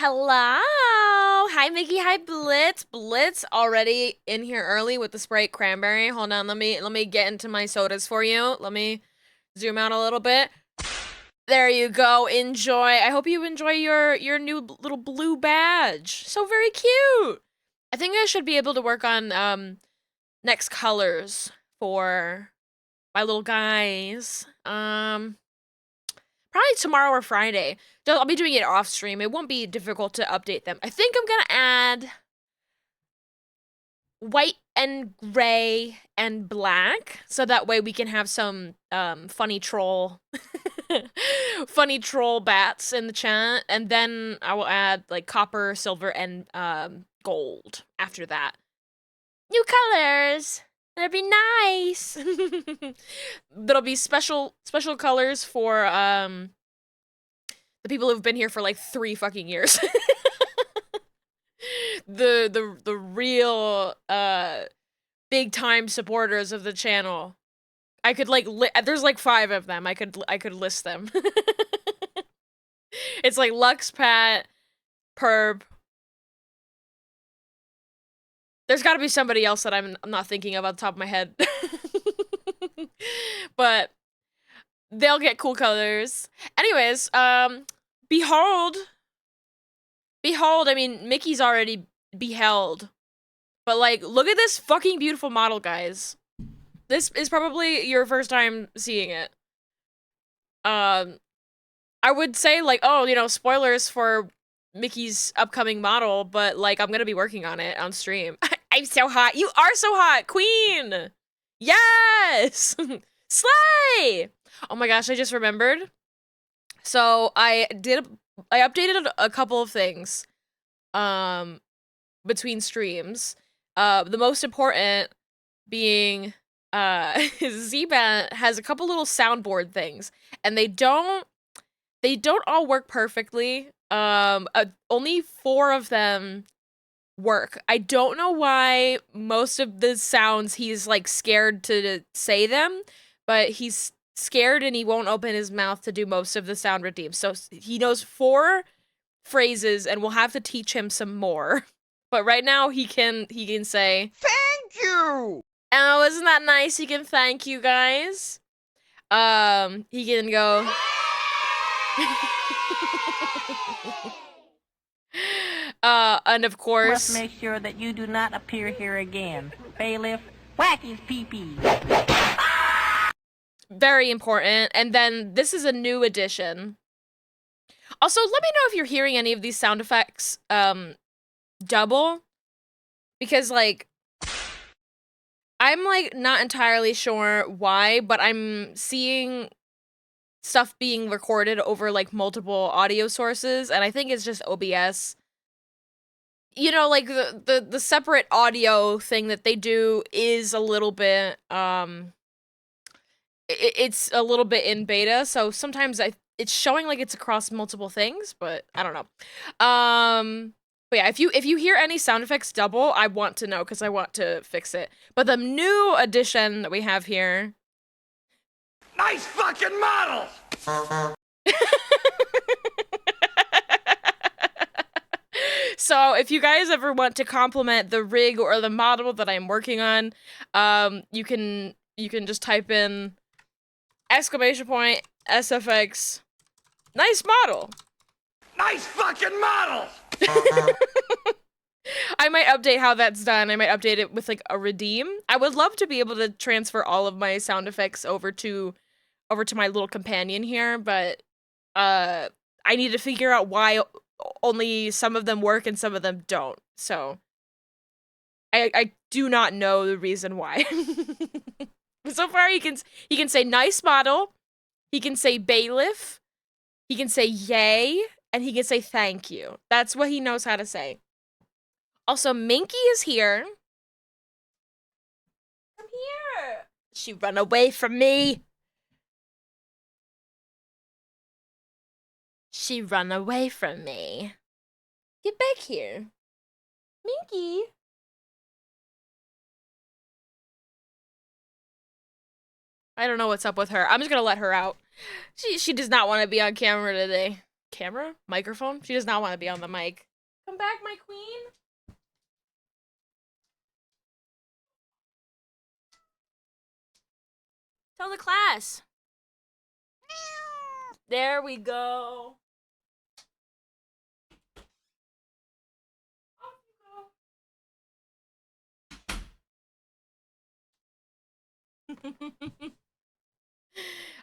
Hello. Hi, Mickey. Hi, Blitz. Blitz already in here early with the Sprite cranberry. Hold on, let me get into my sodas for you. Let me zoom out a little bit. There you go. Enjoy. I hope you enjoy your new little blue badge. So very cute. I think I should be able to work on next colors for my little guys. Probably tomorrow or Friday. I'll be doing it off stream. It won't be difficult to update them. I think I'm gonna add white and gray and black, so that way we can have some funny troll funny troll bats in the chat, and then I will add like copper, silver, and gold after that. New colors. That'd be nice. There'll be special colors for the people who've been here for like 3 fucking years. the real big time supporters of the channel. I could like there's like 5 of them. I could list them. It's like Lux, Pat, Perb. There's got to be somebody else that I'm not thinking of on the top of my head. But they'll get cool colors. Anyways, behold. Behold, I mean, Mickey's already beheld. But, like, look at this fucking beautiful model, guys. This is probably your first time seeing it. I would say, like, oh, you know, spoilers for Mickey's upcoming model, but, like, I'm gonna be working on it on stream. I'm so hot. You are so hot, queen! Yes! Slay! Oh my gosh, I just remembered. So, I updated a couple of things, between streams. The most important being, Zbat has a couple little soundboard things, and they don't all work perfectly. Only 4 of them work. I don't know why most of the sounds he's like scared to say them, but he's scared and he won't open his mouth to do most of the sound redeems. So he knows 4 phrases and we'll have to teach him some more. But right now he can say Thank you! oh, isn't that nice? He can thank you guys. He can go and of course Must make sure that you do not appear here again. Bailiff, whack his pee-pee. Very important. And then this is a new addition. Also, let me know if you're hearing any of these sound effects double, because like I'm like not entirely sure why, but I'm seeing stuff being recorded over like multiple audio sources, and I think it's just OBS. You know, like the separate audio thing that they do is a little bit it's a little bit in beta, so sometimes it's showing like it's across multiple things, but I don't know. But yeah, if you hear any sound effects double, I want to know because I want to fix it. But the new addition that we have here. Nice fucking model! So if you guys ever want to compliment the rig or the model that I'm working on, you can just type in !SFX nice model. Nice fucking model! I might update how that's done. I might update it with like a redeem. I would love to be able to transfer all of my sound effects over to my little companion here, but I need to figure out why only some of them work and some of them don't. So I do not know the reason why. So far he can say nice model, he can say bailiff, he can say yay, and he can say thank you. That's what he knows how to say. Also, Minky is here. Come here. She run away from me. She run away from me. Get back here. Minky. I don't know what's up with her. I'm just gonna let her out. She does not want to be on camera today. camera? Microphone? She does not want to be on the mic. Come back, my queen. Tell the class. There we go.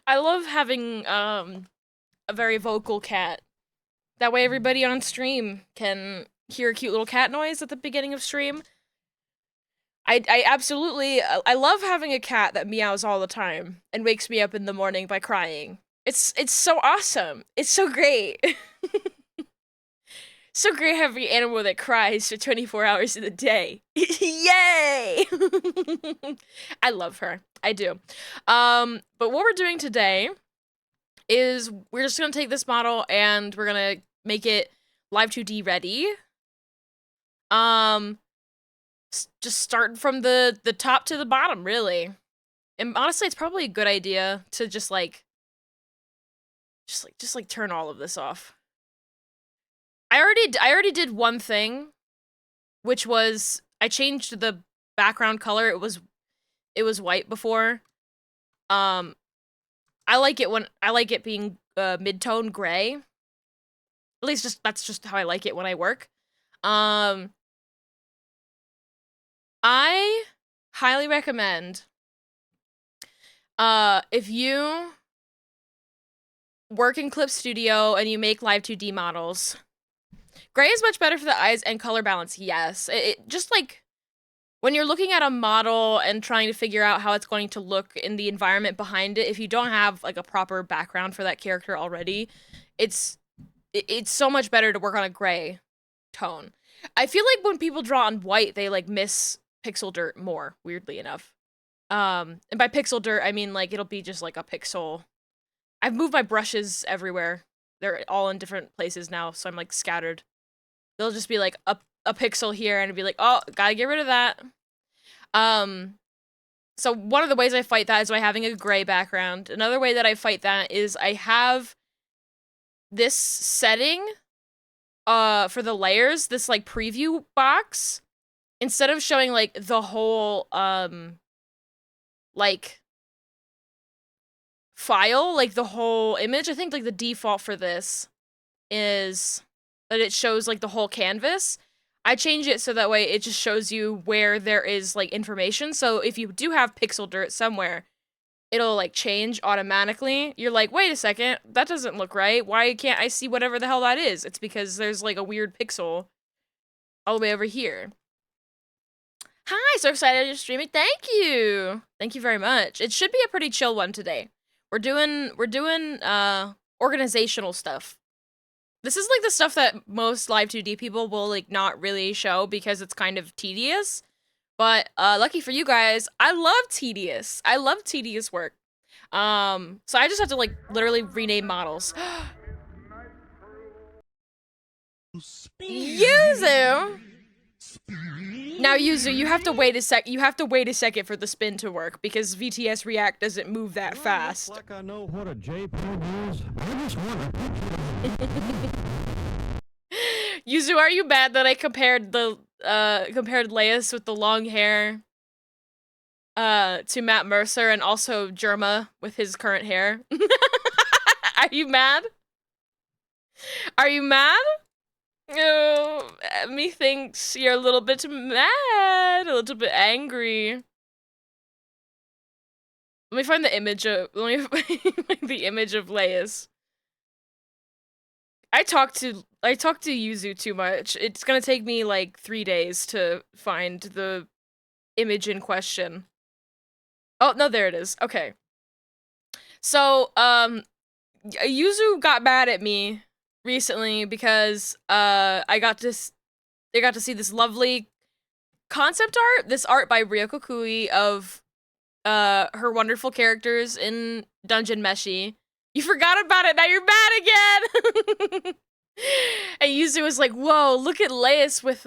I love having a very vocal cat. That way everybody on stream can hear a cute little cat noise at the beginning of stream. I absolutely I love having a cat that meows all the time and wakes me up in the morning by crying. It's so awesome. It's so great. So great having an animal that cries for 24 hours in the day. Yay! I love her. I do. But what we're doing today is we're just gonna take this model and we're gonna make it Live 2D ready. Just starting from the top to the bottom, really. And honestly, it's probably a good idea to just turn all of this off. I already did one thing, which was I changed the background color. It was white before. I like it being mid-tone gray. At least that's just how I like it when I work. I highly recommend if you work in Clip Studio and you make Live 2D models, gray is much better for the eyes and color balance, yes. It just like, when you're looking at a model and trying to figure out how it's going to look in the environment behind it, if you don't have like a proper background for that character already, it's so much better to work on a gray tone. I feel like when people draw on white, they like miss pixel dirt more, weirdly enough. And by pixel dirt, I mean like it'll be just like a pixel. I've moved my brushes everywhere. They're all in different places now, so I'm like scattered. They'll just be like a pixel here and it'd be like, oh, gotta get rid of that. So one of the ways I fight that is by having a gray background. Another way that I fight that is I have this setting for the layers, this like preview box, instead of showing like the whole like file, like the whole image, I think like the default for this is that it shows like the whole canvas. I change it so that way it just shows you where there is like information. So if you do have pixel dirt somewhere, it'll like change automatically. You're like, wait a second, that doesn't look right. Why can't I see whatever the hell that is? It's because there's like a weird pixel all the way over here. Hi, so excited you're streaming. Thank you. Thank you very much. It should be a pretty chill one today. We're doing organizational stuff. This is like the stuff that most Live 2D people will like not really show because it's kind of tedious. But lucky for you guys, I love tedious. I love tedious work. So I just have to like literally rename models. Yuzu! Now Yuzu, you have to wait a second for the spin to work because VTS React doesn't move that fast. Like I know what a JPEG is. I just want Yuzu, are you mad that I compared Leius with the long hair to Matt Mercer and also Germa with his current hair? Are you mad? Are you mad? Oh, methinks you're a little bit mad, a little bit angry. Let me find the image of the image of Leius. I talk to Yuzu too much. It's gonna take me like 3 days to find the image in question. Oh no, there it is. Okay. So Yuzu got mad at me recently because I got to see this lovely concept art, this art by Ryoko Kui of her wonderful characters in Dungeon Meshi. You forgot about it, now you're mad again! And Yuzu was like, whoa, look at Leius with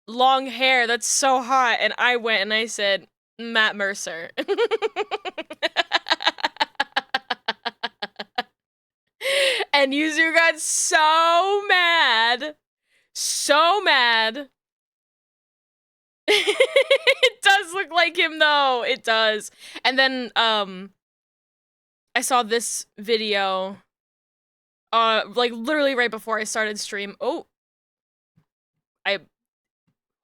long hair, that's so hot. And I went and I said, Matt Mercer. And Yuzu got so mad. So mad. It does look like him though. It does. And then I saw this video like literally right before I started stream. Oh.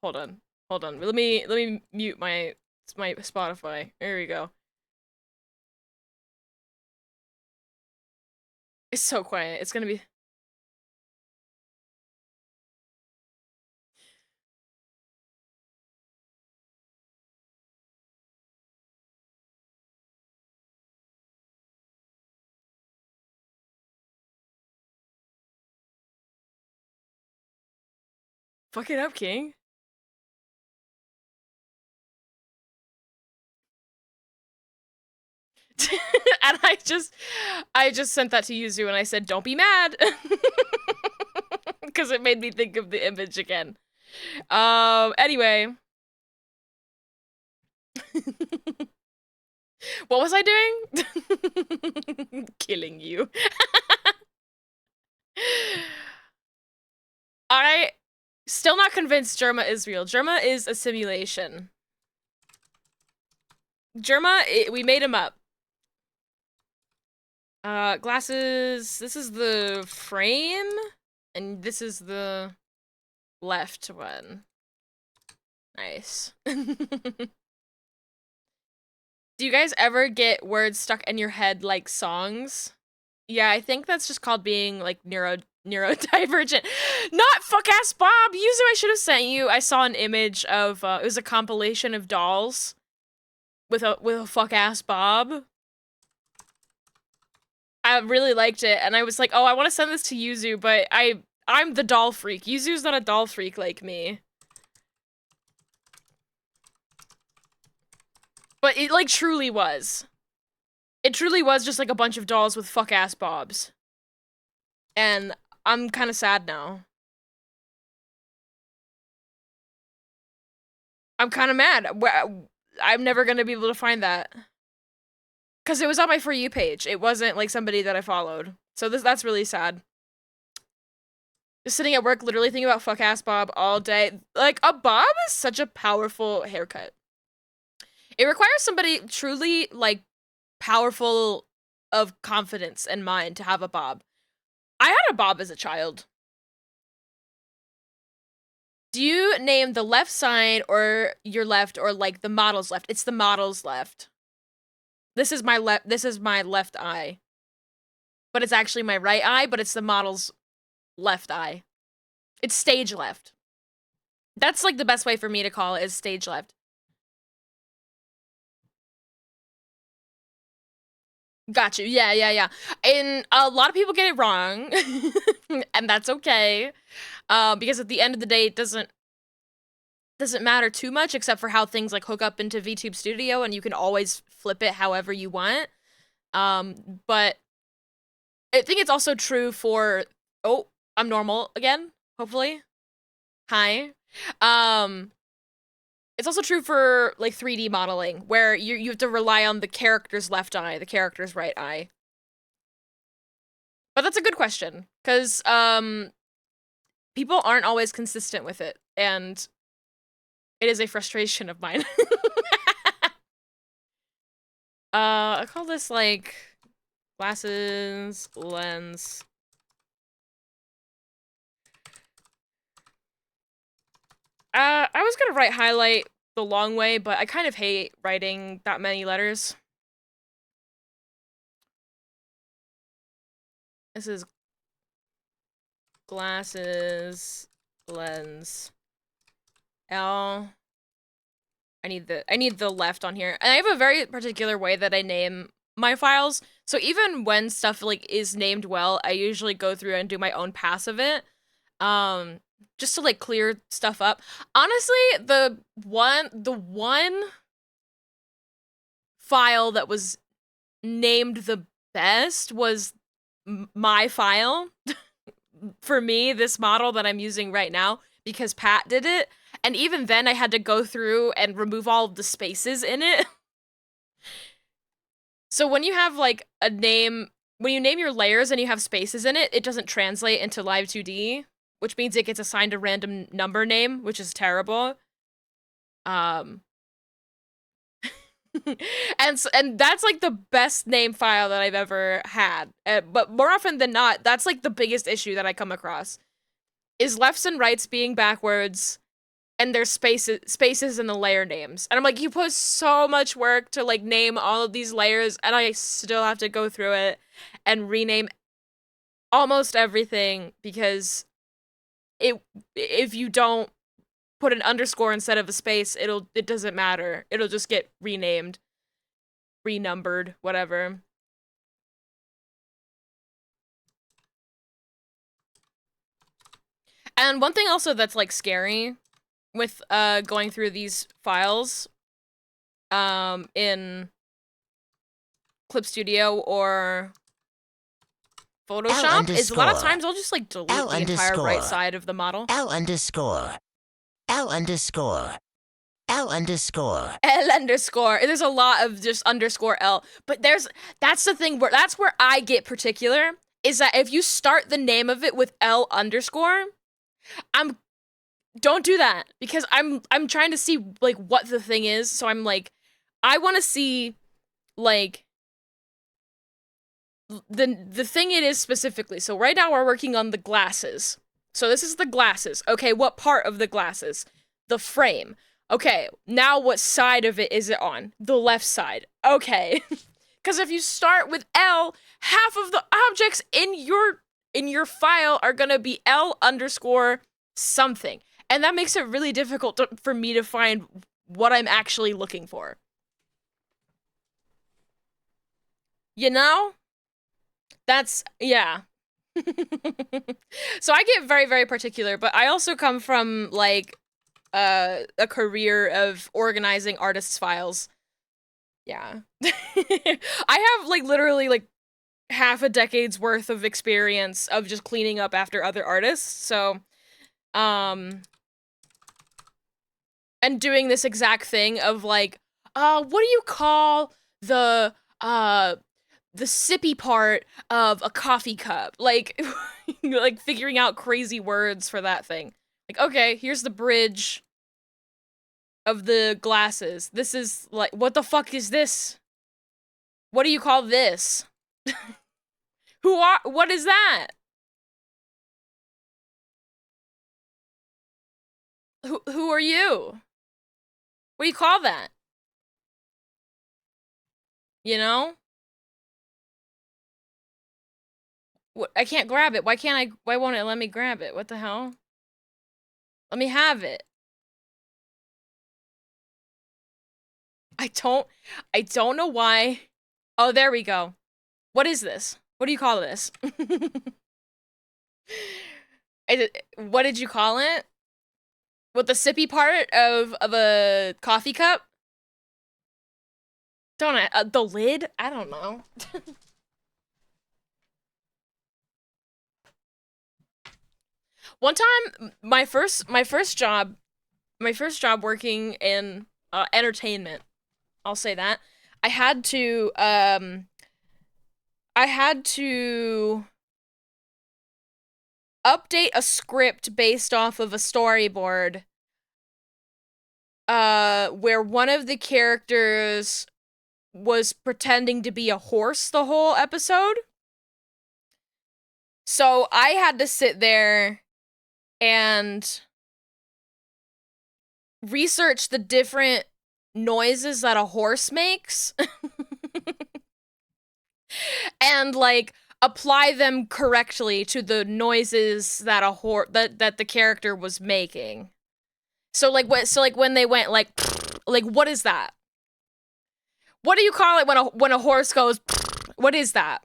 Hold on. Hold on. Let me mute my Spotify. There we go. It's so quiet. It's gonna be fuck it up, King. And I just sent that to Yuzu and I said, don't be mad. Because it made me think of the image again. Anyway. What was I doing? Killing you. I still not convinced Germa is real. Germa is a simulation. Germa, we made him up. Glasses, this is the frame, and this is the left one. Nice. Do you guys ever get words stuck in your head like songs? Yeah, I think that's just called being like neurodivergent. Not fuck ass Bob! Yuzu, I should have sent you. I saw an image of it was a compilation of dolls with a fuck ass Bob. I really liked it, and I was like, oh, I want to send this to Yuzu, but I'm the doll freak. Yuzu's not a doll freak like me. But it, like, truly was. It truly was just, like, a bunch of dolls with fuck-ass bobs. And I'm kind of sad now. I'm kind of mad. I'm never gonna be able to find that. Because it was on my For You page. It wasn't, like, somebody that I followed. So that's really sad. Just sitting at work, literally thinking about fuck-ass Bob all day. Like, a bob is such a powerful haircut. It requires somebody truly, like, powerful of confidence and mind to have a bob. I had a bob as a child. Do you name the left side or your left or, like, the model's left? It's the model's left. This is my left eye. But it's actually my right eye, but it's the model's left eye. It's stage left. That's, like, the best way for me to call it, is stage left. Got you. Yeah. And a lot of people get it wrong. And that's okay. Because at the end of the day, it doesn't matter too much, except for how things, like, hook up into VTube Studio, and you can always flip it however you want. But I think it's also true for... Oh, I'm normal again, hopefully. Hi. It's also true for, like, 3D modeling, where you have to rely on the character's left eye, the character's right eye. But that's a good question, because, people aren't always consistent with it, and it is a frustration of mine. I call this, like, glasses, lens. I was gonna write highlight the long way, but I kind of hate writing that many letters. This is glasses, lens, L. I need the left on here. And I have a very particular way that I name my files. So even when stuff, like, is named well, I usually go through and do my own pass of it. Just to, like, clear stuff up. Honestly, the one file that was named the best was my file. For me, this model that I'm using right now, because Pat did it. And even then, I had to go through and remove all of the spaces in it. So when you have, like, a name when you name your layers and you have spaces in it, it doesn't translate into Live 2D, which means it gets assigned a random number name, which is terrible. Um, and that's like the best name file that I've ever had. But more often than not, that's like the biggest issue that I come across is lefts and rights being backwards, and there's spaces in the layer names. And I'm like, you put so much work to like name all of these layers, and I still have to go through it and rename almost everything because if you don't put an underscore instead of a space, it doesn't matter. It'll just get renamed, renumbered, whatever. And one thing also that's like scary with going through these files in Clip Studio or Photoshop is a lot of times I'll just like delete the entire right side of the model. L underscore. L underscore. L underscore. L underscore. There's a lot of just underscore L. But that's the thing that's where I get particular, is that if you start the name of it with L underscore, don't do that, because I'm trying to see like what the thing is. So I'm like, I want to see like the thing it is specifically. So right now we're working on the glasses. So this is the glasses. Okay, what part of the glasses? The frame. Okay, now what side of it is it on? The left side. Okay. Because if you start with L, half of the objects in your file are gonna be L underscore something. And that makes it really difficult for me to find what I'm actually looking for. You know? That's, yeah. So I get very, very particular, but I also come from, like, a career of organizing artists' files. Yeah. I have, like, literally, like, half a decade's worth of experience of just cleaning up after other artists, so, and doing this exact thing of, like, what do you call the sippy part of a coffee cup? Like, like, figuring out crazy words for that thing. Like, okay, here's the bridge of the glasses. This is, like, what the fuck is this? What do you call this? What is that? Who are you? What do you call that? You know? What, I can't grab it. Why won't it let me grab it? What the hell? Let me have it. I don't know why. Oh, there we go. What is this? What do you call this? What did you call it? What, the sippy part of a coffee cup? Don't I? The lid? I don't know. One time, my first job working in entertainment, I'll say that, I had to update a script based off of a storyboard where one of the characters was pretending to be a horse the whole episode. So I had to sit there and research the different noises that a horse makes and like apply them correctly to the noises that that the character was making. So like when they went like what is that? What do you call it when a horse goes what is that?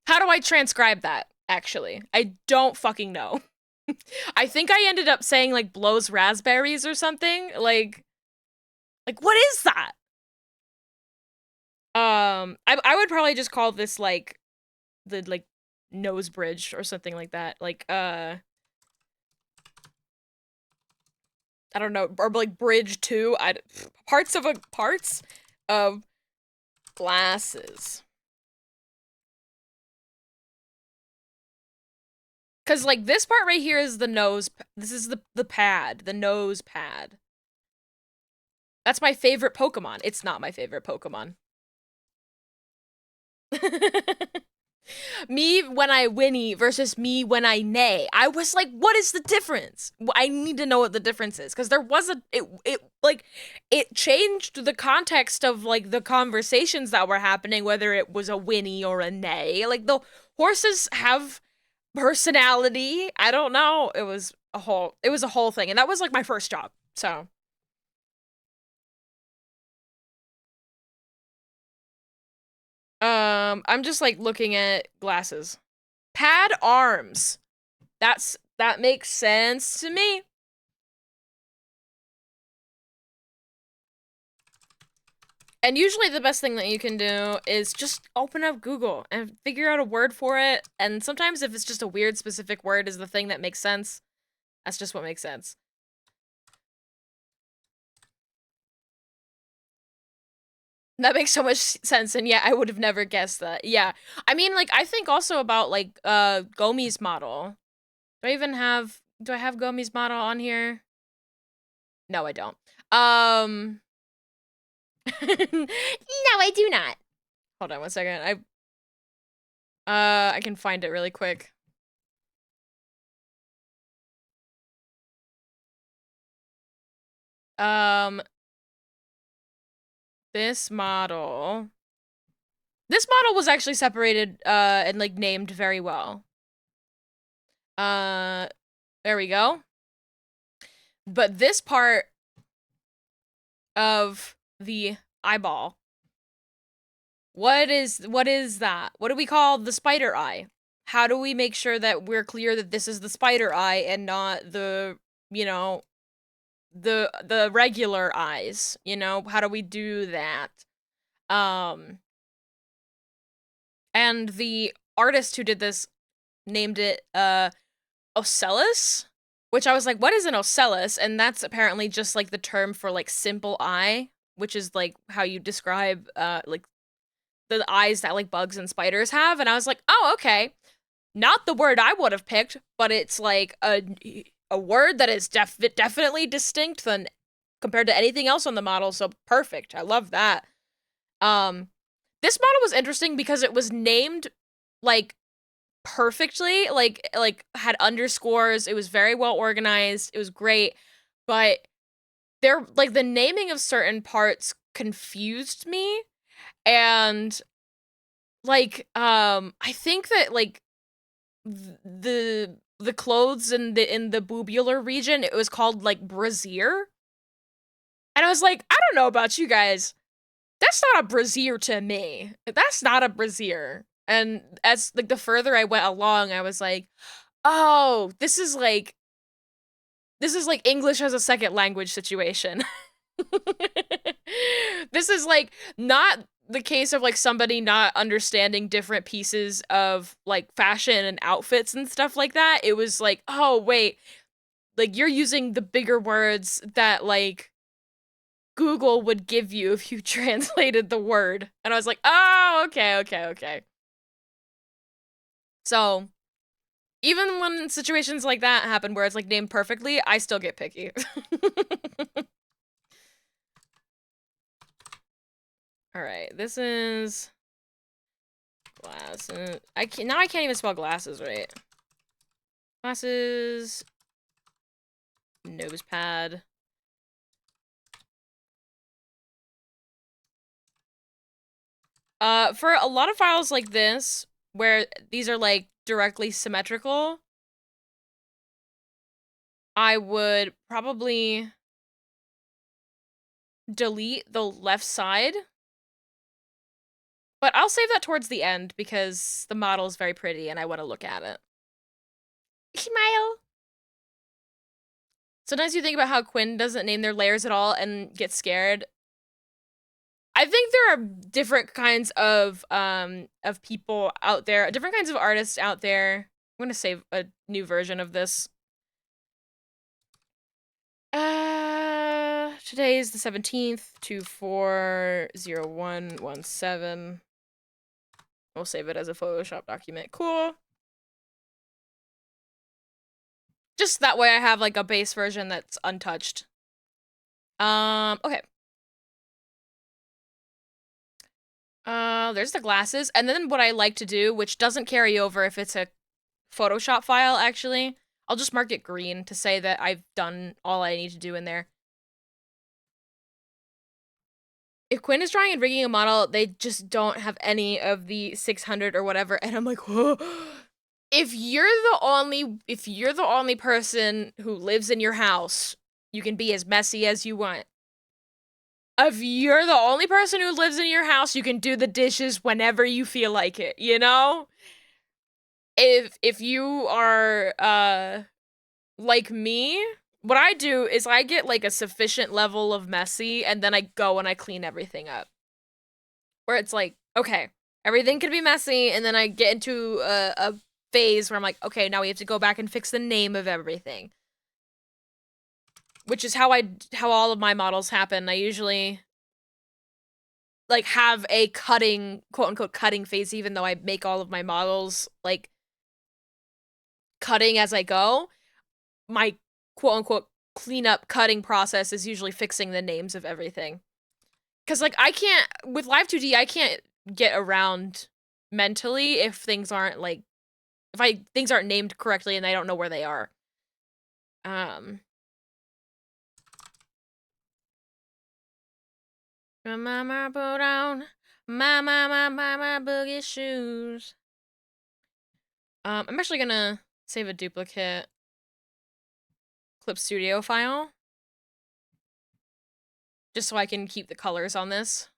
How do I transcribe that, actually? I don't fucking know. I think I ended up saying like blows raspberries or something. Like what is that? I would probably just call this like the like nose bridge or something like that. Like I don't know, or like bridge 2. Parts of glasses. Cause like this part right here is the nose. This is the pad, the nose pad. That's my favorite Pokemon. It's not my favorite Pokemon. Me when I whinny versus me when I neigh. I was like, what is the difference? I need to know what the difference is because there was it changed the context of like the conversations that were happening, whether it was a whinny or a neigh. Like the horses have personality. I don't know. It was a whole thing, and that was like my first job. So I'm just like looking at glasses. Pad arms. That makes sense to me. And usually the best thing that you can do is just open up Google and figure out a word for it. And sometimes if it's just a weird specific word is the thing that makes sense, that's just what makes sense. That makes so much sense, and yeah, I would have never guessed that. Yeah. I mean, like, I think also about, like, Gomi's model. Do I have Gomi's model on here? No, I don't. No, I do not. Hold on one second. I can find it really quick. Um, this model. This model was actually separated, and, like, named very well. There we go. But this part of the eyeball, what is that? What do we call the spider eye? How do we make sure that we're clear that this is the spider eye and not the, you know, the regular eyes, you know? How do we do that? And the artist who did this named it ocellus, which I was like, what is an ocellus? And that's apparently just like the term for like simple eye, which is like how you describe like the eyes that like bugs and spiders have. And I was like, oh, okay. Not the word I would have picked, but it's like a word that is definitely distinct than compared to anything else on the model. So perfect. I love that. This model was interesting because it was named like perfectly, like had underscores. It was very well organized. It was great, but there like the naming of certain parts confused me, and like I think that like the clothes in the boobular region, it was called like brassiere, and I was like, I don't know about you guys, that's not a brassiere to me. That's not a brassiere. And as like the further I went along, I was like, oh, this is like English as a second language situation. This is like not the case of like somebody not understanding different pieces of like fashion and outfits and stuff like that. It was like, oh wait, like you're using the bigger words that like Google would give you if you translated the word. And I was like, oh, okay. So even when situations like that happen where it's like named perfectly, I still get picky. All right, this is glasses. I can't even spell glasses right. Glasses, nose pad. For a lot of files like this, where these are like directly symmetrical, I would probably delete the left side. But I'll save that towards the end because the model is very pretty and I want to look at it. Smile! Sometimes you think about how Quinn doesn't name their layers at all and gets scared. I think there are different kinds of people out there, different kinds of artists out there. I'm gonna save a new version of this. Today is the 17th, 240117. We'll save it as a Photoshop document. Cool. Just that way I have like a base version that's untouched. Okay. There's the glasses. And then what I like to do, which doesn't carry over if it's a Photoshop file, actually, I'll just mark it green to say that I've done all I need to do in there. If Quinn is drawing and rigging a model, they just don't have any of the 600 or whatever, and I'm like, whoa. If you're the only person who lives in your house, you can be as messy as you want. If you're the only person who lives in your house, you can do the dishes whenever you feel like it, you know? If you are like me, what I do is I get like a sufficient level of messy and then I go and I clean everything up. Where it's like, okay, everything can be messy, and then I get into a phase where I'm like, okay, now we have to go back and fix the name of everything. Which is how all of my models happen. I usually like have a cutting, quote unquote cutting phase, even though I make all of my models like cutting as I go. My quote unquote cleanup cutting process is usually fixing the names of everything. Cause like I can't with Live 2D, I can't get around mentally if things aren't like things aren't named correctly and I don't know where they are. Mama put on my boogie shoes. I'm actually gonna save a duplicate Clip Studio file. Just so I can keep the colors on this.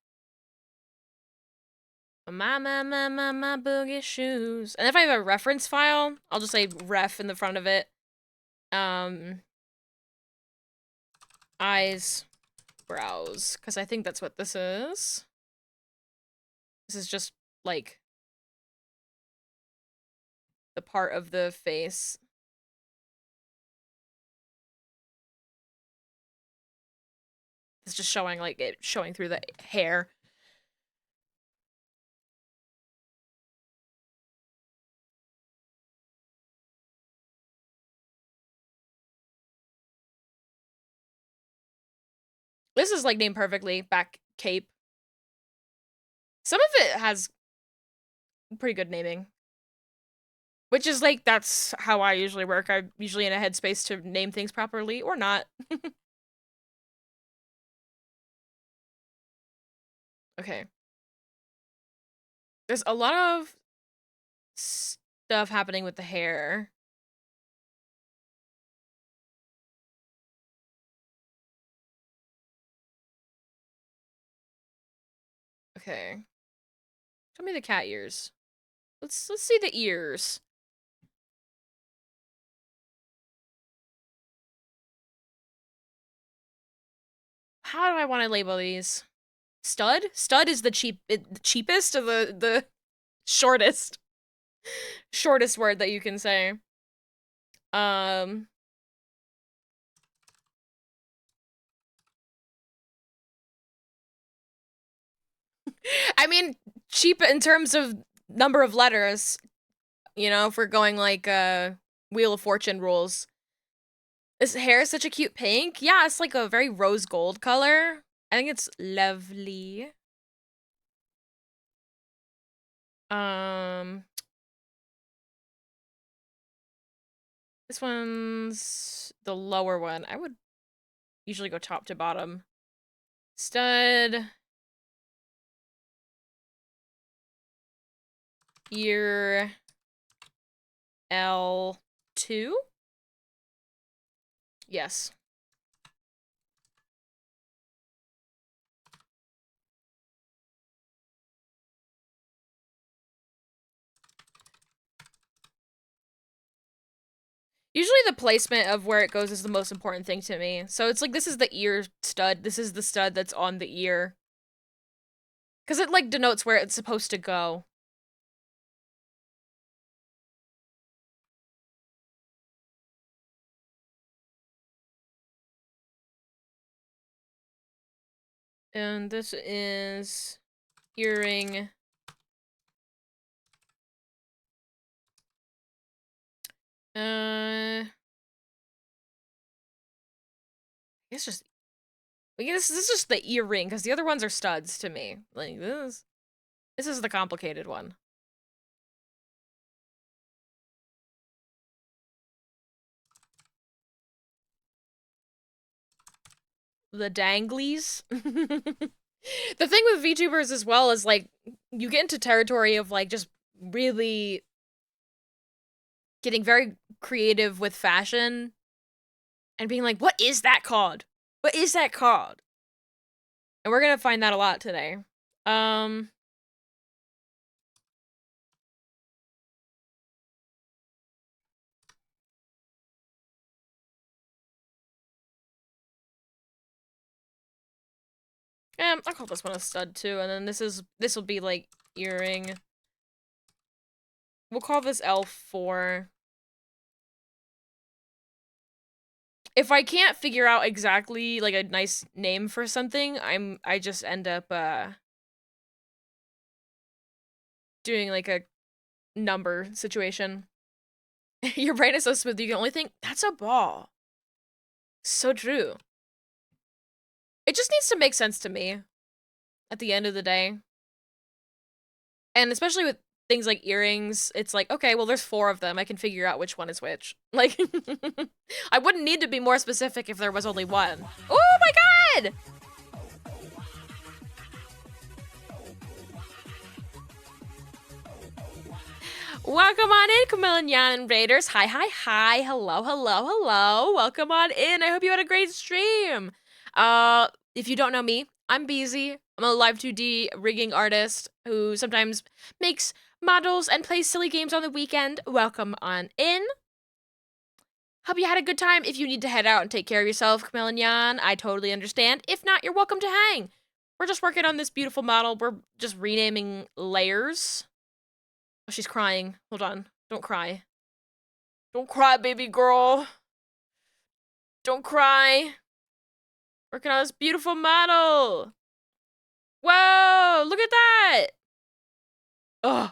My boogie shoes. And if I have a reference file, I'll just say ref in the front of it. Eyes, brows, because I think that's what this is. This is just, like, the part of the face. It's just showing, like, it showing through the hair. This is, like, named perfectly. Back cape. Some of it has pretty good naming. Which is, like, that's how I usually work. I'm usually in a headspace to name things properly, or not. Okay. There's a lot of stuff happening with the hair. Okay. Show me the cat ears. Let's see the ears. How do I want to label these? Stud? Stud is the cheapest or the shortest word that you can say. I mean, cheap in terms of number of letters, you know, if we're going like Wheel of Fortune rules. This hair is such a cute pink. Yeah, it's like a very rose gold color. I think it's lovely. This one's the lower one. I would usually go top to bottom. Stud. Ear. L2? Yes. Usually the placement of where it goes is the most important thing to me. So it's like, this is the ear stud. This is the stud that's on the ear. Because it, like, denotes where it's supposed to go. And this is earring. It's just, I guess this is just the earring, because the other ones are studs to me. Like, this is the complicated one. The danglies. The thing with VTubers as well is, like, you get into territory of, like, just really getting very creative with fashion and being like, what is that called? What is that called? And we're gonna find that a lot today. I'll call this one a stud too, and then this will be like earring. We'll call this L4. If I can't figure out exactly like a nice name for something, I just end up doing like a number situation. Your brain is so smooth you can only think that's a ball. So true. It just needs to make sense to me at the end of the day. And especially with things like earrings, it's like, okay, well, there's 4 of them. I can figure out which one is which. Like, I wouldn't need to be more specific if there was only one. Oh my god! Welcome on in, Chameleon and Raiders. Hi, hi, hi. Hello, hello, hello. Welcome on in. I hope you had a great stream. If you don't know me, I'm Beezy. I'm a live 2D rigging artist who sometimes makes models and plays silly games on the weekend. Welcome on in. Hope you had a good time. If you need to head out and take care of yourself, Chameleon, I totally understand. If not, you're welcome to hang. We're just working on this beautiful model. We're just renaming layers. Oh, she's crying. Hold on. Don't cry. Don't cry, baby girl. Don't cry. Working on this beautiful model. Whoa, look at that. Ugh.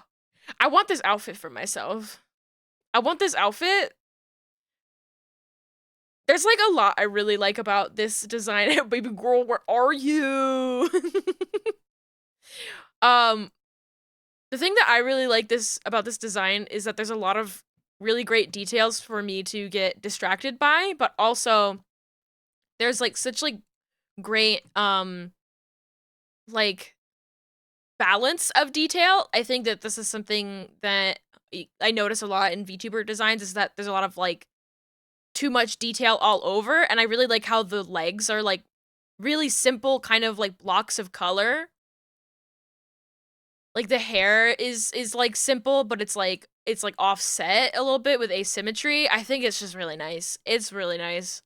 I want this outfit for myself. I want this outfit. There's like a lot I really like about this design. Baby girl, where are you? The thing that I really like about this design is that there's a lot of really great details for me to get distracted by, but also there's like such like great like balance of detail. I think that this is something that I notice a lot in VTuber designs, is that there's a lot of like too much detail all over, and I really like how the legs are like really simple kind of like blocks of color. Like the hair is like simple, but it's like offset a little bit with asymmetry. I think it's just really nice. It's really nice.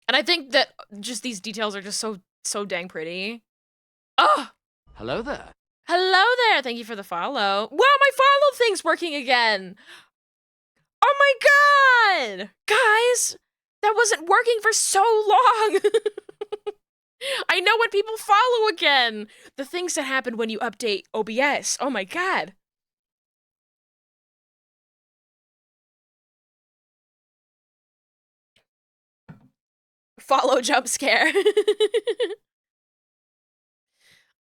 And I think that just these details are just so dang pretty. Oh! Hello there. Hello there! Thank you for the follow. Wow, my follow thing's working again! Oh my god! Guys! That wasn't working for so long! I know when people follow again! The things that happen when you update OBS. Oh my god. Follow jump scare.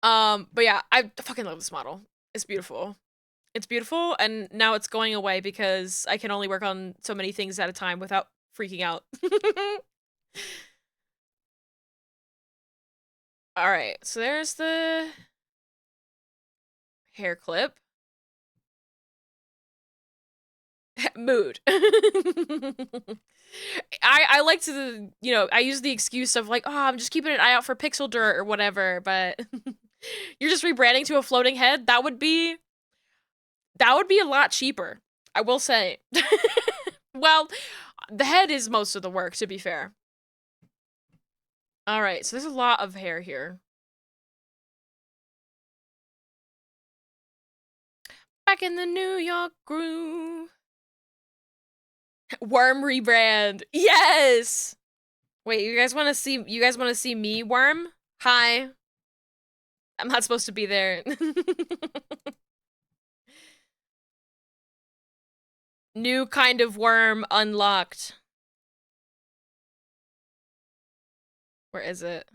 But yeah, I fucking love this model. It's beautiful. It's beautiful, and now it's going away because I can only work on so many things at a time without freaking out. Alright, so there's the hair clip. Mood. I like to, you know, I use the excuse of like, oh, I'm just keeping an eye out for pixel dirt or whatever, but you're just rebranding to a floating head? That would be a lot cheaper, I will say. Well, the head is most of the work, to be fair. Alright, so there's a lot of hair here. Back in the New York groove. Worm rebrand. Yes! Wait, you guys want to see me, Worm? Hi. I'm not supposed to be there. New kind of worm unlocked. Where is it?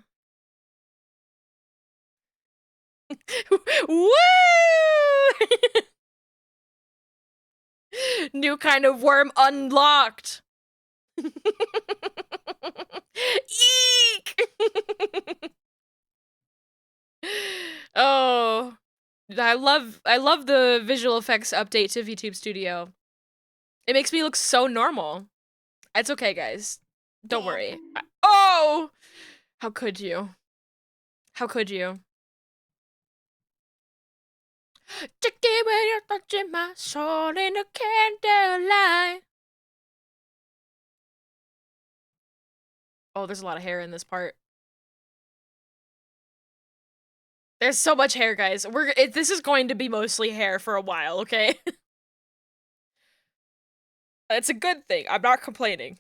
Woo! New kind of worm unlocked. Eek! Oh, I love the visual effects update to VTube Studio. It makes me look so normal. It's okay, guys. Don't worry. Oh! How could you? How could you? Chicky when you're touching my soul in the candlelight. Oh, there's a lot of hair in this part. There's so much hair, guys. This is going to be mostly hair for a while, okay? It's a good thing. I'm not complaining.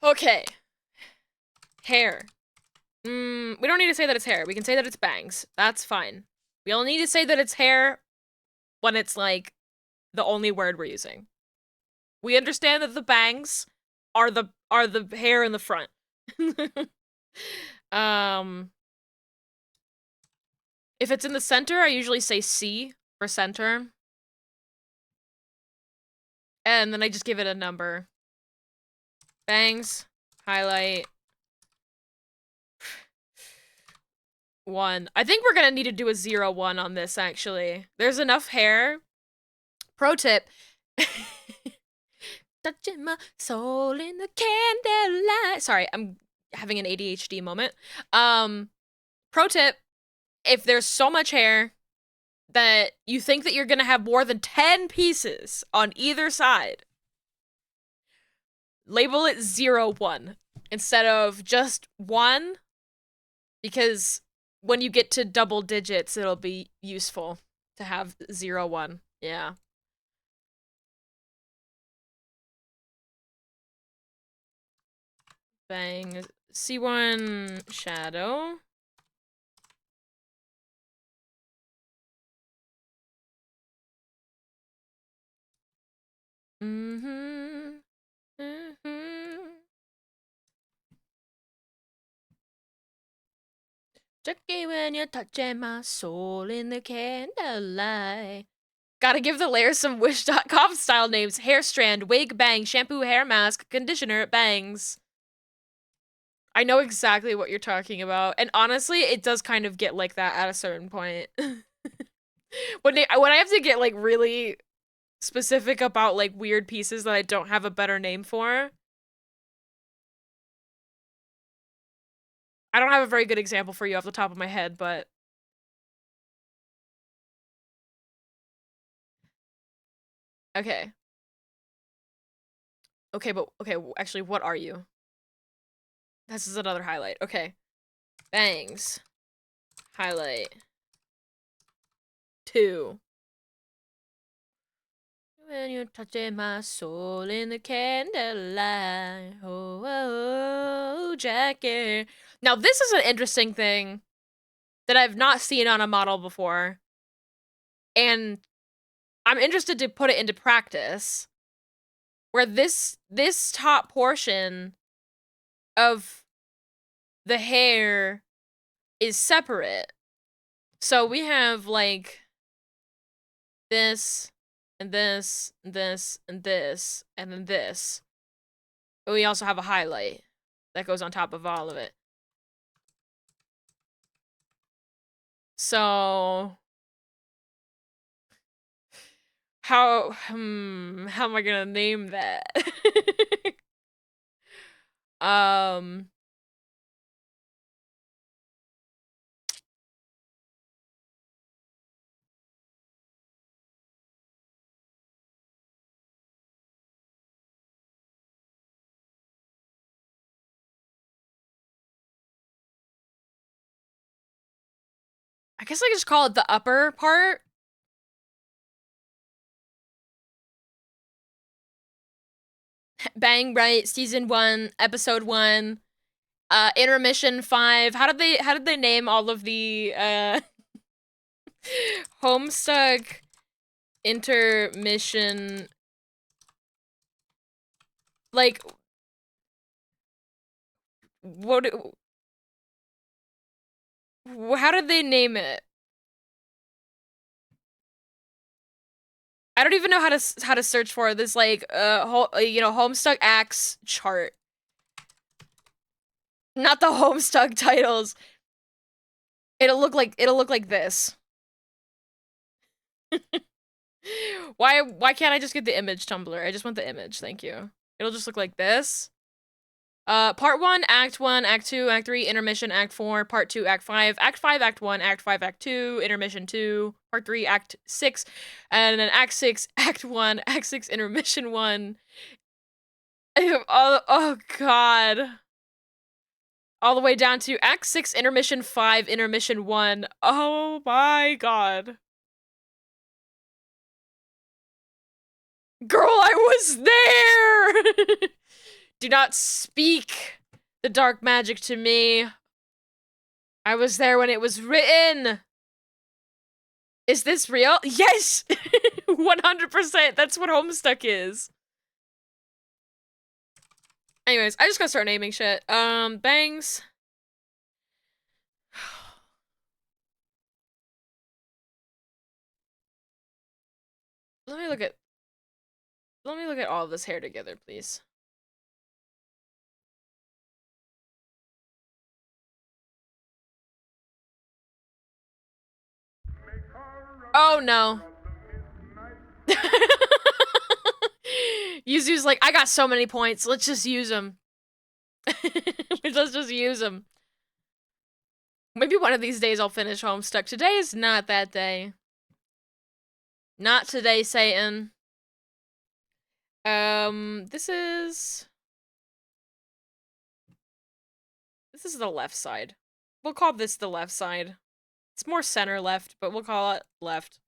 Okay. Hair. We don't need to say that it's hair. We can say that it's bangs. That's fine. We only need to say that it's hair when it's, like, the only word we're using. We understand that the bangs are the hair in the front. If it's in the center, I usually say C for center. And then I just give it a number. Bangs, highlight, 1. I think we're gonna need to do a 0, 1 on this, actually. There's enough hair. Pro tip. Touching my soul in the candlelight. Sorry, I'm having an ADHD moment. Pro tip. If there's so much hair that you think that you're gonna have more than 10 pieces on either side, label it 0, 1 instead of just 1, because when you get to double digits, it'll be useful to have 0, 1. Yeah. Bang. C1 shadow. Tricky when you're touching my soul in the candlelight. Gotta give the layers some wish.com style names. Hair strand, wig, bang, shampoo, hair mask, conditioner, bangs. I know exactly what you're talking about. And honestly, it does kind of get like that at a certain point. when I have to get like really specific about like weird pieces that I don't have a better name for. I don't have a very good example for you off the top of my head, but okay. Okay, but okay, actually, what are you? This is another highlight. Okay. Bangs. Highlight. 2. When you're touching my soul in the candlelight. Oh, oh, Jackie. Now, this is an interesting thing that I've not seen on a model before. And I'm interested to put it into practice. Where this top portion of the hair is separate. So we have like this and this and this and this and then this. But we also have a highlight that goes on top of all of it. So how am I gonna name that? I guess I could just call it the upper part. Bang Right, season 1, episode 1, intermission 5. How did they name all of the Homestuck intermission Like, what? How did they name it? I don't even know how to search for this, like, you know, Homestuck Axe chart. Not the Homestuck titles. It'll look like this. Why can't I just get the image, Tumblr? I just want the image, thank you. It'll just look like this. Part 1, Act 1, Act 2, Act 3, Intermission, Act 4, Part 2, Act 5, Act 5, Act 1, Act 5, Act 2, Intermission 2, Part 3, Act 6, and then Act 6, Act 1, Act 6, Intermission 1. Oh god. All the way down to Act 6, Intermission 5, Intermission 1. Oh my god. Girl, I was there! Do not speak the dark magic to me. I was there when it was written. Is this real? Yes! 100%. That's what Homestuck is. Anyways, I just gotta start naming shit. Bangs. Let me look at all of this hair together, please. Oh no. Yuzu's like, I got so many points. Let's just use them. Let's just use them. Maybe one of these days I'll finish Homestuck. Today is not that day. Not today, Satan. This is the left side. We'll call this the left side. It's more center left, but we'll call it left.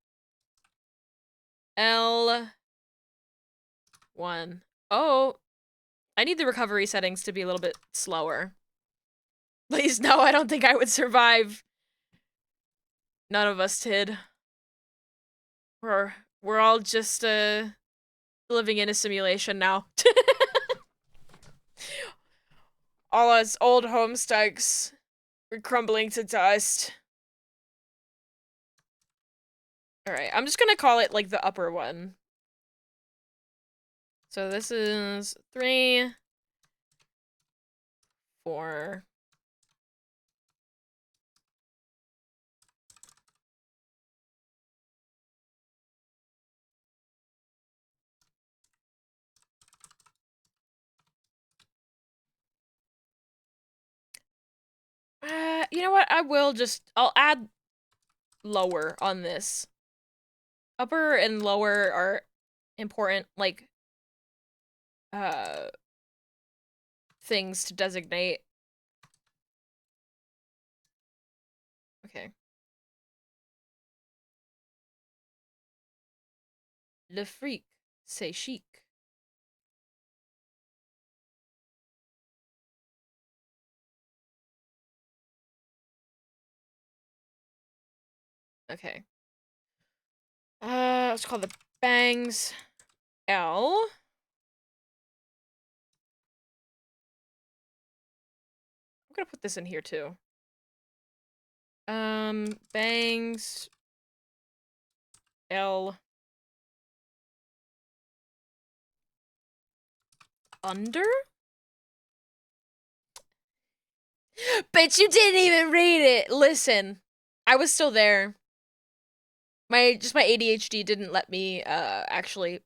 L1. Oh, I need the recovery settings to be a little bit slower. Please, no, I don't think I would survive. None of us did. We're all just, living in a simulation now. All us old Homestucks, we're crumbling to dust. Alright, I'm just gonna call it, like, the upper one. So this is 3, 4. You know what? I'll add lower on this. Upper and lower are important, like, things to designate. Okay. Le freak, c'est chic. Okay. Let's call the bangs L. I'm gonna put this in here too. Bangs L under? But you didn't even read it. Listen, I was still there. My ADHD didn't let me actually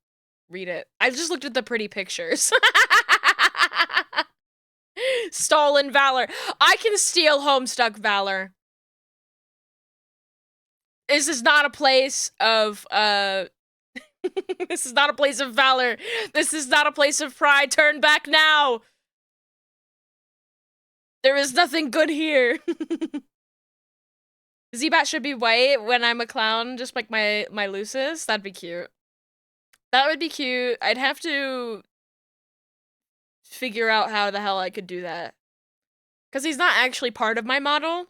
read it. I just looked at the pretty pictures. Stolen valor. I can steal Homestuck valor. This is not a place of this is not a place of valor. This is not a place of pride. Turn back now. There is nothing good here. Z-Bat should be white when I'm a clown, just like my Lucis. That'd be cute. That would be cute. I'd have to figure out how the hell I could do that. Because he's not actually part of my model.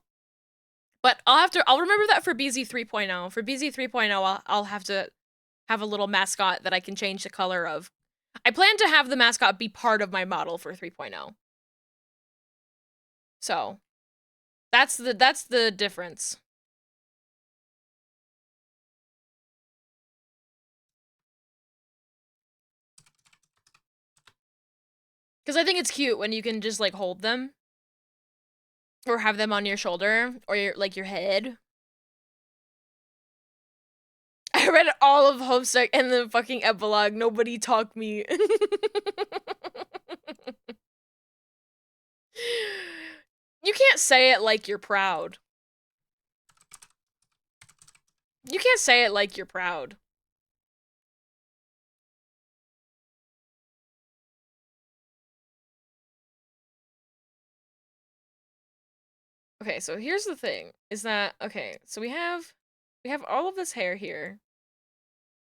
But I'll remember that for BZ 3.0. For BZ 3.0, I'll have to have a little mascot that I can change the color of. I plan to have the mascot be part of my model for 3.0. So, that's the difference. Because I think it's cute when you can just, like, hold them. Or have them on your shoulder. Or your, like, your head. I read all of Homestuck and the fucking epilogue. Nobody talked me. You can't say it like you're proud. You can't say it like you're proud. Okay, so here's the thing, is that, okay, so we have all of this hair here.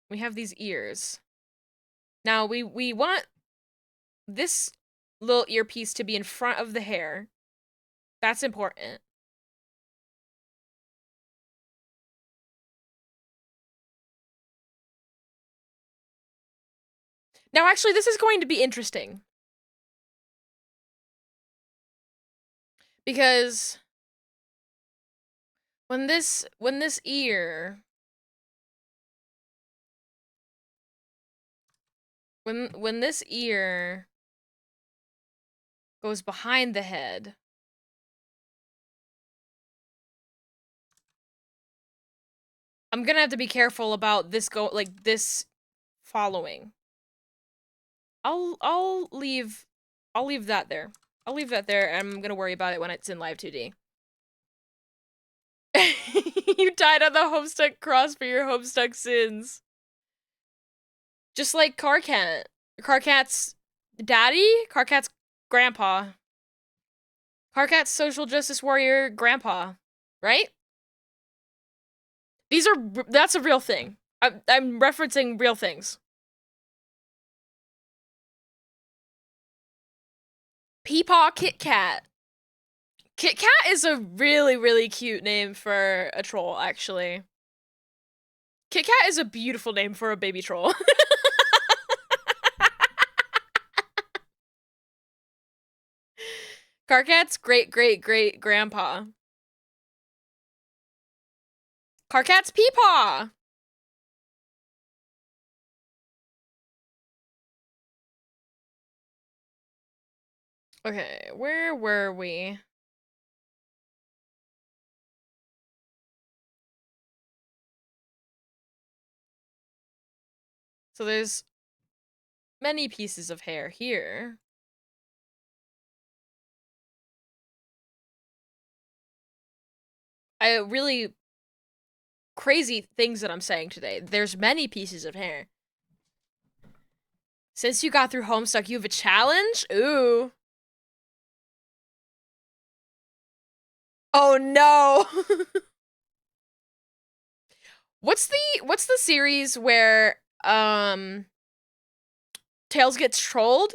We have these ears. Now, we want this little earpiece to be in front of the hair. That's important. Now, actually, this is going to be interesting. Because when this ear, when this ear goes behind the head, I'm gonna have to be careful about this this following. I'll leave that there. I'll leave that there, and I'm gonna worry about it when it's in live 2D. You died on the Homestuck cross for your Homestuck sins. Just like Carcat. Carcat's daddy? Carcat's grandpa. Carcat's social justice warrior grandpa. Right? That's a real thing. I'm referencing real things. Peepaw Kit Kat. Kit Kat is a really, really cute name for a troll, actually. Kit Kat is a beautiful name for a baby troll. Carcat's great-great-great-grandpa. Carcat's Peepaw! Okay, where were we? So there's many pieces of hair here. I really crazy things that I'm saying today. There's many pieces of hair. Since you got through Homestuck, you have a challenge? Ooh. Oh no. What's the series where Tails gets trolled?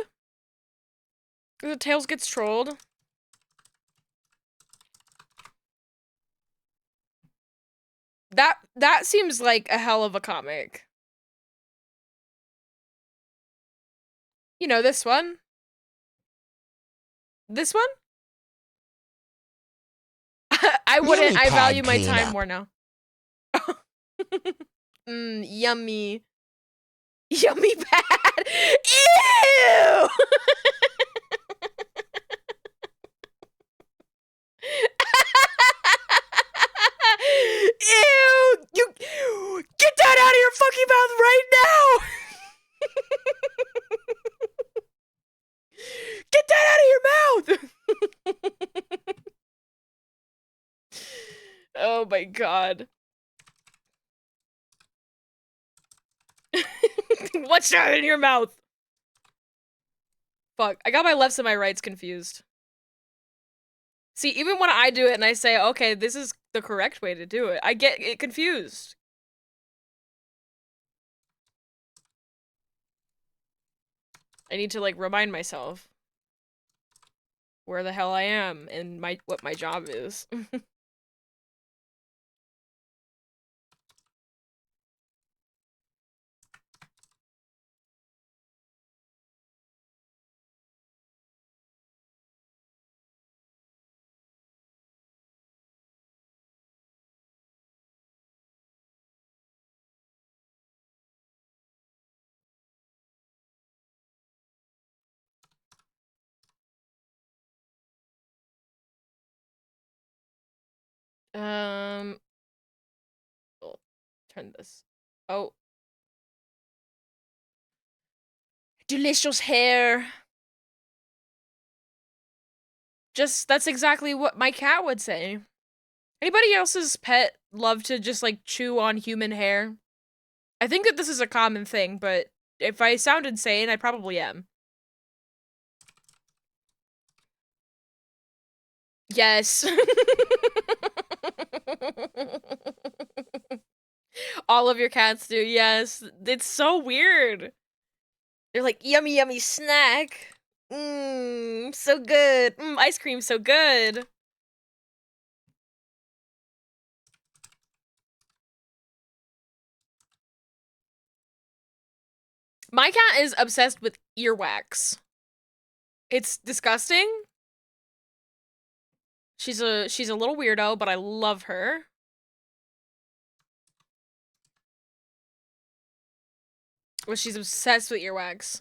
Is it Tails gets trolled? That seems like a hell of a comic. You know, this one. This one? I wouldn't. I value my time more now. Yummy. Yummy pad. Ew! Ew! You get that out of your fucking mouth right now! Get that out of your mouth! Oh my god. What's that in your mouth? Fuck, I got my lefts and my rights confused. See, even when I do it and I say, okay, this is the correct way to do it, I get it confused. I need to, like, remind myself where the hell I am and what my job is. Um, oh, turn this. Oh. Delicious hair. That's exactly what my cat would say. Anybody else's pet love to just, like, chew on human hair? I think that this is a common thing, but if I sound insane, I probably am. Yes. All of your cats do, yes. It's so weird. They're like, yummy, yummy snack. Mmm, so good. Mmm, ice cream, so good. My cat is obsessed with earwax. It's disgusting. She's a little weirdo, but I love her. Well, she's obsessed with earwax.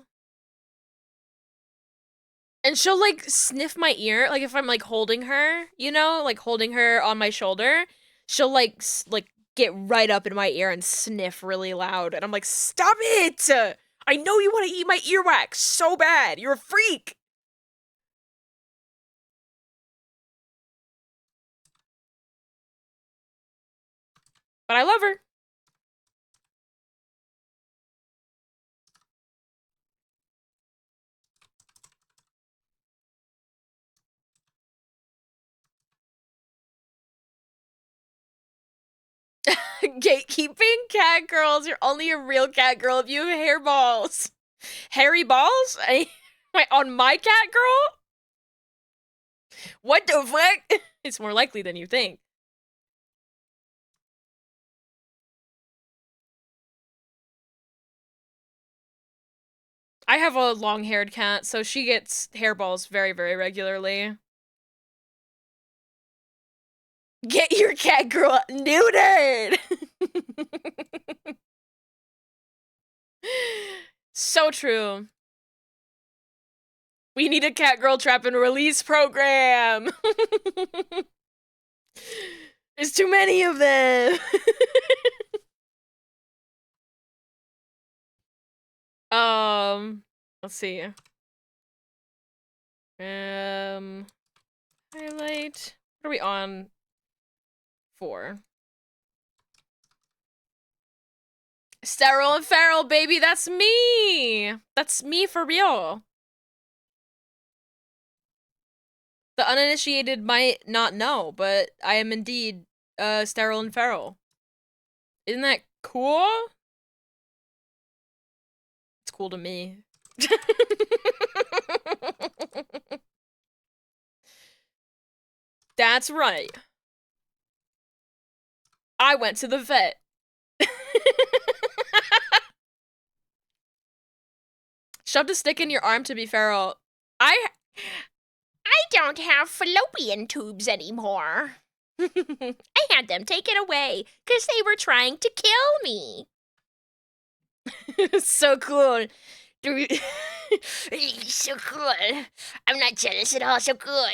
And she'll, like, sniff my ear, like, if I'm, like, holding her, you know? Like, holding her on my shoulder. She'll, like, get right up in my ear and sniff really loud. And I'm like, stop it! I know you want to eat my earwax so bad! You're a freak! But I love her. Gatekeeping cat girls. You're only a real cat girl if you have hairballs. Hairy balls? On my cat girl? What the fuck? It's more likely than you think. I have a long-haired cat, so she gets hairballs very, very regularly. Get your cat girl neutered! So true. We need a cat girl trap and release program! There's too many of them! Let's see. Highlight. What are we on for? Sterile and feral, baby, that's me! That's me for real. The uninitiated might not know, but I am indeed, sterile and feral. Isn't that cool? It's cool to me. That's right. I went to the vet. Shoved a stick in your arm to be feral. I don't have fallopian tubes anymore. I had them taken away because they were trying to kill me. So cool. So cool. I'm not jealous at all, so cool.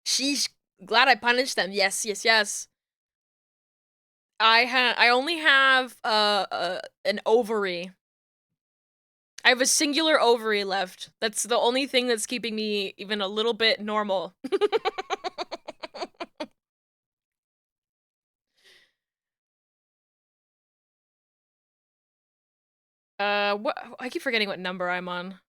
She's glad I punished them. Yes, yes, yes. I only have an ovary. I have a singular ovary left. That's the only thing that's keeping me even a little bit normal. What? I keep forgetting what number I'm on.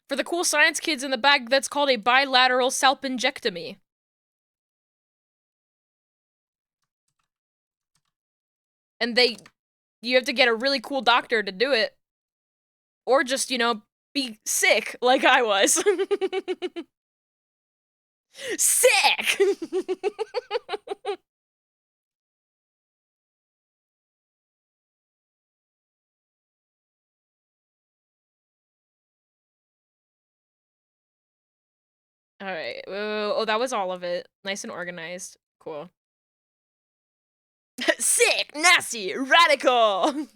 For the cool science kids in the back, that's called a bilateral salpingectomy. And you have to get a really cool doctor to do it. Or just, you know, be sick, like I was. Sick! Alright, oh, that was all of it. Nice and organized. Cool. Sick, nasty, radical.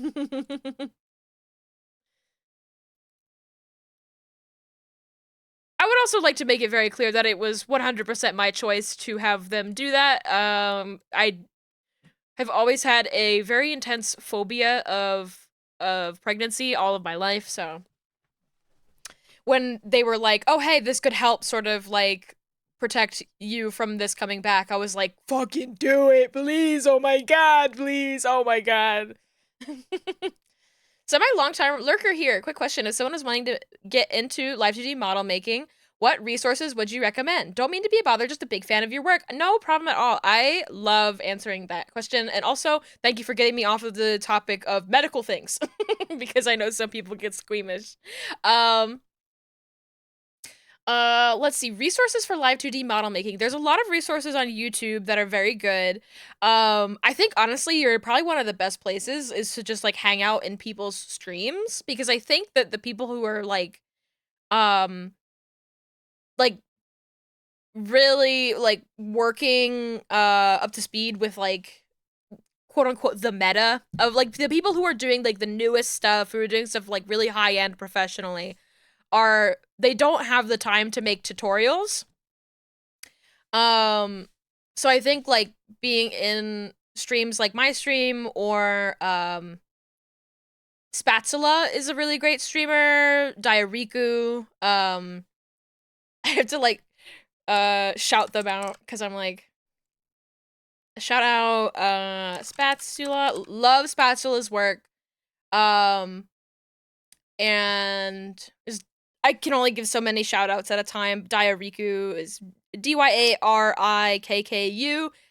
I would also like to make it very clear that it was 100% my choice to have them do that. I have always had a very intense phobia of pregnancy all of my life, so when they were like, "Oh, hey, this could help sort of like protect you from this coming back," I was like, "Fucking do it, please. Oh my god, please. Oh my god." So my long-time lurker here. Quick question. If someone is wanting to get into live 2D model making, what resources would you recommend? Don't mean to be a bother, just a big fan of your work. No problem at all. I love answering that question. And also, thank you for getting me off of the topic of medical things, because I know some people get squeamish. Let's see. Resources for live 2D model making. There's a lot of resources on YouTube that are very good. I think honestly, you're probably one of the best places is to just like hang out in people's streams, because I think that the people who are like really like working up to speed with like quote unquote the meta of like the people who are doing like the newest stuff, who are doing stuff like really high end professionally, are they don't have the time to make tutorials. So I think like being in streams like my stream or Spatula is a really great streamer, Diariku. I have to like shout them out because I'm like, shout out Spatula. Love Spatula's work. And I can only give so many shout outs at a time. Diariku is Dyarikku.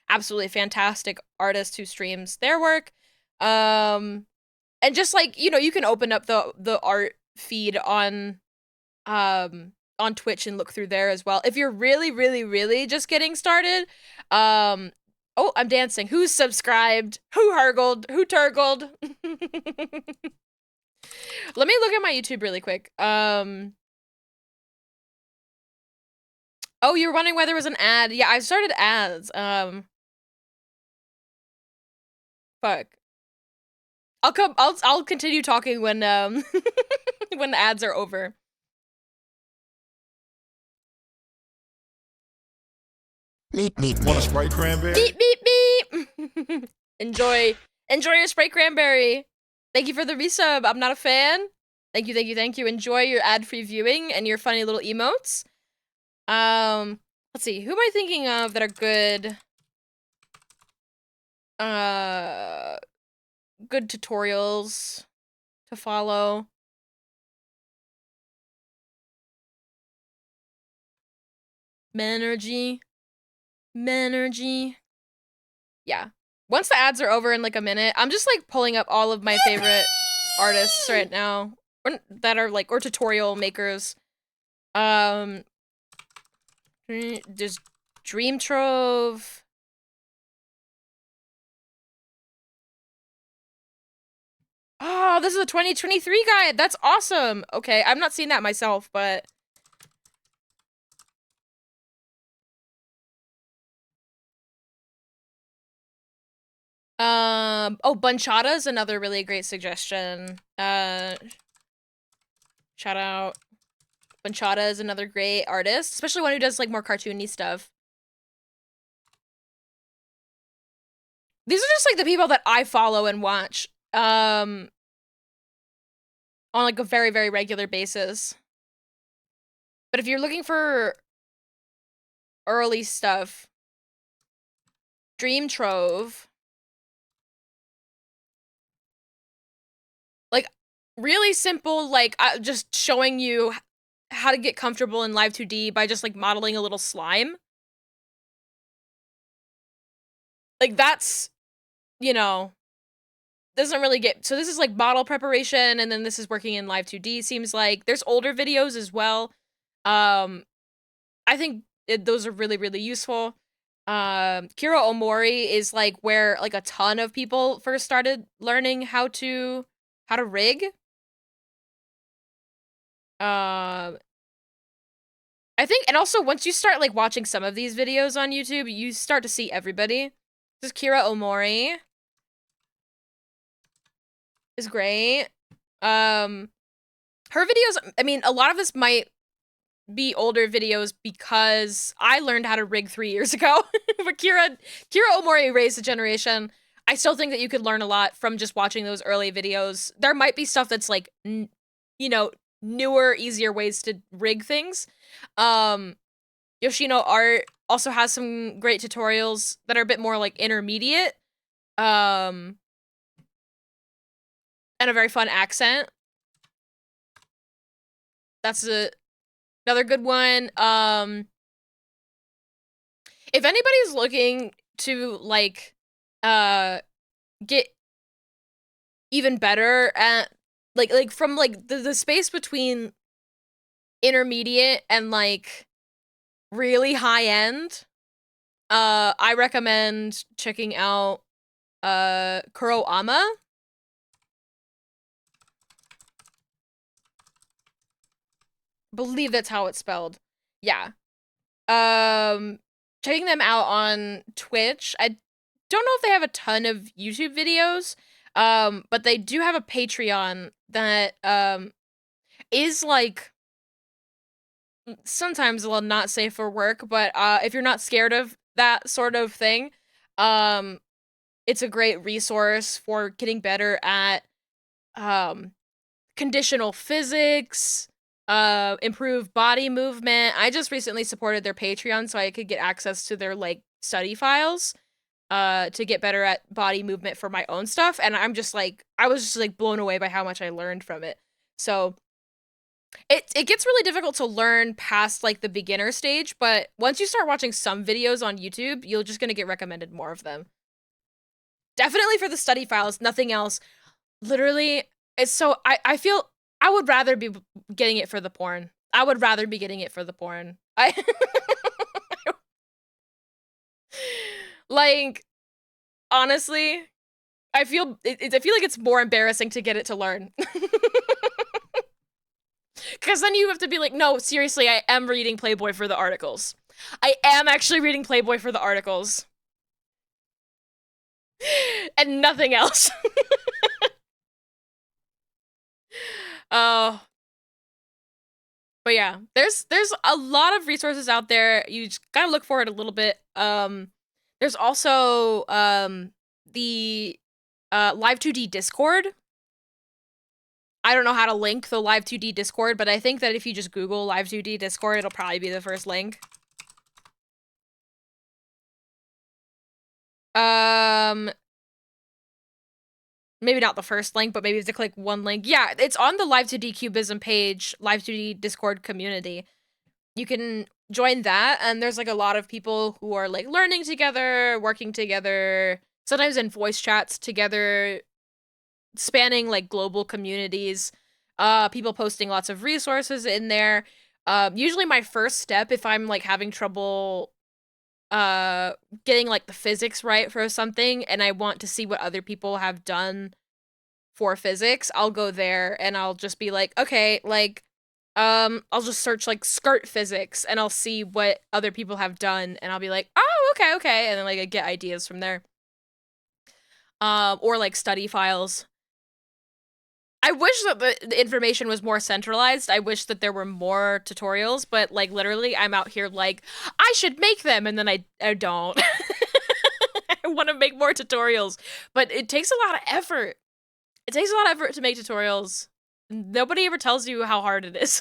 Absolutely fantastic artist who streams their work. And just like, you know, you can open up the art feed on Twitch and look through there as well. If you're really, really, really just getting started, oh, I'm dancing. Who's subscribed? Who hurgled? Who turgled? Let me look at my YouTube really quick. Oh, you were wondering why there was an ad. Yeah, I started ads. Fuck. I'll continue talking when when the ads are over. Meep, meep, Want a meep. Sprite cranberry? Beep beep beep. Enjoy your Sprite cranberry. Thank you for the resub. I'm not a fan. Thank you, thank you, thank you. Enjoy your ad-free viewing and your funny little emotes. Let's see. Who am I thinking of that are good? Good tutorials to follow. Menergy. Yeah. Once the ads are over in like a minute, I'm just like pulling up all of my favorite artists right now, or that are like, or tutorial makers. Just Dream Trove. Oh, this is a 2023 guide. That's awesome. Okay, I've not seen that myself, but oh, Bunchata is another really great suggestion. Shout out. Bunchata is another great artist, especially one who does like more cartoony stuff. These are just like the people that I follow and watch on like a very, very regular basis. But if you're looking for early stuff, Dream Trove, like really simple, like just showing you how to get comfortable in Live 2D by just like modeling a little slime. Like that's, you know, doesn't really get, so this is like model preparation, and then this is working in Live 2D, seems like. There's older videos as well. I think those are really, really useful. Kira Omori is like where like a ton of people first started learning how to rig. I think, and also once you start like watching some of these videos on YouTube, you start to see everybody. This is Kira Omori. is great. Her videos, I mean, a lot of this might be older videos because I learned how to rig 3 years ago. But Kira Omori raised a generation. I still think that you could learn a lot from just watching those early videos. There might be stuff that's like, you know, newer, easier ways to rig things. Yoshino Art also has some great tutorials that are a bit more like intermediate. And a very fun accent. That's another good one. If anybody's looking to like get even better at like from like the space between intermediate and like really high end, I recommend checking out Kuro Ama. Believe that's how it's spelled. Yeah. Checking them out on Twitch. I don't know if they have a ton of YouTube videos, but they do have a Patreon that is like sometimes a little not safe for work, but if you're not scared of that sort of thing, it's a great resource for getting better at conditional physics, improve body movement. I just recently supported their Patreon so I could get access to their like study files to get better at body movement for my own stuff, and I was just like blown away by how much I learned from it. So it gets really difficult to learn past like the beginner stage, but once you start watching some videos on YouTube, you're just gonna get recommended more of them. Definitely for the study files, nothing else. Literally, it's so I feel I would rather be getting it for the porn. I would rather be getting it for the porn. I like honestly, I feel like it's more embarrassing to get it to learn. Because then you have to be like, no, seriously, I am reading Playboy for the articles. I am actually reading Playboy for the articles. And nothing else. Oh. But yeah, there's a lot of resources out there. You just gotta look for it a little bit. There's also the Live2D Discord. I don't know how to link the Live2D Discord, but I think that if you just Google Live2D Discord, it'll probably be the first link. Maybe not the first link, but maybe to click one link. Yeah, it's on the Live2D Cubism page, Live2D Discord community. You can join that, and there's like a lot of people who are like learning together, working together, sometimes in voice chats together, spanning like global communities. People posting lots of resources in there. Usually my first step if I'm like having trouble getting like the physics right for something and I want to see what other people have done for physics, I'll go there and I'll just be like, okay, like I'll just search like skirt physics and I'll see what other people have done and I'll be like, oh, okay, and then like I get ideas from there. Or like study files. I wish that the information was more centralized. I wish that there were more tutorials, but like literally I'm out here like, I should make them, and then I don't. I want to make more tutorials, but it takes a lot of effort. It takes a lot of effort to make tutorials. Nobody ever tells you how hard it is.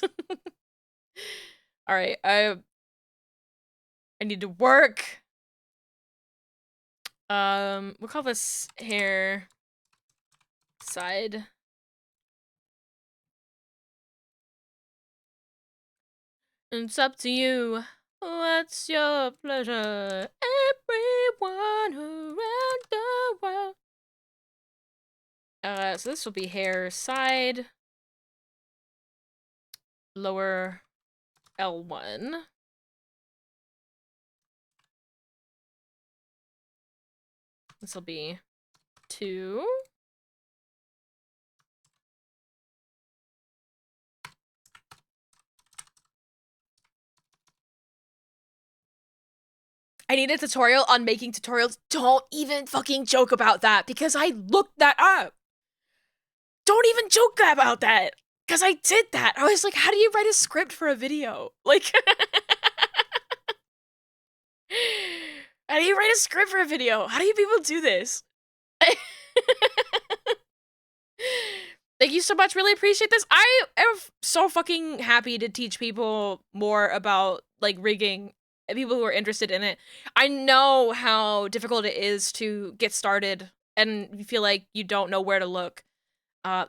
All right, I need to work. We'll call this hair side. It's up to you. What's your pleasure? Everyone around the world. So this will be hair side. Lower L1. This will be 2. I need a tutorial on making tutorials. Don't even fucking joke about that because I looked that up. don't even joke about that. Because I did that. I was like, how do you write a script for a video? Like, how do you write a script for a video? How do you people do this? Thank you so much. Really appreciate this. I am so fucking happy to teach people more about like rigging and people who are interested in it. I know how difficult it is to get started and you feel like you don't know where to look.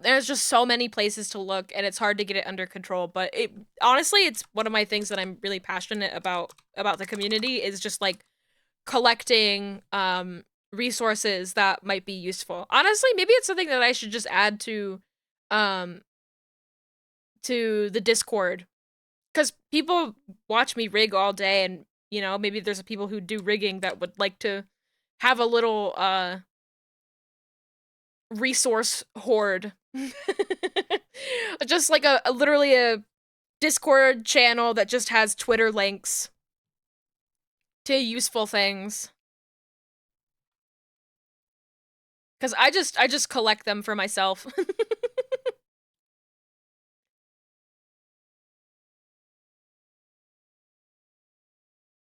There's just so many places to look and it's hard to get it under control, but it honestly, it's one of my things that I'm really passionate about the community is just like collecting resources that might be useful. Honestly, maybe it's something that I should just add um to the Discord because people watch me rig all day and you know maybe there's people who do rigging that would like to have a little resource hoard. Just like a literally a Discord channel that just has Twitter links to useful things. Cause I just collect them for myself.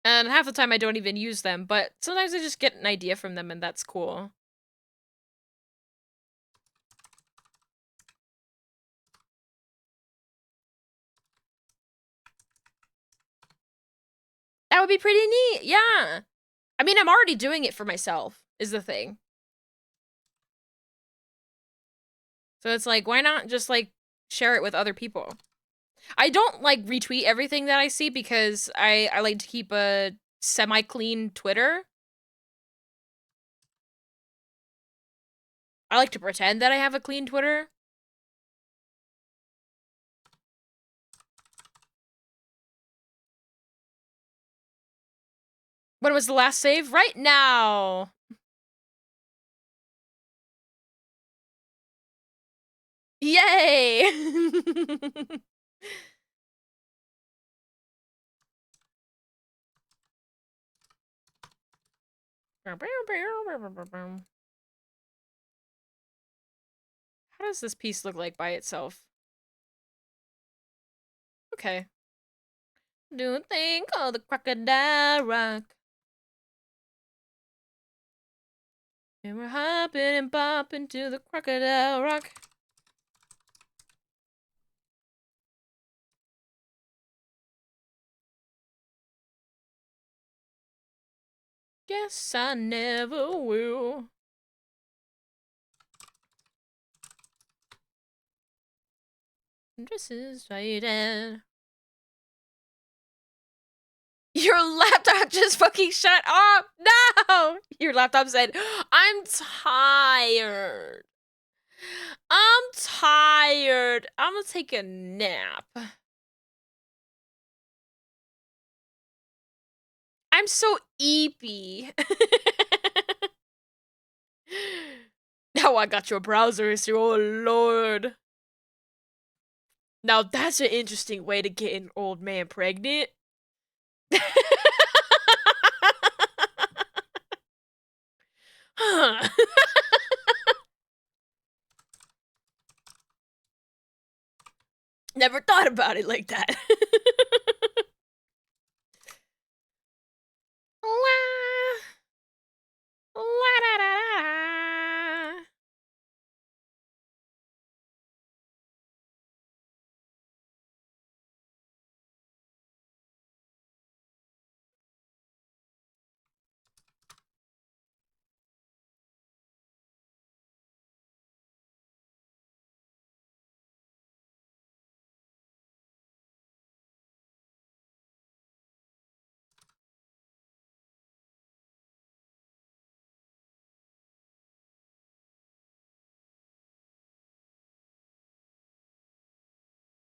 And half the time I don't even use them, but sometimes I just get an idea from them and that's cool. That would be pretty neat, yeah. I mean, I'm already doing it for myself, is the thing. So it's like, why not just, like, share it with other people? I don't, like, retweet everything that I see because I like to keep a semi-clean Twitter. I like to pretend that I have a clean Twitter. When was the last save? Right now! Yay! How does this piece look like by itself? Okay. Do a thing called the crocodile rock. And we're hopping and bopping to the crocodile rock. Guess I never will. This is faded. Your laptop just fucking shut up! No! Your laptop said, I'm tired. I'm tired. I'm gonna take a nap. I'm so eepy. Now I got your browser history, oh lord. Now that's an interesting way to get an old man pregnant. Huh. Never thought about it like that. La, la, da, da, da.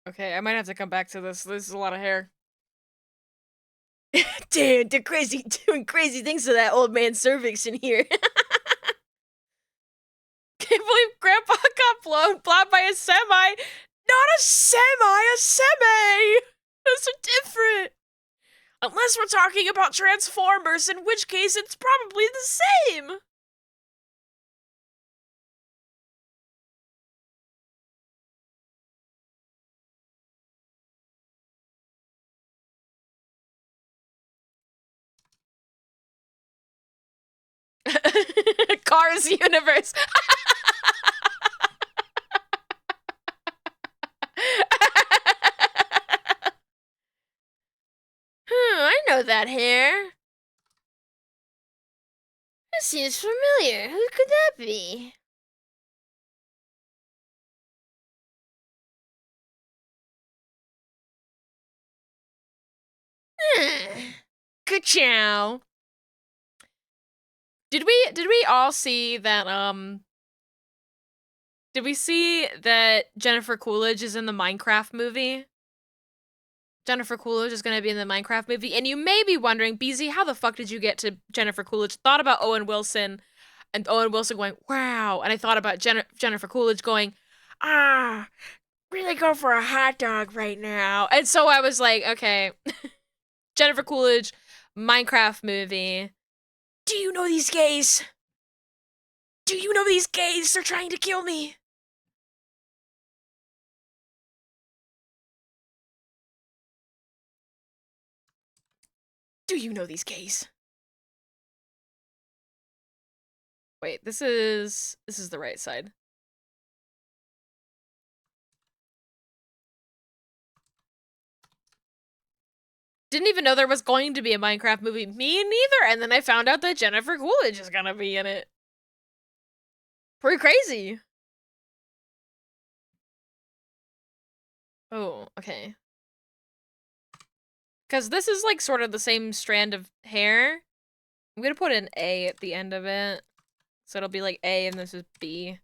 Okay, I might have to come back to this. This is a lot of hair. Dude, they're crazy, doing crazy things to that old man cervix in here. Can't believe Grandpa got blown by a semi. Not a semi, a semi. Those are different. Unless we're talking about Transformers, in which case it's probably the same. Cars universe. I know that hair. That seems familiar. Who could that be? Ka-chow. Did we all see that did we see that Jennifer Coolidge is in the Minecraft movie? Jennifer Coolidge is going to be in the Minecraft movie, and you may be wondering, BZ, how the fuck did you get to Jennifer Coolidge? Thought about Owen Wilson, and Owen Wilson going, wow, and I thought about Jennifer Coolidge going, really go for a hot dog right now, and so I was like, okay, Jennifer Coolidge, Minecraft movie. Do you know these gays? Do you know these gays? They're trying to kill me. Do you know these gays? Wait, this is the right side. Didn't even know there was going to be a Minecraft movie. Me neither. And then I found out that Jennifer Coolidge is gonna be in it. Pretty crazy. Oh, okay. Because this is like sort of the same strand of hair. I'm gonna put an A at the end of it. So it'll be like A and this is B.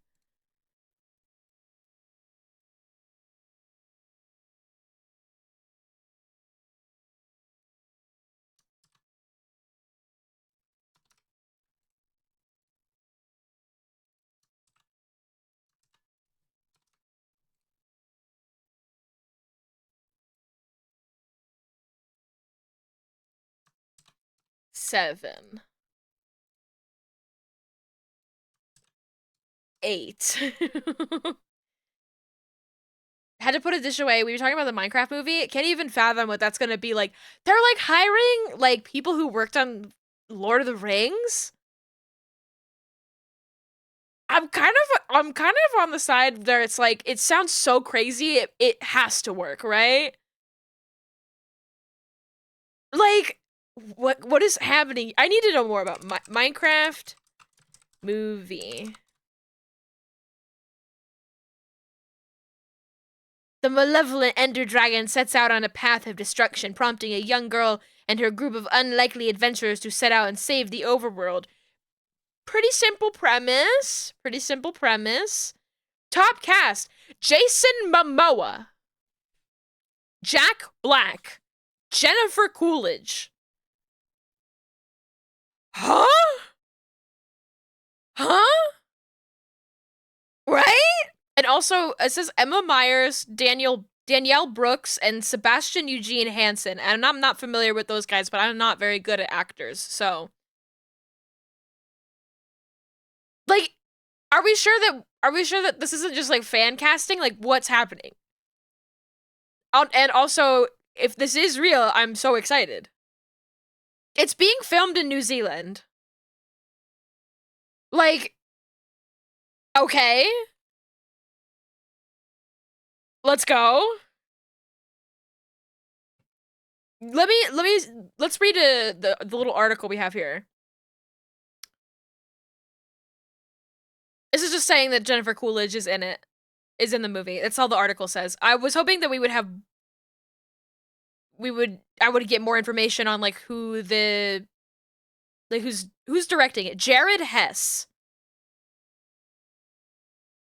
Seven. 8. Had to put a dish away. We were talking about the Minecraft movie. Can't even fathom what that's gonna be like. They're like hiring like people who worked on Lord of the Rings. I'm kind of on the side there. It's like it sounds so crazy. It has to work, right? Like what is happening? I need to know more about Minecraft movie. The malevolent Ender Dragon sets out on a path of destruction, prompting a young girl and her group of unlikely adventurers to set out and save the overworld. Pretty simple premise. Pretty simple premise. Top cast: Jason Momoa, Jack Black, Jennifer Coolidge. Huh? Huh? Right? And also, it says Emma Myers, Danielle Brooks, and Sebastian Eugene Hansen. And I'm not familiar with those guys, but I'm not very good at actors, so. Like, are we sure that this isn't just like fan casting? Like, what's happening? And also, if this is real, I'm so excited. It's being filmed in New Zealand. Like, okay. Let's go. Let's read the little article we have here. This is just saying that Jennifer Coolidge is in it. Is in the movie. That's all the article says. I was hoping that I would get more information on like who the like who's directing it. Jared Hess.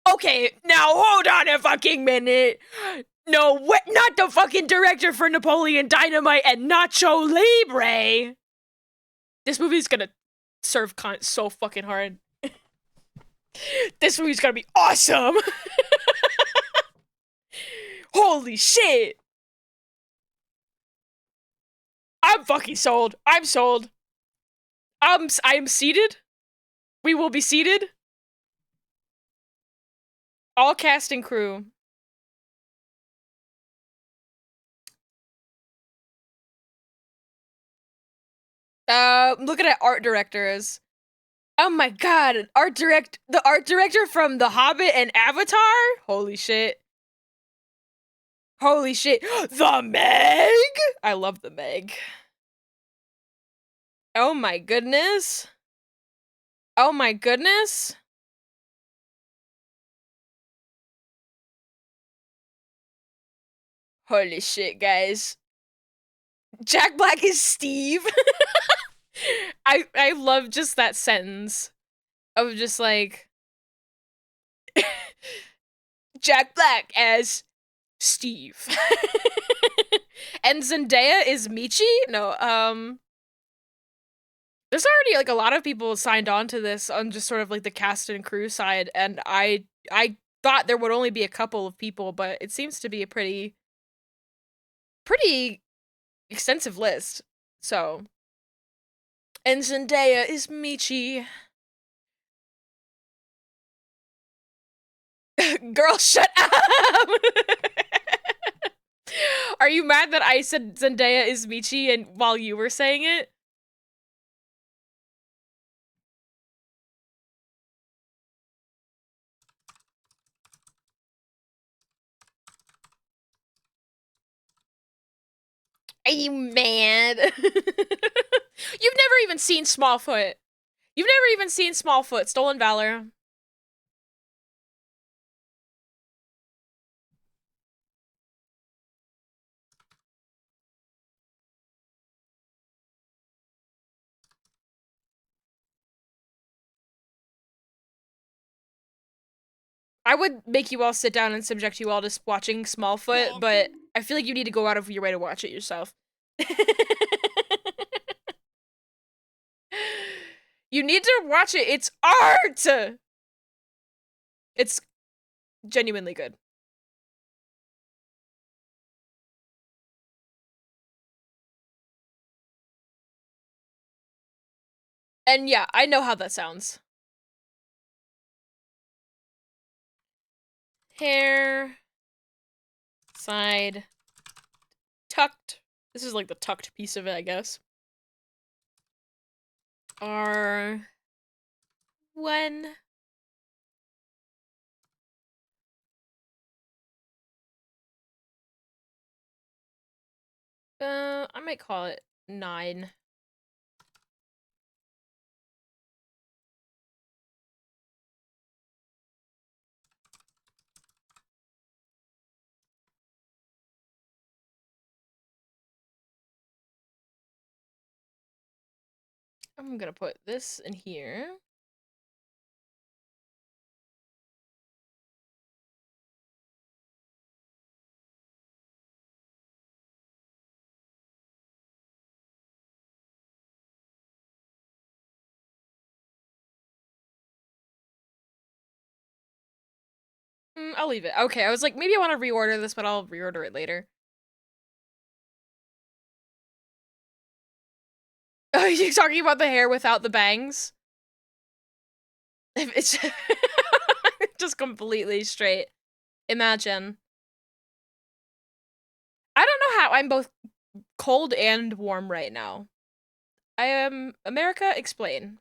Okay, now hold on a fucking minute. No, what? Not the fucking director for Napoleon Dynamite and Nacho Libre. This movie's gonna serve so fucking hard. This movie's gonna be awesome. Holy shit. I'm fucking sold. I'm sold. I am seated. We will be seated. All cast and crew. Looking at art directors. Oh my god, the art director from The Hobbit and Avatar? Holy shit. Holy shit. The Meg? I love the Meg. Oh my goodness. Oh my goodness. Holy shit, guys. Jack Black is Steve. I love just that sentence of just like Jack Black as Steve. And Zendaya is Michi? No, there's already like a lot of people signed on to this on just sort of like the cast and crew side, and I thought there would only be a couple of people, but it seems to be a pretty extensive list. So, and Zendaya is Michi. Girl, shut up! Are you mad that I said Zendaya is Michi and while you were saying it? Are you mad? You've never even seen Smallfoot. You've never even seen Smallfoot, Stolen Valor. I would make you all sit down and subject you all to watching Smallfoot, but I feel like you need to go out of your way to watch it yourself. You need to watch it. It's art! It's genuinely good. And yeah, I know how that sounds. Hair. Side. Tucked. This is like the tucked piece of it, I guess. R. 1. I might call it 9. I'm gonna put this in here. I'll leave it. Okay, I was like, maybe I want to reorder this, but I'll reorder it later. Are you talking about the hair without the bangs? It's just completely straight. Imagine. I don't know how I'm both cold and warm right now. I am America, explain.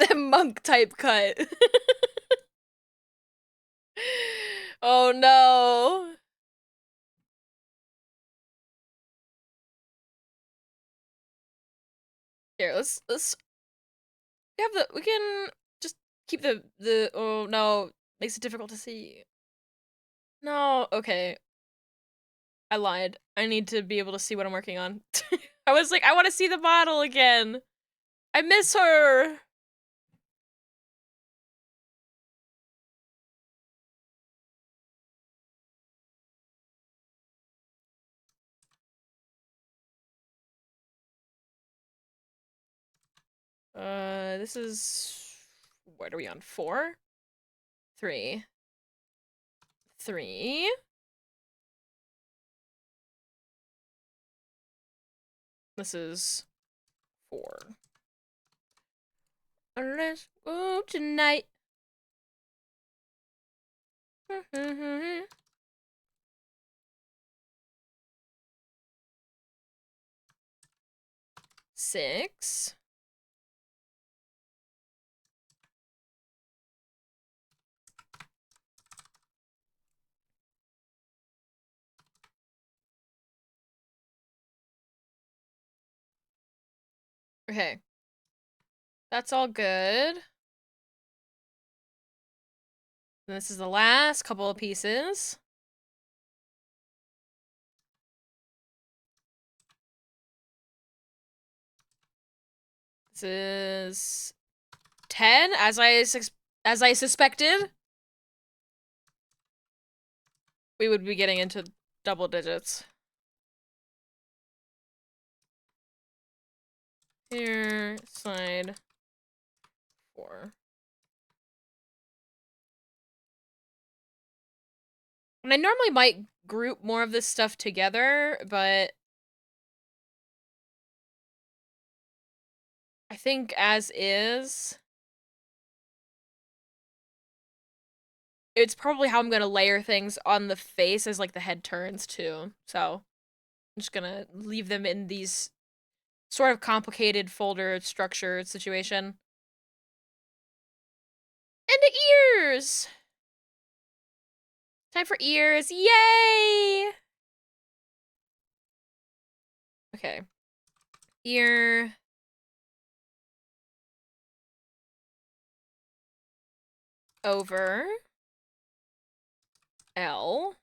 The monk type cut. Oh no. Here, let's we can just keep the oh no, makes it difficult to see. No, okay. I lied. I need to be able to see what I'm working on. I was like, I want to see the model again. I miss her. This is, what are we on? 4? 3. 3. This is 4. Let's go tonight. 6. Okay. That's all good. And this is the last couple of pieces. This is 10, as I suspected. We would be getting into double digits. Here, slide 4. And I normally might group more of this stuff together, but I think as is, it's probably how I'm gonna layer things on the face as like the head turns too. So I'm just gonna leave them in these sort of complicated folder structure situation. And the ears! Time for ears, yay! Okay. Ear. Over. L.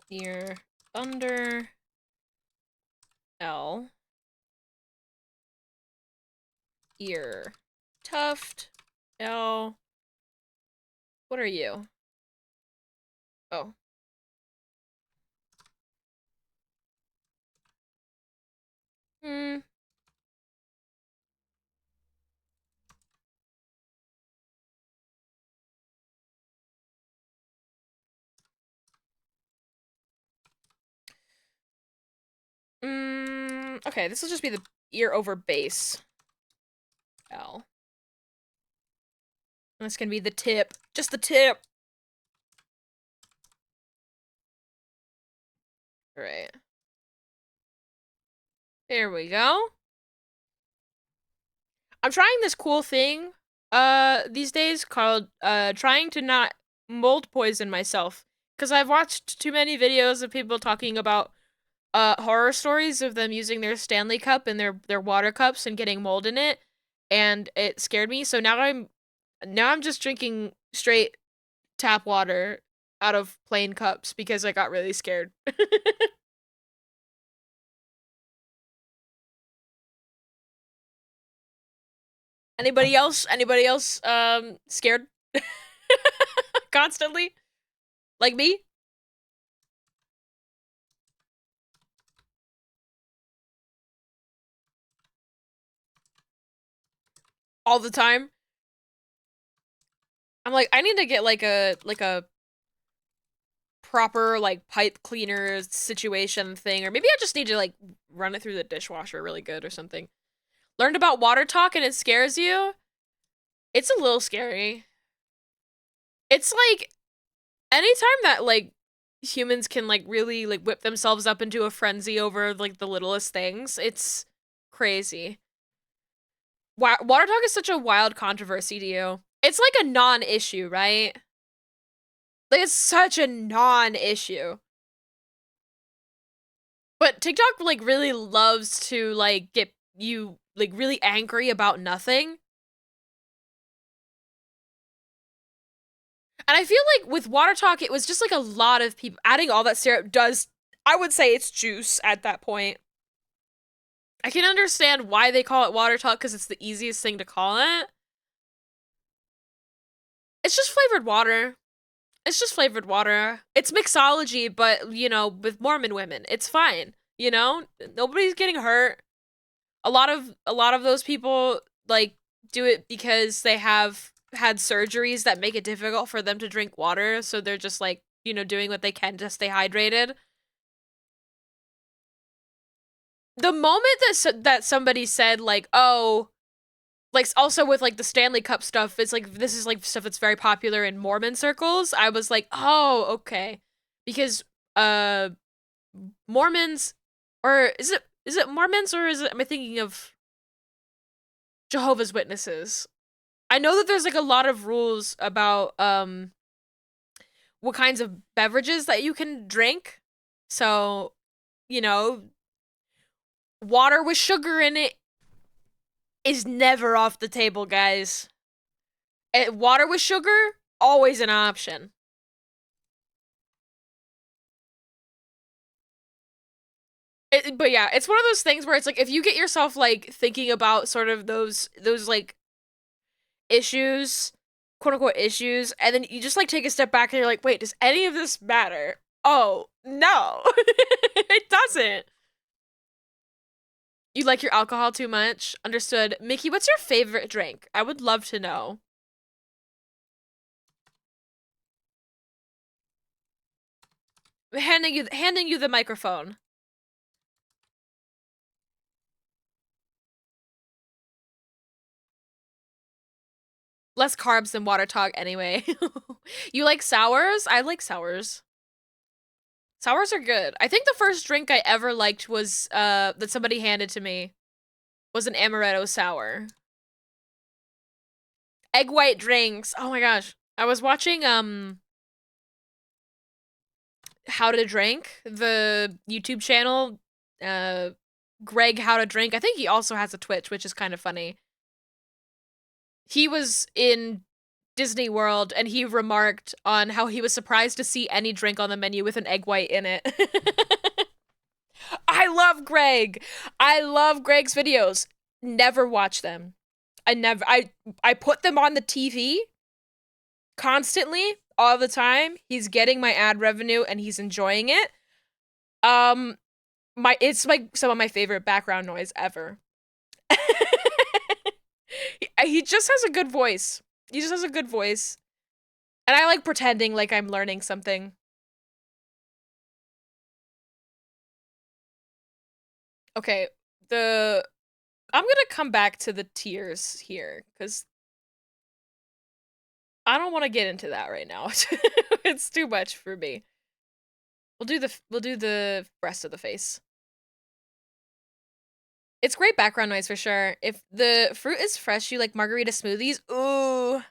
Ear. Under. L. Ear. Tuft. L. What are you? Oh. Hmm. Okay, this will just be the ear over base. L. And this can be the tip. Just the tip! Right. There we go. I'm trying this cool thing, these days called, trying to not mold poison myself. Because I've watched too many videos of people talking about, horror stories of them using their Stanley Cup and their water cups and getting mold in it. And it scared me, so now I'm just drinking straight tap water out of plain cups because I got really scared. Anybody else? Anybody else scared constantly? Like me? All the time? I'm like, I need to get like a proper like pipe cleaner situation thing, or maybe I just need to like run it through the dishwasher really good or something. Learned about water talk and it scares you? It's a little scary. It's like anytime that like humans can like really like whip themselves up into a frenzy over like the littlest things, it's crazy. Water talk is such a wild controversy to you. It's like a non-issue, right? Like it's such a non-issue. But TikTok like really loves to like get you like really angry about nothing. And I feel like with water talk, it was just like a lot of people adding all that syrup does, I would say it's juice at that point. I can understand why they call it water talk because it's the easiest thing to call it. It's just flavored water. It's just flavored water. It's mixology, but you know, with Mormon women, it's fine. You know, nobody's getting hurt. A lot of those people like do it because they have had surgeries that make it difficult for them to drink water, so they're just like, you know, doing what they can to stay hydrated. The moment that somebody said like, oh, like also with like the Stanley Cup stuff, it's like this is like stuff that's very popular in Mormon circles. I was like, oh, okay, because uh, Mormons, or is it Mormons, or am I thinking of Jehovah's Witnesses? I know that there's like a lot of rules about what kinds of beverages that you can drink. So, you know, water with sugar in it is never off the table, guys. Water with sugar, always an option. But yeah, it's one of those things where it's like if you get yourself like thinking about sort of those like issues, quote unquote issues, and then you just like take a step back and you're like, wait, does any of this matter? Oh, no. It doesn't. You like your alcohol too much? Understood. Mickey, what's your favorite drink? I would love to know. Handing you the microphone. Less carbs than water talk anyway. You like sours? I like sours. Sours are good. I think the first drink I ever liked was that somebody handed to me was an amaretto sour. Egg white drinks. Oh my gosh. I was watching How to Drink, the YouTube channel. Greg How to Drink. I think he also has a Twitch, which is kind of funny. He was in Disney World and he remarked on how he was surprised to see any drink on the menu with an egg white in it. I love Greg. I love Greg's videos. Never watch them. I put them on the TV constantly all the time. He's getting my ad revenue and he's enjoying it. It's like some of my favorite background noise ever. He just has a good voice. He just has a good voice. And I like pretending like I'm learning something. Okay, I'm gonna come back to the tiers here, because I don't want to get into that right now. It's too much for me. We'll do the rest of the face. It's great background noise for sure. If the fruit is fresh, you like margarita smoothies? Ooh.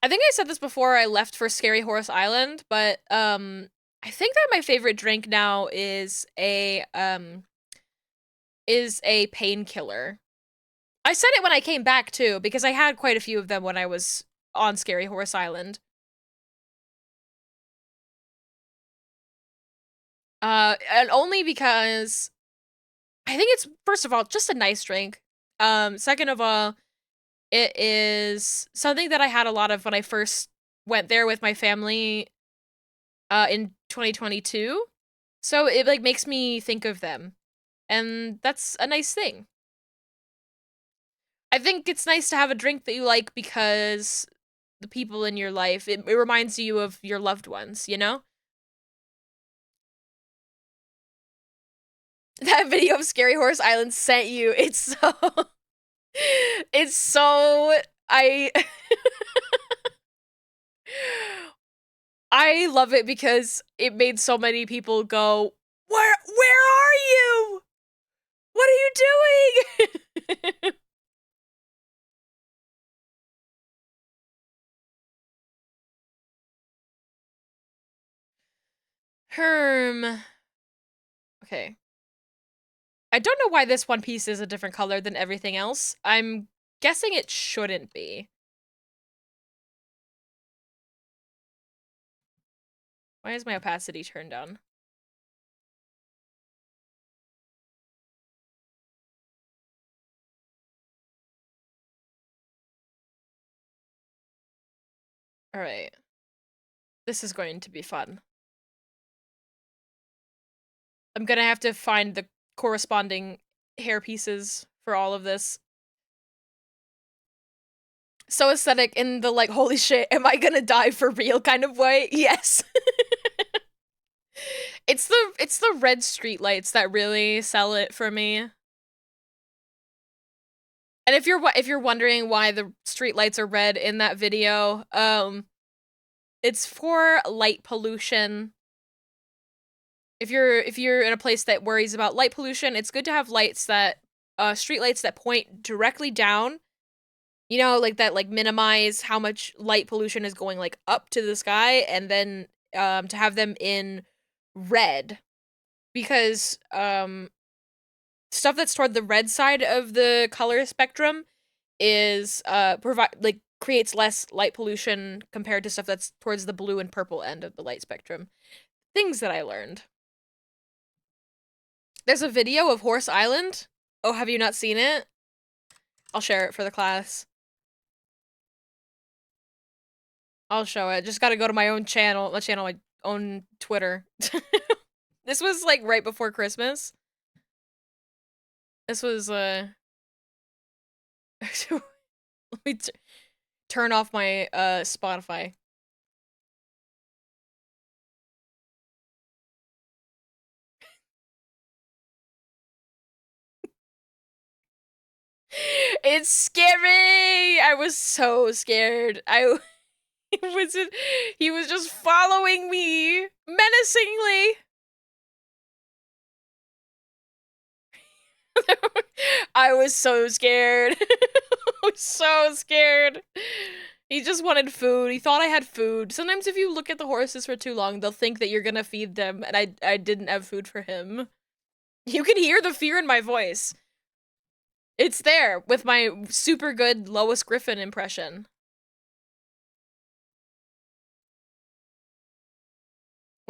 I think I said this before I left for Scary Horse Island, but I think that my favorite drink now is a painkiller. I said it when I came back too, because I had quite a few of them when I was on Scary Horse Island. And only because I think it's, first of all, just a nice drink. Second of all, it is something that I had a lot of when I first went there with my family in 2022. So it like makes me think of them. And that's a nice thing. I think it's nice to have a drink that you like because the people in your life, it reminds you of your loved ones, you know? That video of Scary Horse Island sent you. It's so it's so I I love it because it made so many people go, where are you? What are you doing? Herm. Okay. I don't know why this one piece is a different color than everything else. I'm guessing it shouldn't be. Why is my opacity turned on? Alright. This is going to be fun. I'm gonna have to find the corresponding hair pieces for all of this. So aesthetic in the like, holy shit, am I gonna die for real kind of way? Yes. It's the red streetlights that really sell it for me. And if you're wondering why the streetlights are red in that video, it's for light pollution. If you're in a place that worries about light pollution, it's good to have lights that streetlights that point directly down. You know, like that like minimize how much light pollution is going like up to the sky, and then to have them in red, because stuff that's toward the red side of the color spectrum is provide like creates less light pollution compared to stuff that's towards the blue and purple end of the light spectrum. Things that I learned. There's a video of Horse Island. Oh, have you not seen it? I'll share it for the class. I'll show it. Just gotta go to my own channel, my own Twitter. This was like right before Christmas. This was let me turn off my Spotify. It's scary. I was so scared. He was just following me menacingly. I was so scared. I was so scared. He just wanted food. He thought I had food. Sometimes if you look at the horses for too long, they'll think that you're gonna feed them, and I didn't have food for him. You can hear the fear in my voice. It's there with my super good Lois Griffin impression.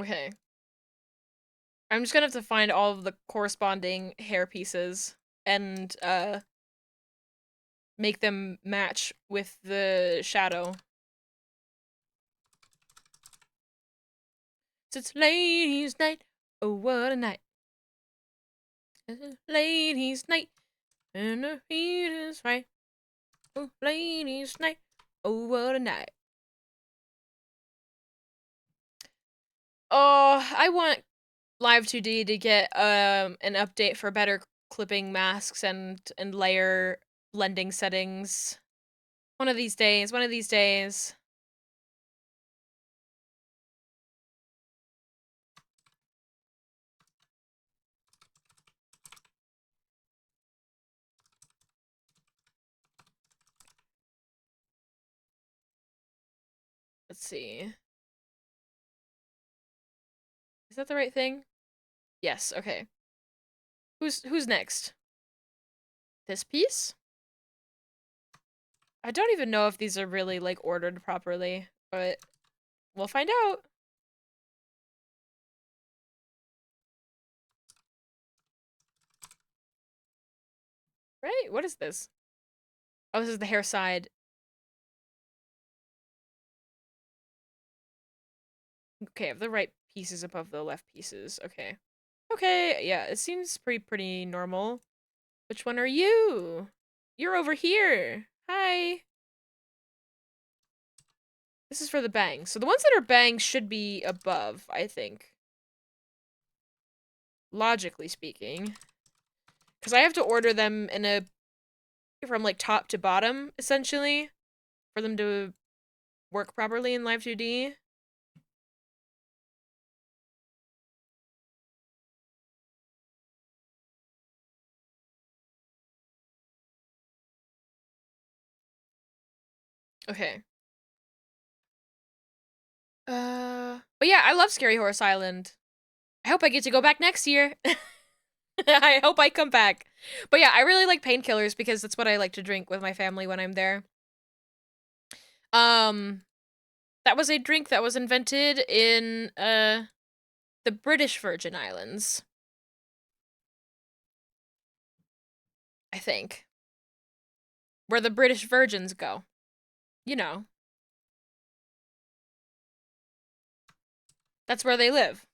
Okay. I'm just gonna have to find all of the corresponding hair pieces and make them match with the shadow. It's ladies' night. Oh, what a night. It's ladies' night. And the heat is right. Oh, ladies' night. Oh, what a night. Oh, I want Live 2D to get an update for better clipping masks and layer blending settings. One of these days, one of these days. Let's see. Is that the right thing? Yes, okay. Who's next? This piece? I don't even know if these are really like ordered properly, but we'll find out. Right? What is this? Oh, this is the hair side. Okay, I have the right pieces above the left pieces. Okay. Okay, yeah, it seems pretty normal. Which one are you? You're over here. Hi. This is for the bangs. So the ones that are bangs should be above, I think. Logically speaking. Because I have to order them in a... from, like, top to bottom, essentially. For them to work properly in Live 2D. Okay. But yeah, I love Scary Horse Island. I hope I get to go back next year. I hope I come back. But yeah, I really like painkillers because that's what I like to drink with my family when I'm there. That was a drink that was invented in, the British Virgin Islands. I think. Where the British Virgins go. You know. That's where they live.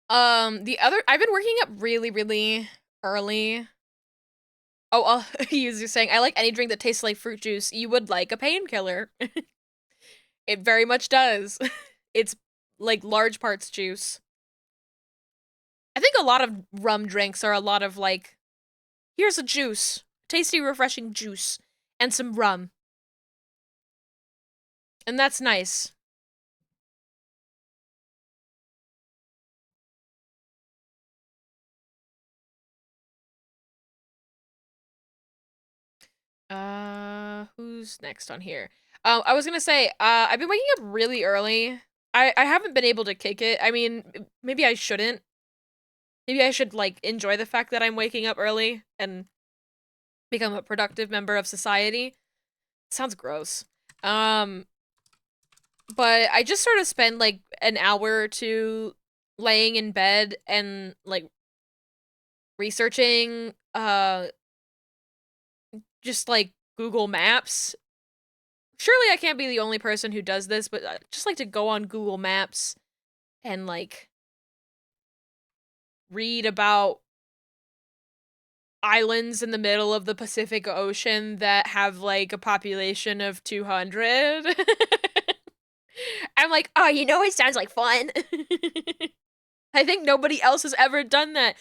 I've been working up really, really early Oh, he was just saying, I like any drink that tastes like fruit juice. You would like a painkiller. It very much does. It's like large parts juice. I think a lot of rum drinks are a lot of like, here's a juice, tasty, refreshing juice, and some rum. And that's nice. Who's next on here? I was gonna say, I've been waking up really early. I haven't been able to kick it. I mean, maybe I shouldn't. Maybe I should, like, enjoy the fact that I'm waking up early and become a productive member of society. Sounds gross. Um, but I just sort of spend, like, an hour or two laying in bed and, like, researching, just, like, Google Maps. Surely I can't be the only person who does this, but I just like to go on Google Maps and, like, read about islands in the middle of the Pacific Ocean that have, like, a population of 200. I'm like, oh, you know, it sounds like fun. I think nobody else has ever done that.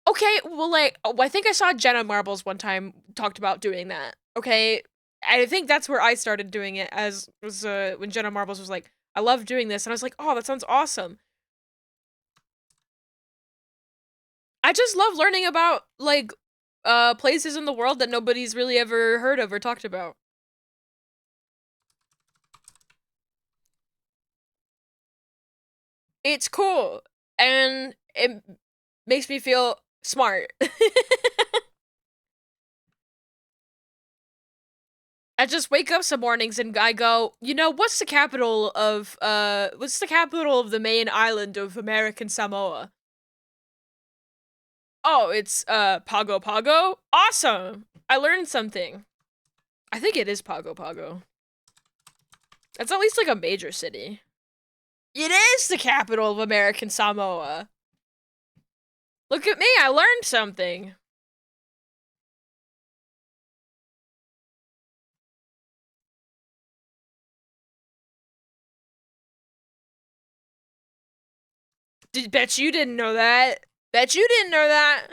Okay, well, like, oh, I think I saw Jenna Marbles one time talked about doing that. Okay, I think that's where I started doing it. As was when Jenna Marbles was like, "I love doing this," and I was like, "Oh, that sounds awesome." I just love learning about like places in the world that nobody's really ever heard of or talked about. It's cool and it makes me feel smart. I just wake up some mornings and I go, you know, what's the capital of the main island of American Samoa? Oh, it's Pago Pago? Awesome. I learned something. I think it is Pago Pago. That's at least like a major city. It is the capital of American Samoa. Look at me, I learned something. Bet you didn't know that. Bet you didn't know that.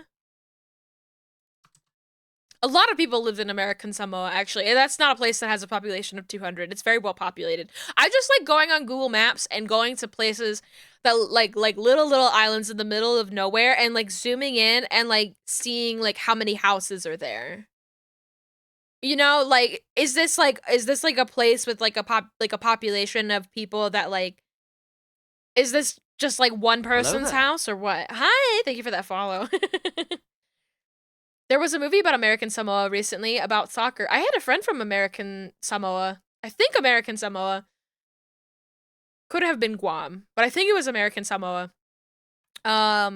A lot of people live in American Samoa, actually, and that's not a place that has a population of 200. It's very well populated. I just like going on Google Maps and going to places that like little islands in the middle of nowhere and like zooming in and like seeing like how many houses are there. You know, like is this like a place with like a population of people that like is this just like one person's there. house or what? Hi, thank you for that follow. There was a movie about American Samoa recently about soccer. I had a friend from American Samoa. I think American Samoa. Could have been Guam, but I think it was American Samoa. I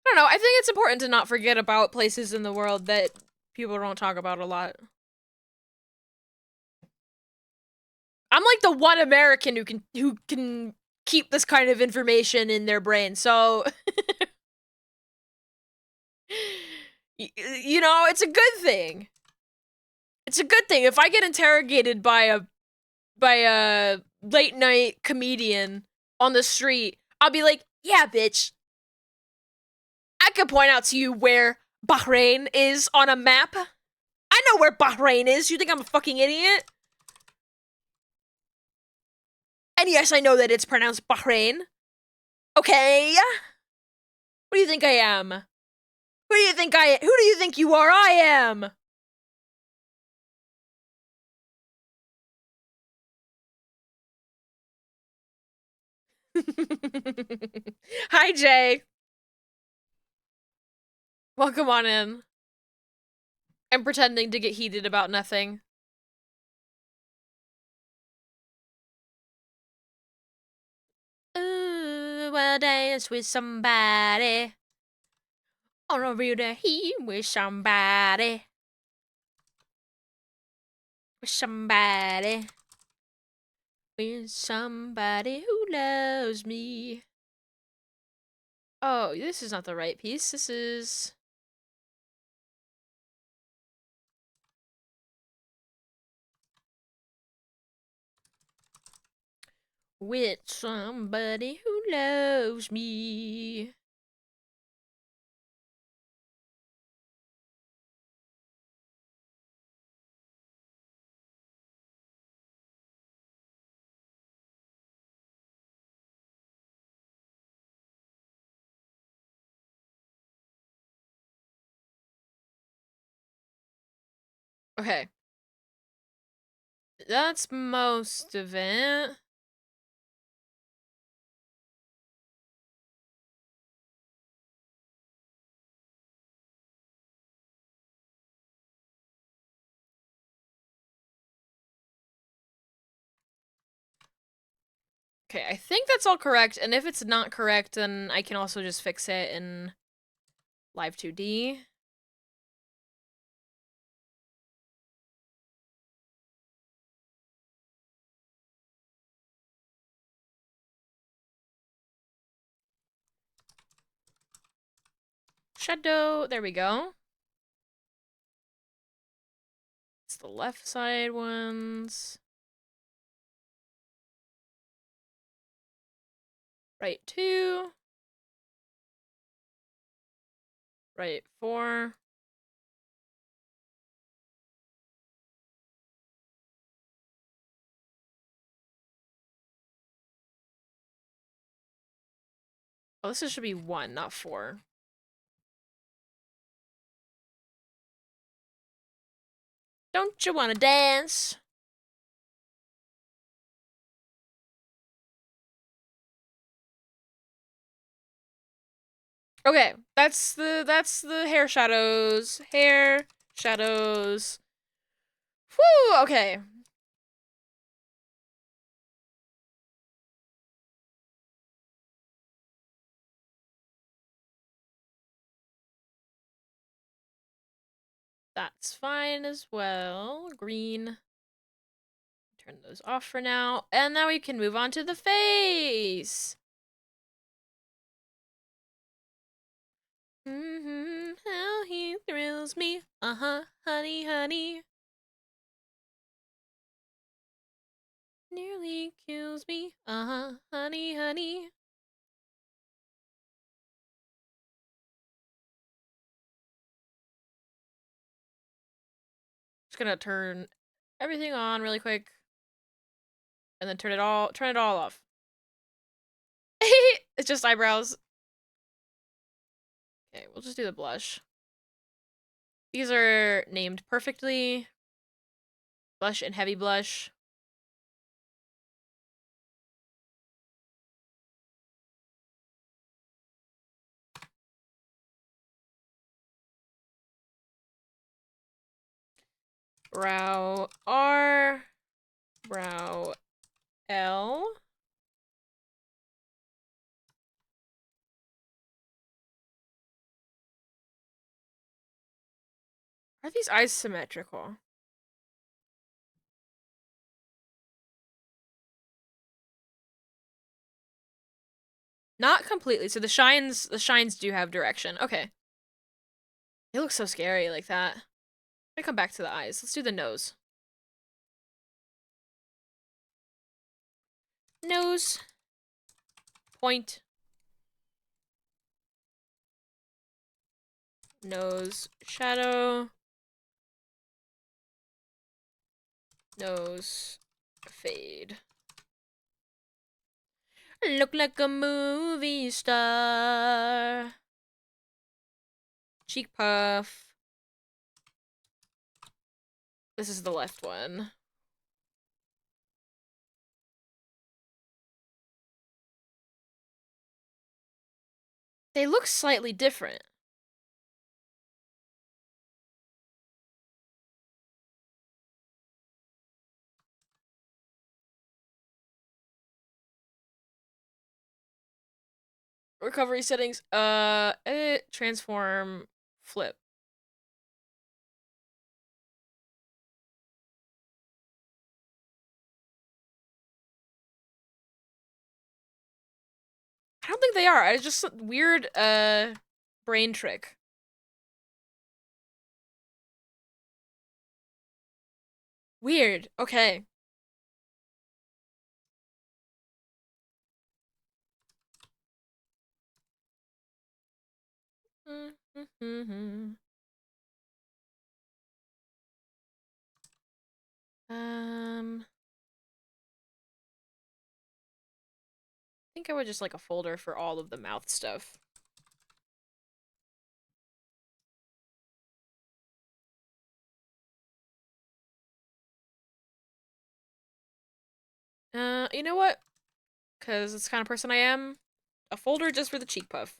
don't know. I think it's important to not forget about places in the world that people don't talk about a lot. I'm like the one American who can keep this kind of information in their brain. So you know, it's a good thing. It's a good thing. If I get interrogated by a late night comedian on the street, I'll be like, "Yeah, bitch. I could point out to you where Bahrain is on a map. I know where Bahrain is. You think I'm a fucking idiot?" And yes, I know that it's pronounced Bahrain. Okay? What do you think I am? Who do you think you are? I am. Hi, Jay. Welcome on in. I'm pretending to get heated about nothing. Ooh, well, dance with somebody. On a real day with somebody. With somebody. With somebody who loves me. Oh, this is not the right piece. This is... With somebody who loves me. Okay. That's most of it. Okay, I think that's all correct, and if it's not correct, then I can also just fix it in Live 2D. Shadow, there we go. It's the left side ones. Right 2. Right 4. Oh, this should be 1, not 4. Don't you wanna dance? Okay, that's the hair shadows. Hair shadows. Whew, okay. That's fine as well. Green. Turn those off for now. And now we can move on to the face. How he thrills me. Honey, honey. Nearly kills me. Honey, honey. Just gonna turn everything on really quick. And then turn it all off. It's just eyebrows. Okay, we'll just do the blush. These are named perfectly. Blush and heavy blush. Brow R. Brow L. Are these eyes symmetrical? Not completely. So the shines do have direction. Okay. They look so scary like that. I'm gonna come back to the eyes. Let's do the nose. Nose. Point. Nose. Shadow. Nose. Fade. Look like a movie star. Cheek puff. This is the left one. They look slightly different. Recovery settings. Edit, transform, flip. I don't think they are. It's just a weird, brain trick. Weird. Okay. I think I would just like a folder for all of the mouth stuff. You know what? Because it's the kind of person I am. A folder just for the cheek puff.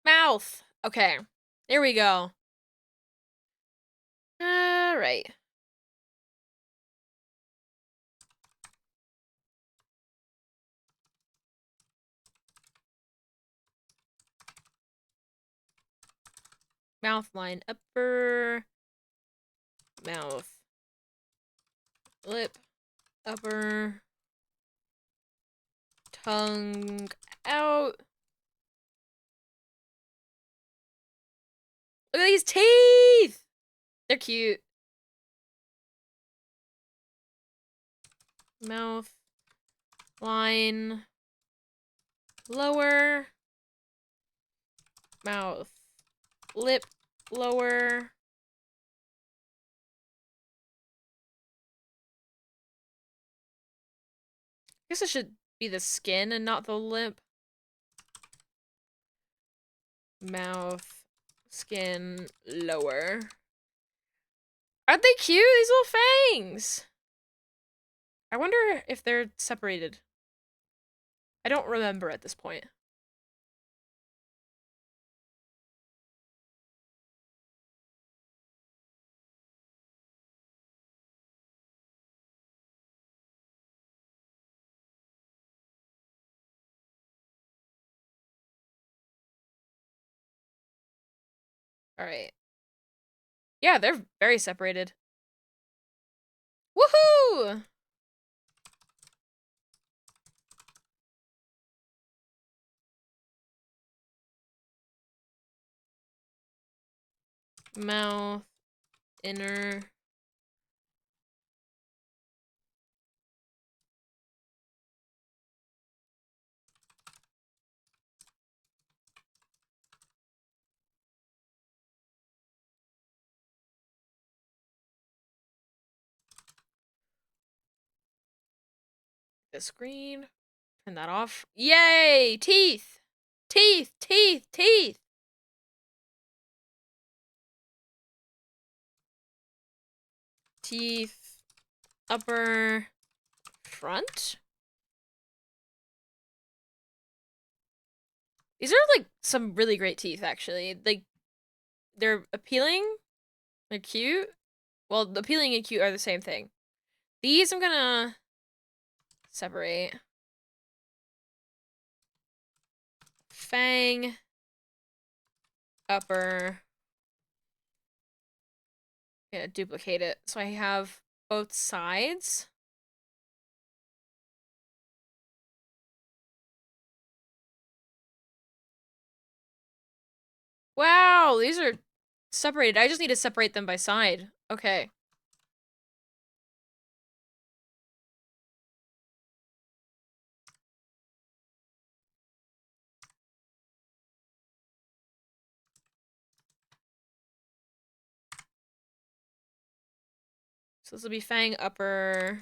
Mouth. Okay. There we go. Alright. Mouth line upper. Mouth. Lip. Upper. Tongue out. Look at these teeth! They're cute. Mouth. Line. Lower. Mouth. Lip. Lower. I guess it should be the skin and not the lip. Mouth. Skin. Lower. Aren't they cute? These little fangs! I wonder if they're separated. I don't remember at this point. Alright. Yeah, they're very separated. Woohoo! Mouth. Inner. The screen. Turn that off. Yay! Teeth! Teeth! Teeth! Teeth! Teeth. Upper. Front? These are, like, some really great teeth, actually. Like, they're appealing. They're cute. Well, appealing and cute are the same thing. These I'm gonna separate. Fang. Upper. Yeah, duplicate it. So I have both sides. Wow, these are separated. I just need to separate them by side. Okay. So this will be Fang upper.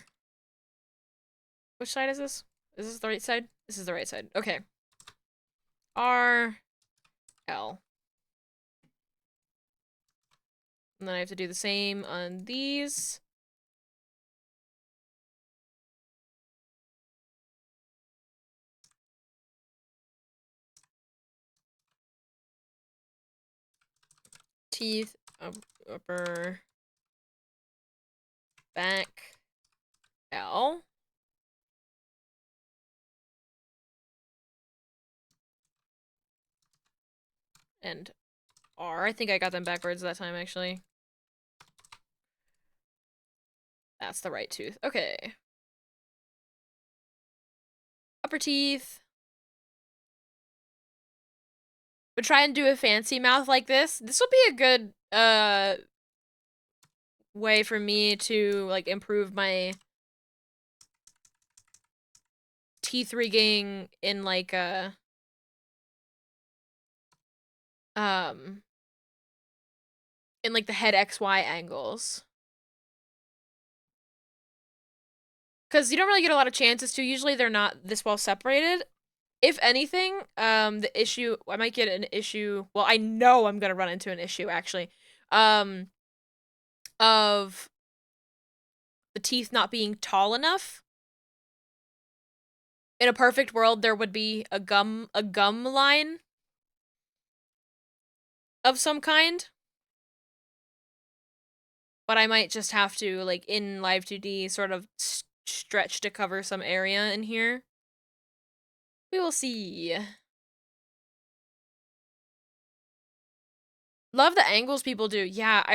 Which side is this? Is this the right side? This is the right side. Okay. R. L. And then I have to do the same on these. Teeth, upper, back, L. And R. I think I got them backwards that time, actually. That's the right tooth. Okay. Upper teeth. but try and do a fancy mouth like this. This will be a good way for me to like improve my teeth rigging in like um in like the head XY angles. Because you don't really get a lot of chances to. Usually they're not this well separated. If anything, the issue, I might get an issue, well, I know I'm gonna run into an issue, actually, of the teeth not being tall enough. In a perfect world, there would be a gum line of some kind. But I might just have to, like, in Live 2D, sort of stretch to cover some area in here. We will see. Love the angles people do. Yeah,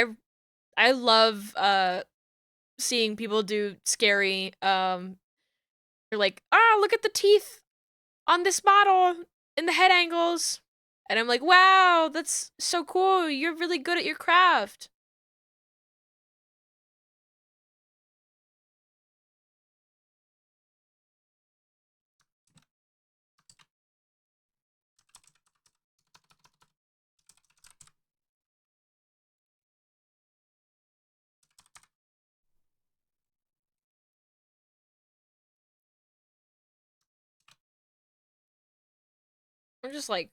I love seeing people do scary they're like, "Ah, look at the teeth on this model in the head angles." And I'm like, "Wow, that's so cool. You're really good at your craft." I'm just like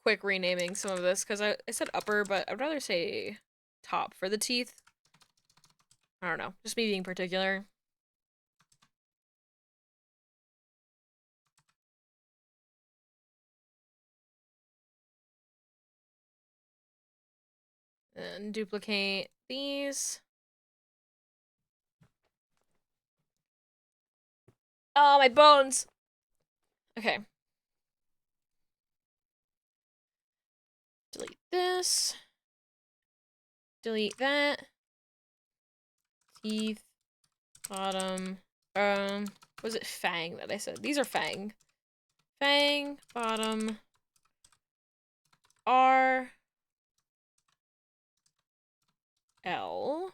quick renaming some of this because I said upper, but I'd rather say top for the teeth. I don't know, just me being particular. And duplicate these. Oh, my bones! Okay. Delete this. Delete that. Teeth. Bottom. Was it fang that I said? These are fang. Fang. Bottom. R. L.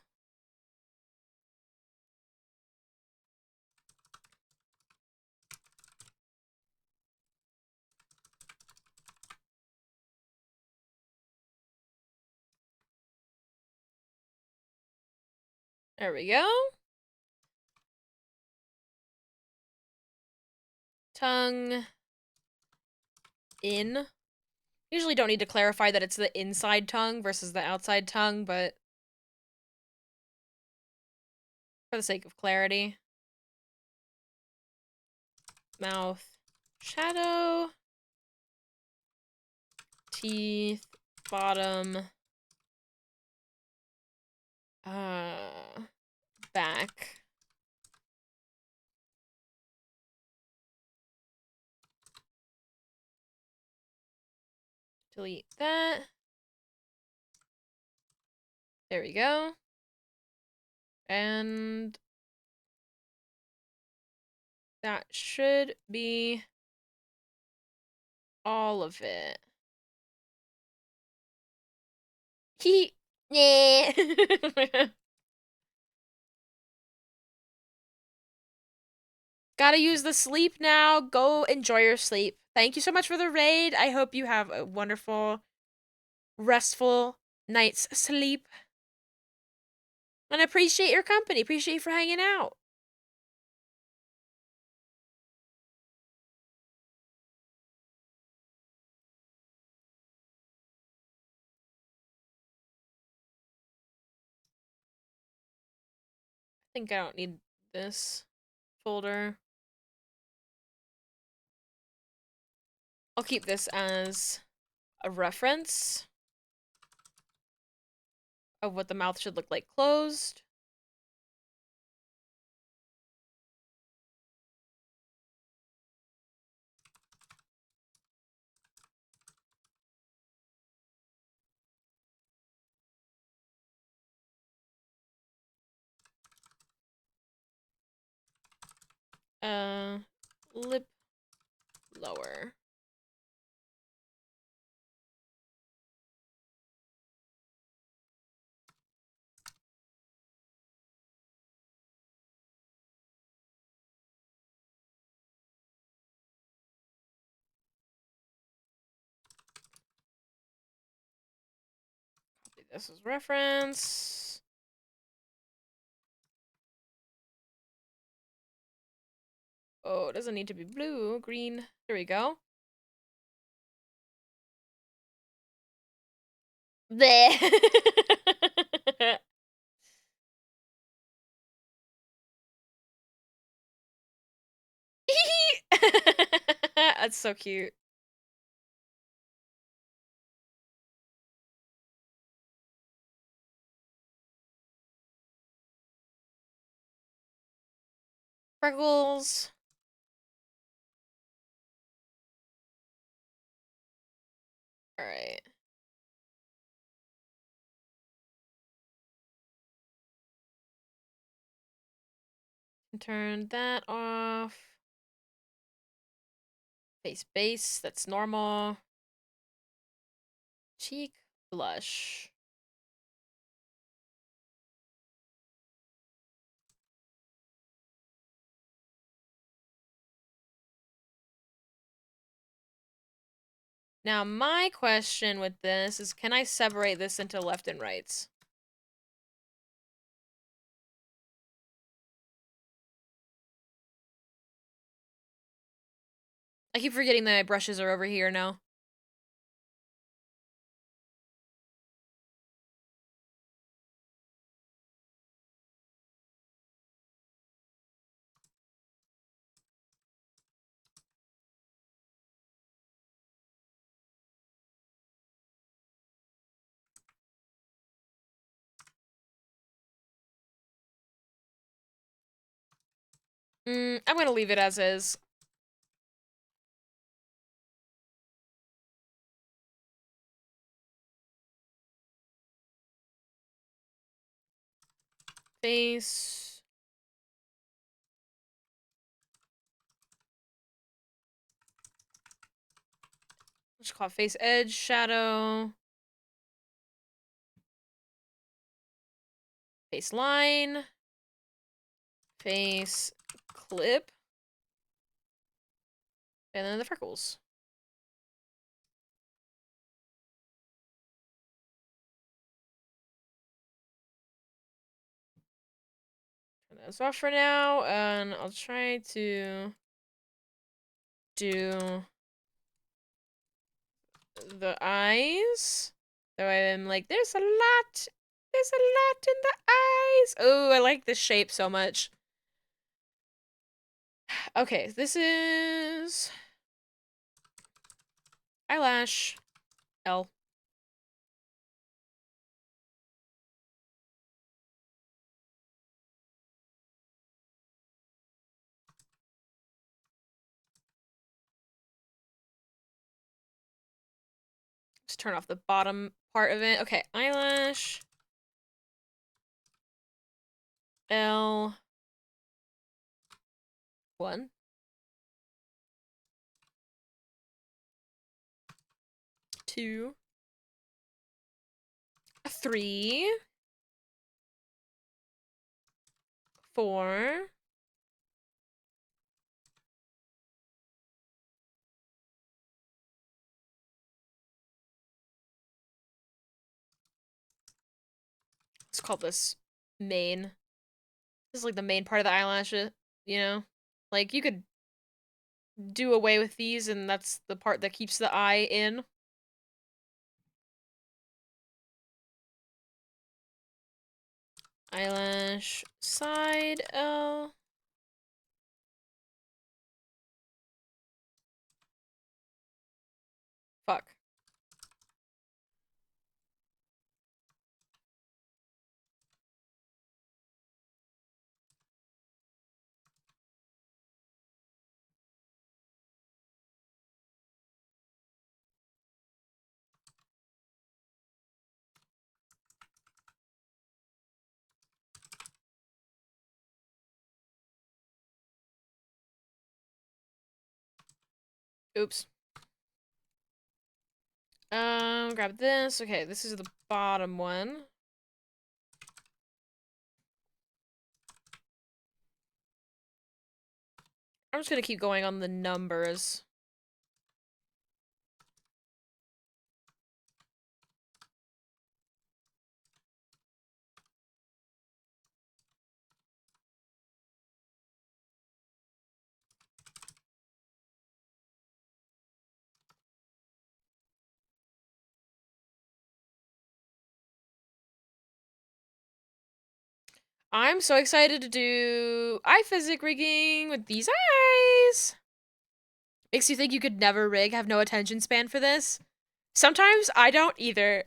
There we go. Tongue. In. Usually don't need to clarify that it's the inside tongue versus the outside tongue, but for the sake of clarity. Mouth. Shadow. Teeth. Bottom. Back. Delete that. There we go. And that should be all of it. He yeah. Gotta use the sleep now. Go enjoy your sleep. Thank you so much for the raid. I hope you have a wonderful, restful night's sleep. And I appreciate your company. Appreciate you for hanging out. I think I don't need this folder. I'll keep this as a reference of what the mouth should look like closed. Lip lower. This is reference. Oh, it doesn't need to be blue, green. There we go. Bleh. That's so cute. Freckles. Alright. Turn that off. Face base, that's normal. Cheek blush. Now, my question with this is, can I separate this into left and rights? I keep forgetting that my brushes are over here now. I'm gonna leave it as is. Face. Let's call it face edge, shadow. Face line. Face clip. And then the freckles. Turn those off for now, and I'll try to do the eyes. So I'm like, there's a lot in the eyes. Oh, I like this shape so much. Okay, this is eyelash L. Just turn off the bottom part of it. Okay, eyelash L 1 2 3 4 Let's call this main. This is like the main part of the eyelashes, you know? Like, you could do away with these, and that's the part that keeps the eye in. Eyelash side L. Fuck. Oops. Grab this. Okay, this is the bottom one. I'm just gonna keep going on the numbers. I'm so excited to do eye physic rigging with these eyes. Makes you think you could never rig, have no attention span for this. Sometimes I don't either.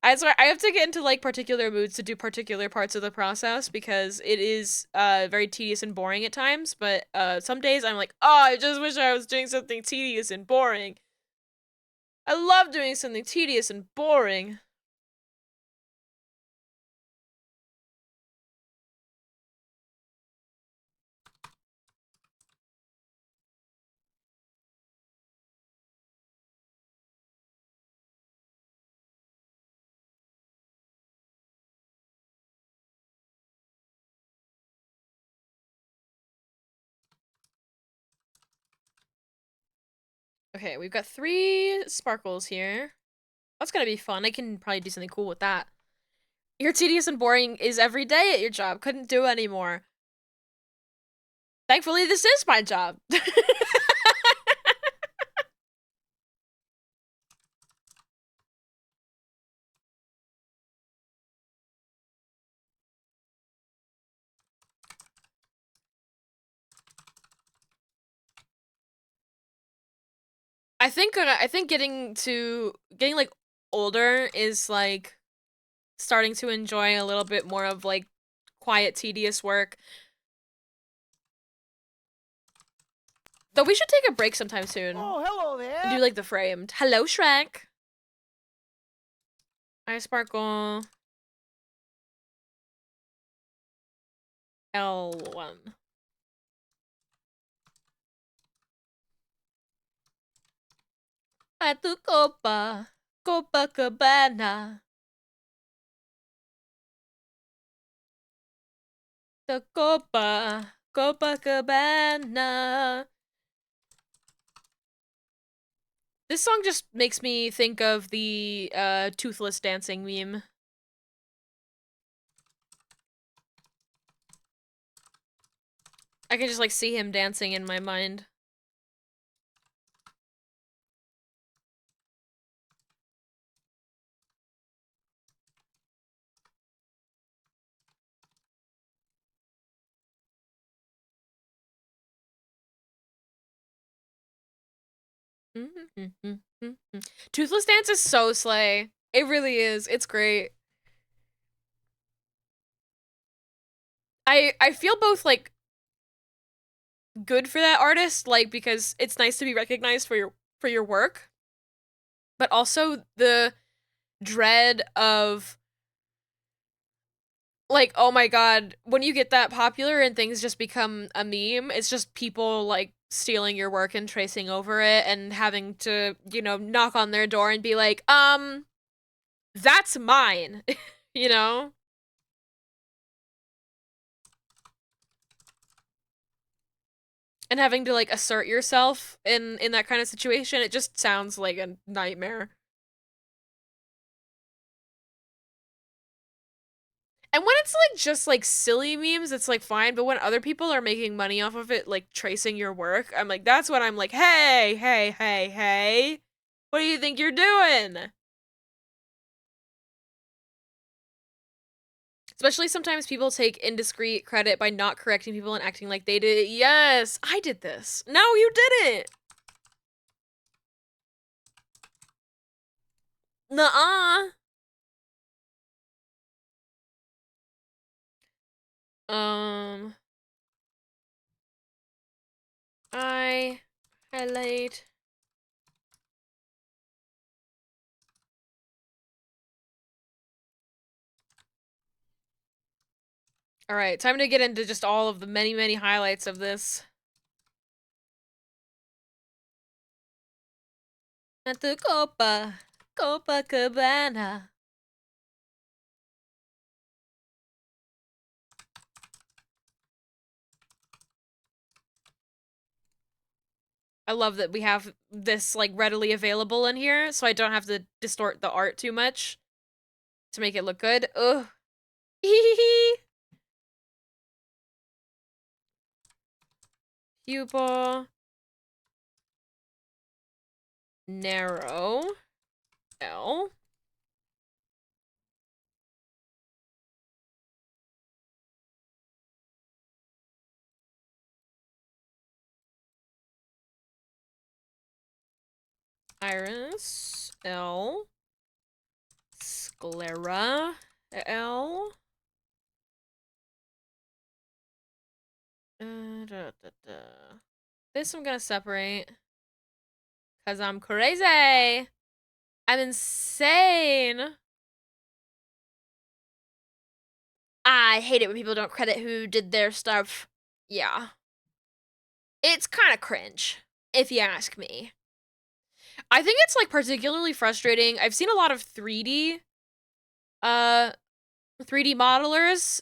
I swear I have to get into like particular moods to do particular parts of the process because it is very tedious and boring at times, but some days I'm like, "Oh, I just wish I was doing something tedious and boring." I love doing something tedious and boring. Okay, we've got 3 sparkles here. That's gonna be fun. I can probably do something cool with that. Your tedious and boring is every day at your job. Couldn't do anymore. Thankfully, this is my job. I think getting like older is like starting to enjoy a little bit more of like quiet, tedious work. Though we should take a break sometime soon. Oh, hello And do there. like the framed. Hello, Shrek. I sparkle. L1. At the Copacabana. The Copacabana. This song just makes me think of the toothless dancing meme. I can just like see him dancing in my mind. Toothless dance is so slay. It really is. It's great. I feel both like good for that artist, like because it's nice to be recognized for your work, but also the dread of like, oh my god, when you get that popular and things just become a meme, it's just people like stealing your work and tracing over it and having to, you know, knock on their door and be like, that's mine, you know? And having to like assert yourself in that kind of situation, it just sounds like a nightmare. And when it's like just like silly memes, it's like fine, but when other people are making money off of it, like tracing your work, I'm like, that's when I'm like, hey, hey, hey, hey, what do you think you're doing? Especially sometimes people take indiscreet credit by not correcting people and acting like they did it. Yes, I did this. No, you didn't. Nuh-uh. Um, I highlight. All right, time to get into just all of the many, many highlights of this. At the Copacabana. I love that we have this like readily available in here, so I don't have to distort the art too much to make it look good. Ugh. Pupil. Narrow. L. Iris, L. Sclera, L. This I'm gonna separate. Because I'm crazy. I'm insane. I hate it when people don't credit who did their stuff. Yeah. It's kind of cringe, if you ask me. I think it's, like, particularly frustrating. I've seen a lot of 3D modelers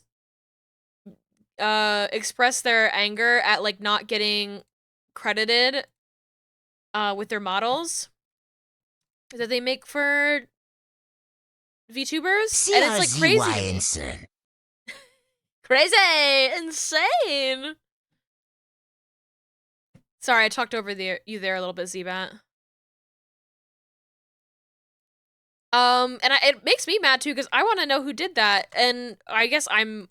express their anger at, like, not getting credited with their models that they make for VTubers, and it's, like, crazy to me. CRZY. Crazy! Insane! Sorry, I talked over you there a little bit, Zbat. And it makes me mad too, because I want to know who did that, and I guess I'm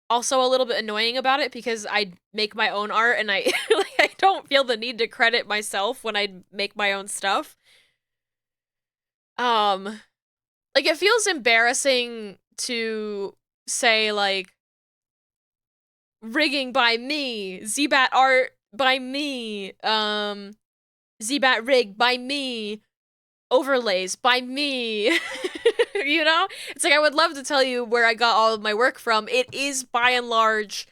also a little bit annoying about it because I make my own art, and I like, I don't feel the need to credit myself when I make my own stuff. Like, it feels embarrassing to say, like, rigging by me, Zbat art by me, Zbat rig by me, overlays by me. You know? It's like, I would love to tell you where I got all of my work from. It is by and large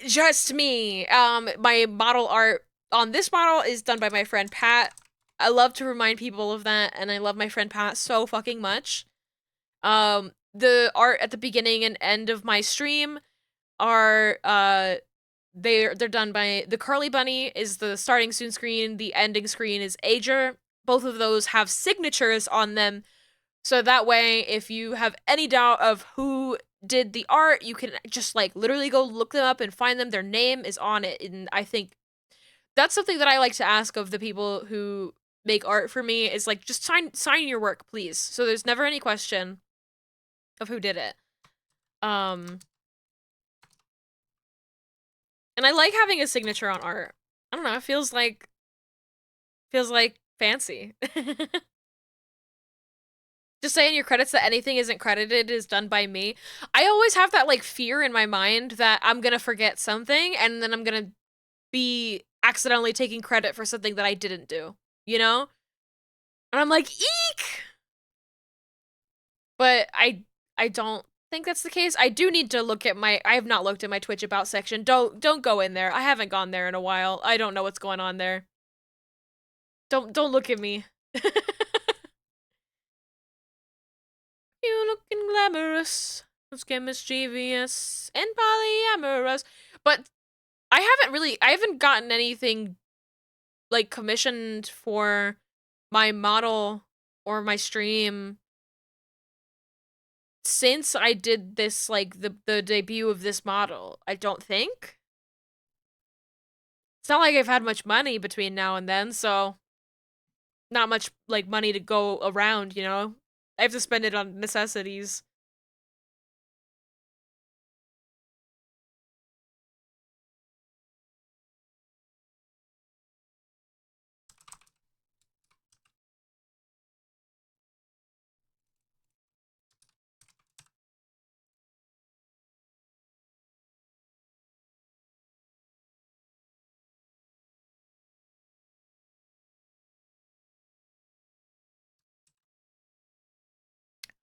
just me. My model art on this model is done by my friend Pat. I love to remind people of that, and I love my friend Pat so fucking much. The art at the beginning and end of my stream are they're done by the Curly Bunny is the starting soon screen, the ending screen is Ager. Both of those have signatures on them, so that way if you have any doubt of who did the art, you can just, like, literally go look them up and find them. Their name is on it, and I think that's something that I like to ask of the people who make art for me is, like, just sign your work, please, so there's never any question of who did it. And I like having a signature on art. I don't know, it feels like fancy. Just saying your credits that anything isn't credited is done by me. I always have that, like, fear in my mind that I'm gonna forget something, and then I'm gonna be accidentally taking credit for something that I didn't do, you know? And I'm like, eek! But I don't think that's the case. I do need to look at I have not looked at my Twitch about section. Don't go in there. I haven't gone there in a while. I don't know what's going on there. Don't look at me. You looking glamorous, let's get mischievous and polyamorous. But I haven't gotten anything, like, commissioned for my model or my stream since I did this, like, the debut of this model, I don't think. It's not like I've had much money between now and then, so not much, like, money to go around, you know? I have to spend it on necessities.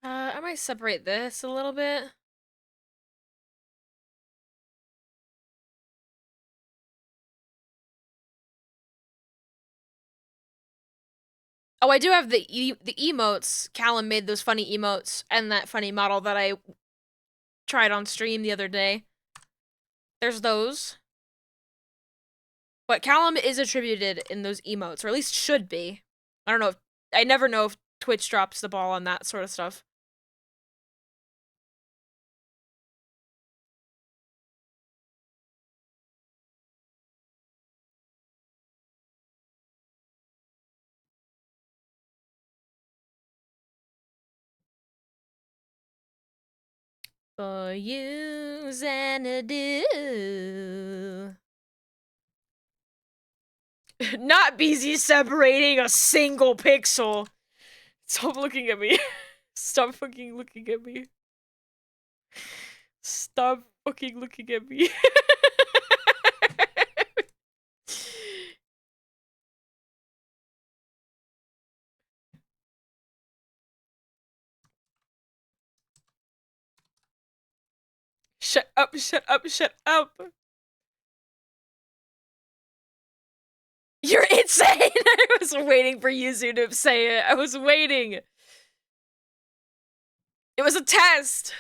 I might separate this a little bit. Oh, I do have the emotes. Callum made those funny emotes and that funny model that I tried on stream the other day. There's those. But Callum is attributed in those emotes, or at least should be. I never know if Twitch drops the ball on that sort of stuff. For you Xanadu. Not busy separating a single pixel. Stop looking at me. Stop fucking looking at me. Stop fucking looking at me. Shut up, shut up, shut up. You're insane! I was waiting for Yuzu to say it. I was waiting. It was a test.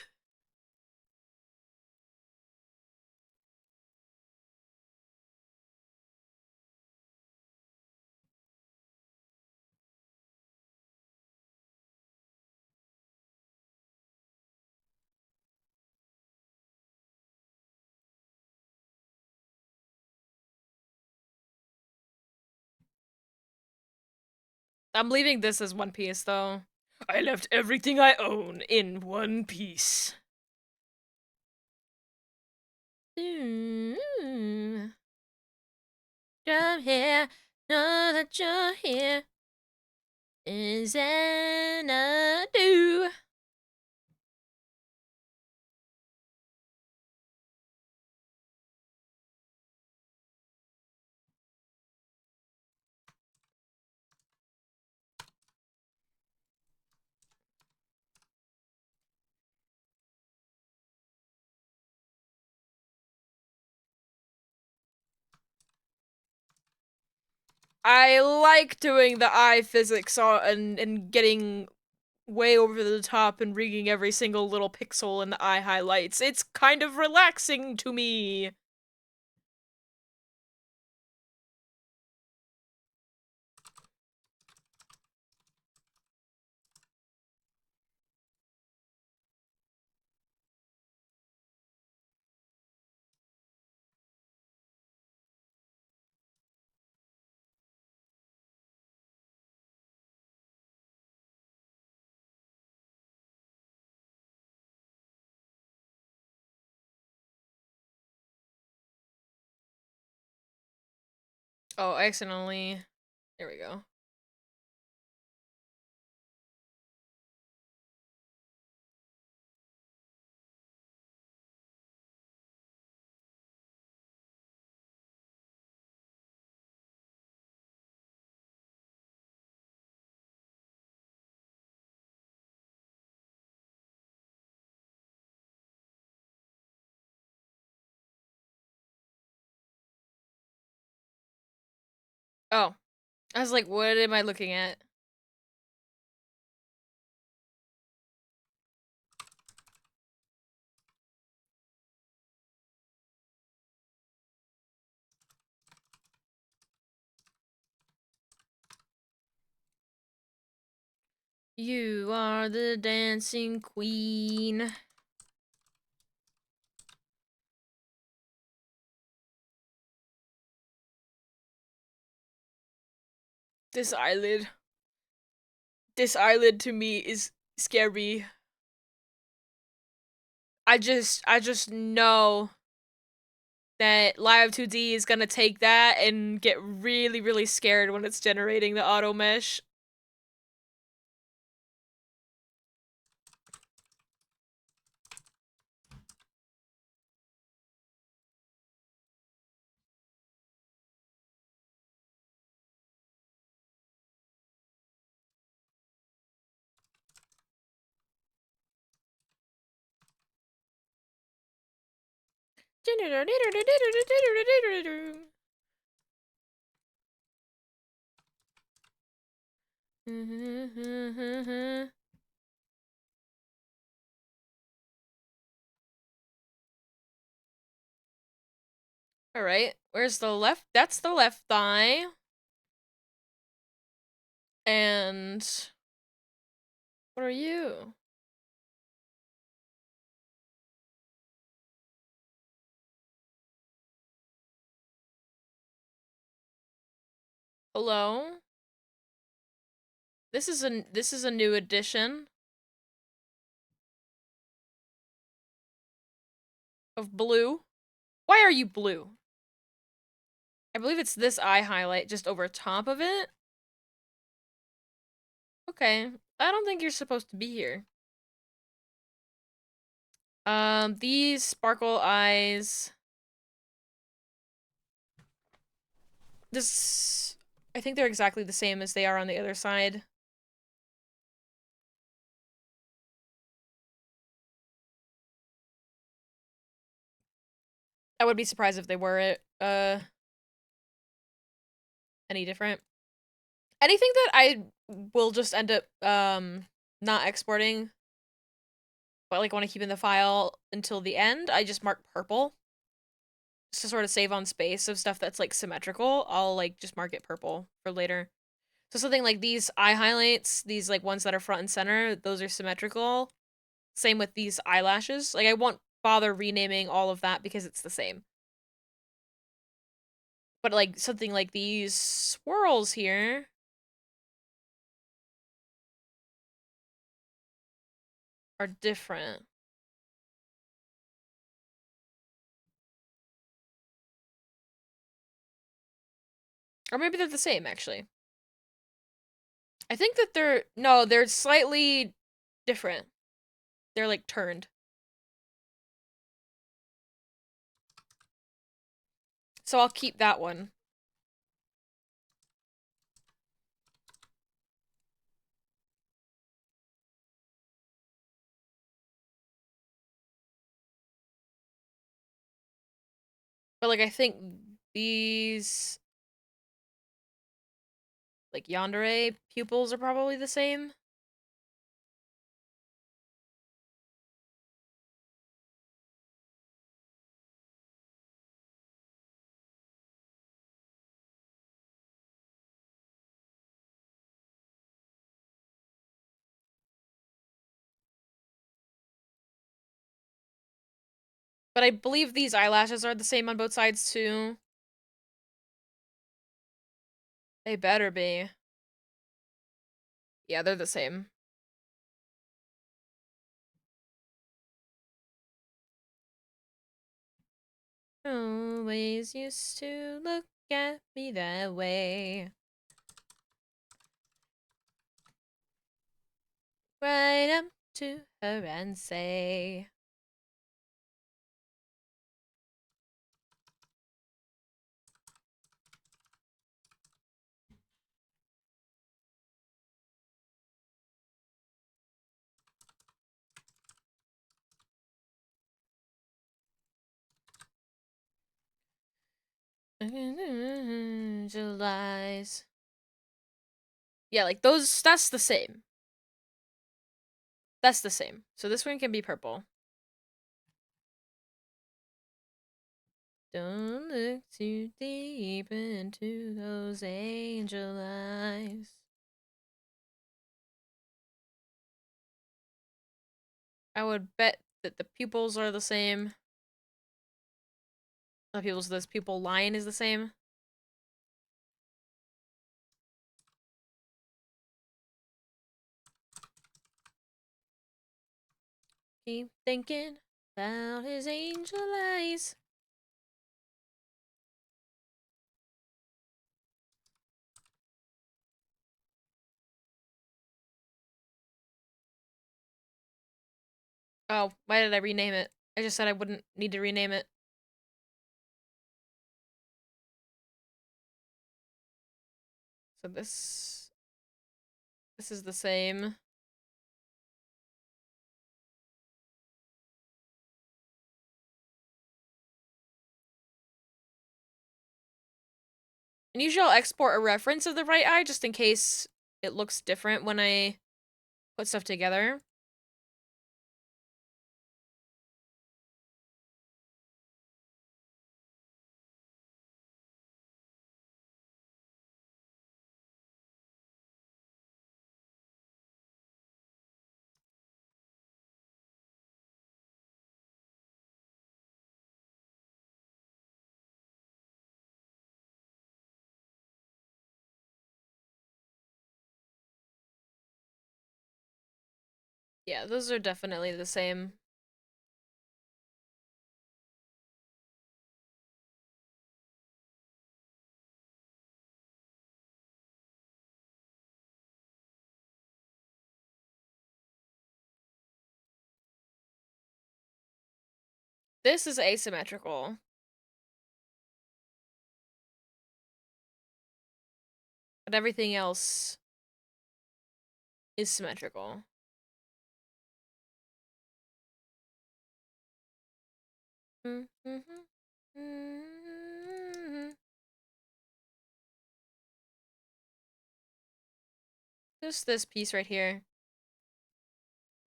I'm leaving this as One Piece, though. I left everything I own in One Piece. I'm here, know that you're here. Is Xanadu. I like doing the eye physics and getting way over the top and rigging every single little pixel in the eye highlights. It's kind of relaxing to me. Oh, accidentally. There we go. Oh. I was like, what am I looking at? You are the dancing queen. This eyelid. This eyelid to me is scary. I just know that Live 2D is gonna take that and get really, really scared when it's generating the auto mesh. Alright, where's the left? That's the left thigh. And what are you? Hello? This is a new addition of blue. Why are you blue? I believe it's this eye highlight just over top of it. Okay. I don't think you're supposed to be here. These sparkle eyes. This, I think they're exactly the same as they are on the other side. I would be surprised if they were, any different. Anything that I will just end up, not exporting, but, like, want to keep in the file until the end, I just mark purple. Just to sort of save on space of stuff that's, like, symmetrical. I'll, like, just mark it purple for later. So something like these eye highlights, these, like, ones that are front and center, those are symmetrical. Same with these eyelashes. Like, I won't bother renaming all of that because it's the same. But, like, something like these swirls here are different. Or maybe they're the same, actually. I think that they're slightly different. They're, like, turned. So I'll keep that one. But, like, I think these, like, yandere pupils are probably the same. But I believe these eyelashes are the same on both sides, too. They better be. Yeah, they're the same. Always used to look at me that way. Right up to her and say. July's. Yeah, like those, that's the same. That's the same. So this one can be purple. Don't look too deep into those angel eyes. I would bet that the pupils are the same. The pupils, this pupil line is the same. Keep thinking about his angel eyes. Oh, why did I rename it? I just said I wouldn't need to rename it. So this is the same. And usually I'll export a reference of the right eye just in case it looks different when I put stuff together. Yeah, those are definitely the same. This is asymmetrical. But everything else is symmetrical. Just this piece right here.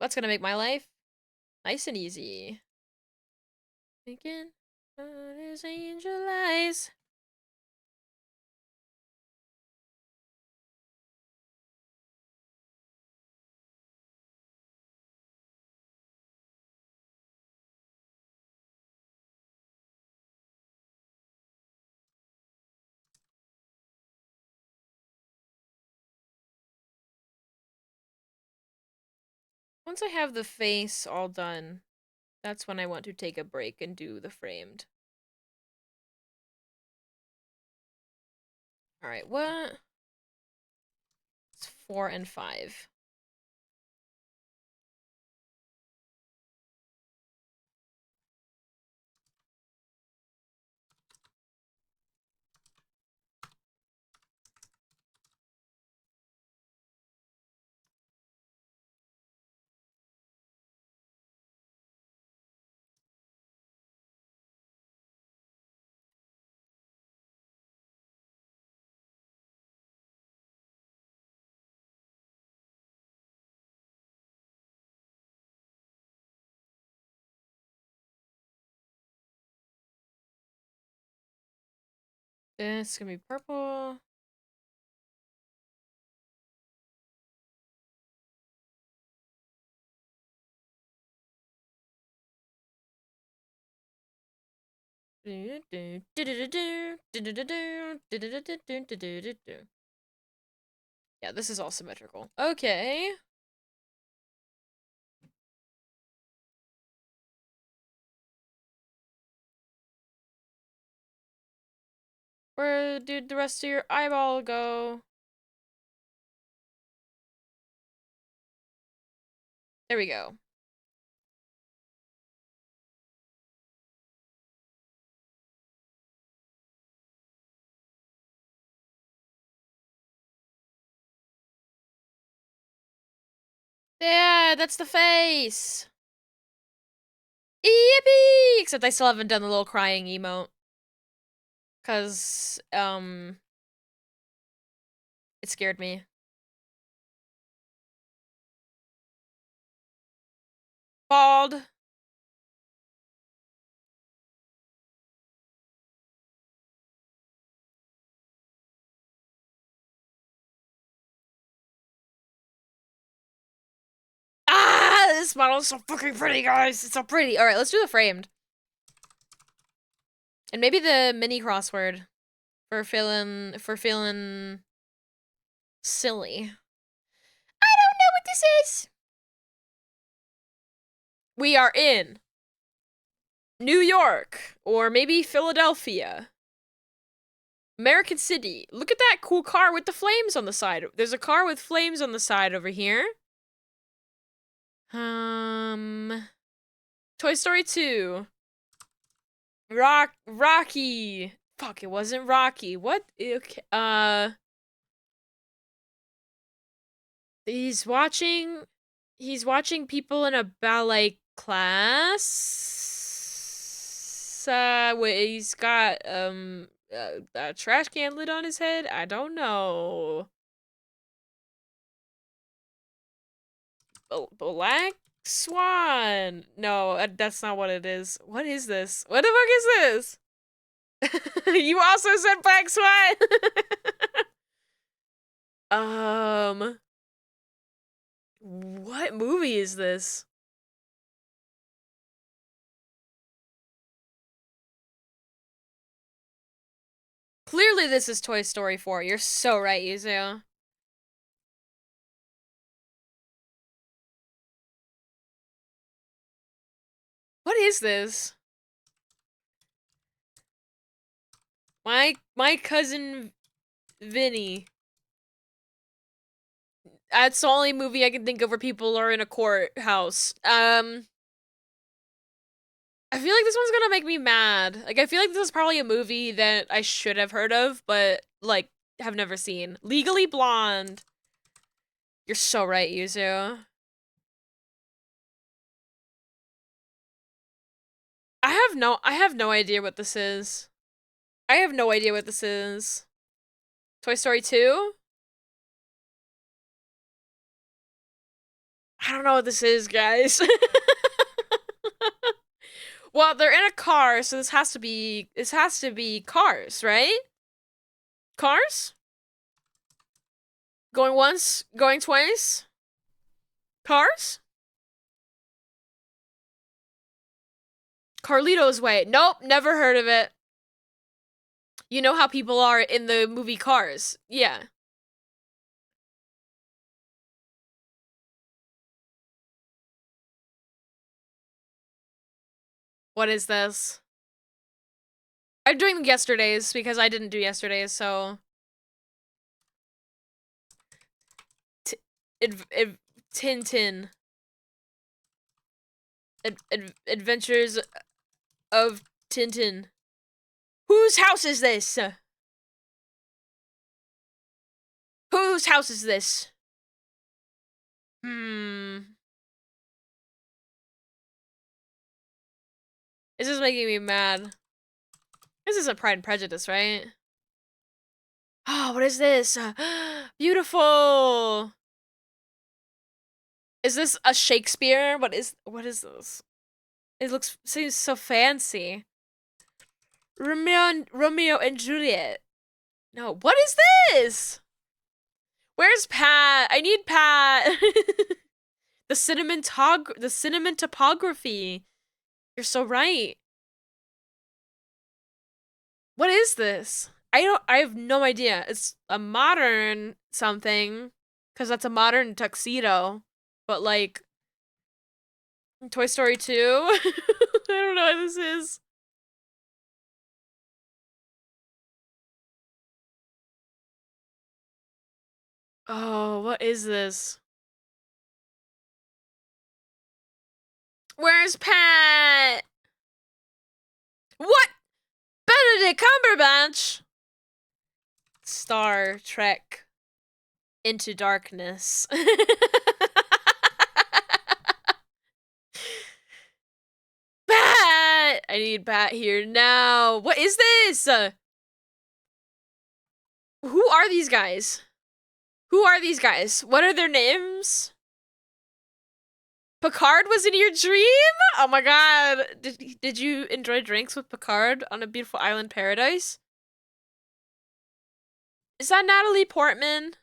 That's gonna make my life nice and easy. Thinking about his angel eyes. Once I have the face all done, that's when I want to take a break and do the framed. Alright, what? It's 4 and 5. This is gonna be purple. Yeah, this is all symmetrical. Okay. Where did the rest of your eyeball go? There we go. Yeah, that's the face. Yippee! Except I still haven't done the little crying emote. Cause, it scared me. Bald. Ah, this model is so fucking pretty, guys. It's so pretty. All right, let's do the framed. And maybe the mini crossword for feeling silly. I don't know what this is. We are in New York or maybe Philadelphia. American City. Look at that cool car with the flames on the side. There's a car with flames on the side over here. Toy Story 2. Rocky. Fuck, it wasn't Rocky. What? Okay. He's watching people in a ballet class. Wait, he's got a trash can lid on his head. I don't know. Black Swan. No, that's not what it is. What is this? What the fuck is this? You also said Black Swan. What movie is this? Clearly this is Toy Story 4. You're so right, Yuzu. What is this? My cousin Vinny. That's the only movie I can think of where people are in a courthouse. I I feel like this one's gonna make me mad. Like, I feel like this is probably a movie that I should have heard of, but, like, have never seen. Legally Blonde. You're so right, Yuzu. I have no idea what this is. I have no idea what this is. Toy Story 2? I don't know what this is, guys. Well, they're in a car, so this has to be Cars, right? Cars? Going once, going twice? Cars? Carlito's Way. Nope, never heard of it. You know how people are in the movie Cars. Yeah. What is this? I'm doing yesterday's because I didn't do yesterday's, so... Tintin. Adventures of Tintin. Whose house is this? Whose house is this? This is making me mad. This isn't Pride and Prejudice, right? Oh, what is this? Beautiful! Is this a Shakespeare? What is this? It seems so fancy. Romeo and Juliet. No, what is this? Where's Pat? I need Pat. The cinnamon topography. You're so right. What is this? I have no idea. It's a modern something, because that's a modern tuxedo. But like Toy Story 2? I don't know what this is. Oh, what is this? Where's Pat? What? Benedict Cumberbatch? Star Trek Into Darkness. Pat! I need Pat here now. What is this? Who are these guys? Who are these guys? What are their names? Picard was in your dream? Oh my god. Did you enjoy drinks with Picard on a beautiful island paradise? Is that Natalie Portman?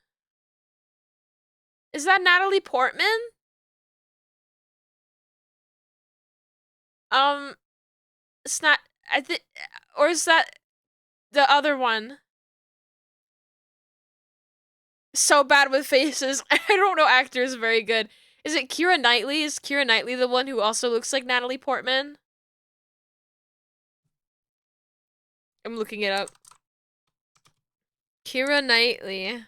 Is that Natalie Portman? It's not, I think, or is that the other one? So bad with faces. I don't know actors very good. Is it Keira Knightley? Is Keira Knightley the one who also looks like Natalie Portman? I'm looking it up. Keira Knightley.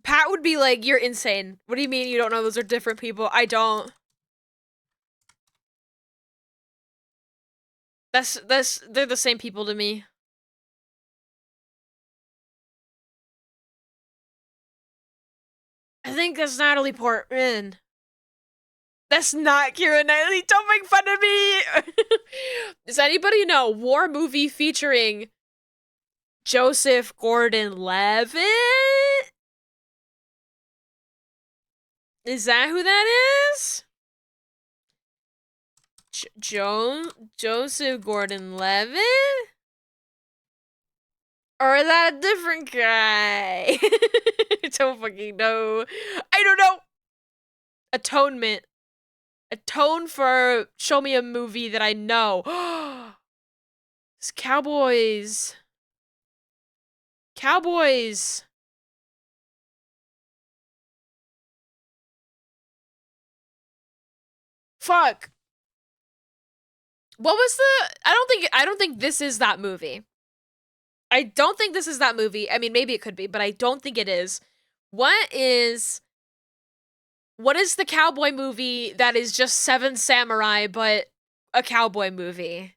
Pat would be like, you're insane. What do you mean you don't know those are different people? I don't. They're the same people to me. I think that's Natalie Portman. That's not Keira Knightley. Don't make fun of me. Does anybody know war movie featuring Joseph Gordon-Levitt? Is that who that is? Joseph Gordon-Levitt? Or is that a different guy? I don't fucking know. I don't know. Atonement. Atone for show me a movie that I know. It's Cowboys. Cowboys. Fuck. What was the I don't think this is that movie. I don't think this is that movie. I mean, maybe it could be, but I don't think it is. What is What is the cowboy movie that is just Seven Samurai, but a cowboy movie?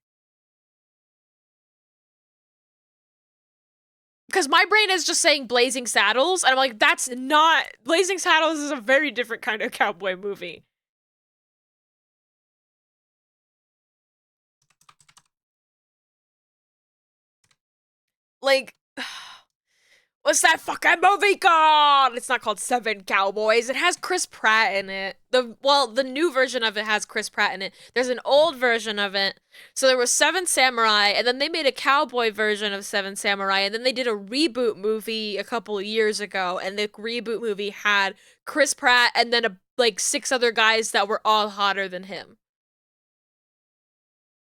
Because my brain is just saying Blazing Saddles, and I'm like, that's not... Blazing Saddles is a very different kind of cowboy movie. Like... What's that fucking movie called? It's not called Seven Cowboys. It has Chris Pratt in it. The new version of it has Chris Pratt in it. There's an old version of it. So there was Seven Samurai, and then they made a cowboy version of Seven Samurai, and then they did a reboot movie a couple of years ago, and the reboot movie had Chris Pratt and then like 6 other guys that were all hotter than him.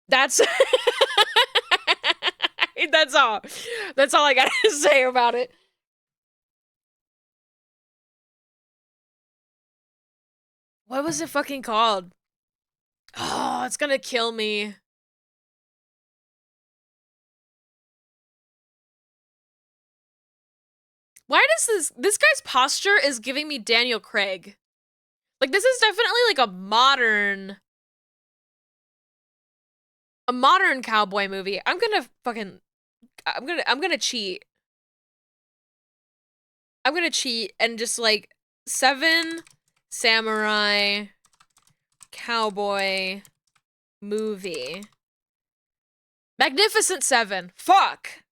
That's that's all. That's all I gotta say about it. What was it fucking called? Oh, it's gonna kill me. Why does this guy's posture is giving me Daniel Craig? Like, this is definitely like a modern cowboy movie. I'm gonna cheat. I'm gonna cheat and just like Seven Samurai cowboy movie. Magnificent Seven. Fuck.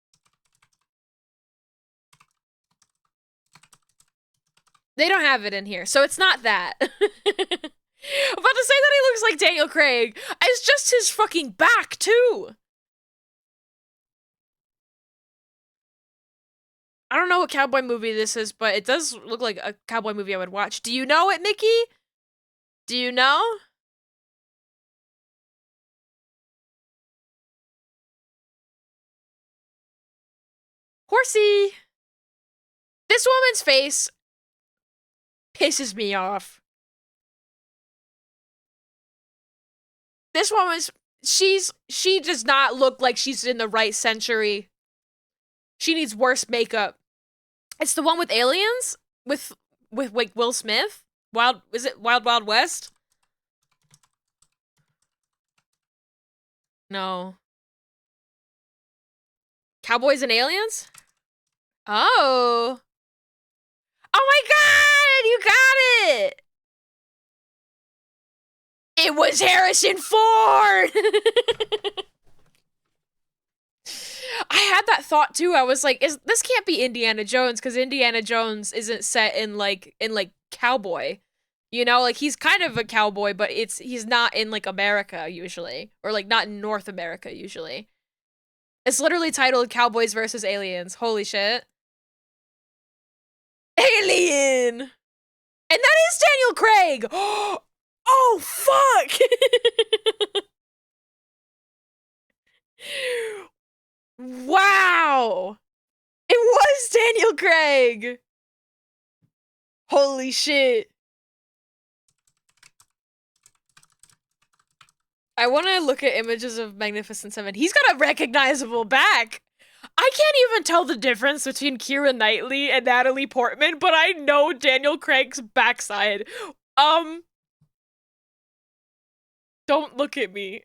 They don't have it in here, so it's not that. I'm about to say that he looks like Daniel Craig. It's just his fucking back, too. I don't know what cowboy movie this is, but it does look like a cowboy movie I would watch. Do you know it, Mickey? Do you know? Horsey! This woman's face pisses me off. This woman's... She does not look like she's in the right century. She needs worse makeup. It's the one with aliens? With like Will Smith? Is it Wild Wild West? No. Cowboys and Aliens? Oh. Oh my god! You got it! It was Harrison Ford! I had that thought too. I was like, this can't be Indiana Jones, because Indiana Jones isn't set in like cowboy. You know, like he's kind of a cowboy, but he's not in like America usually. Or like not in North America usually. It's literally titled Cowboys versus Aliens. Holy shit. Alien! And that is Daniel Craig! Oh, fuck! Wow! It was Daniel Craig! Holy shit. I want to look at images of Magnificent Seven. He's got a recognizable back! I can't even tell the difference between Keira Knightley and Natalie Portman, but I know Daniel Craig's backside. Don't look at me.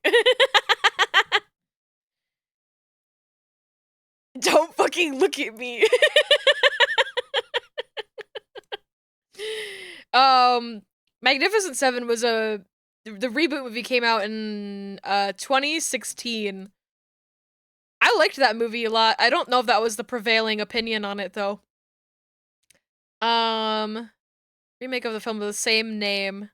Don't fucking look at me. Magnificent Seven was the reboot movie came out in 2016. I liked that movie a lot. I don't know if that was the prevailing opinion on it though. Remake of the film with the same name.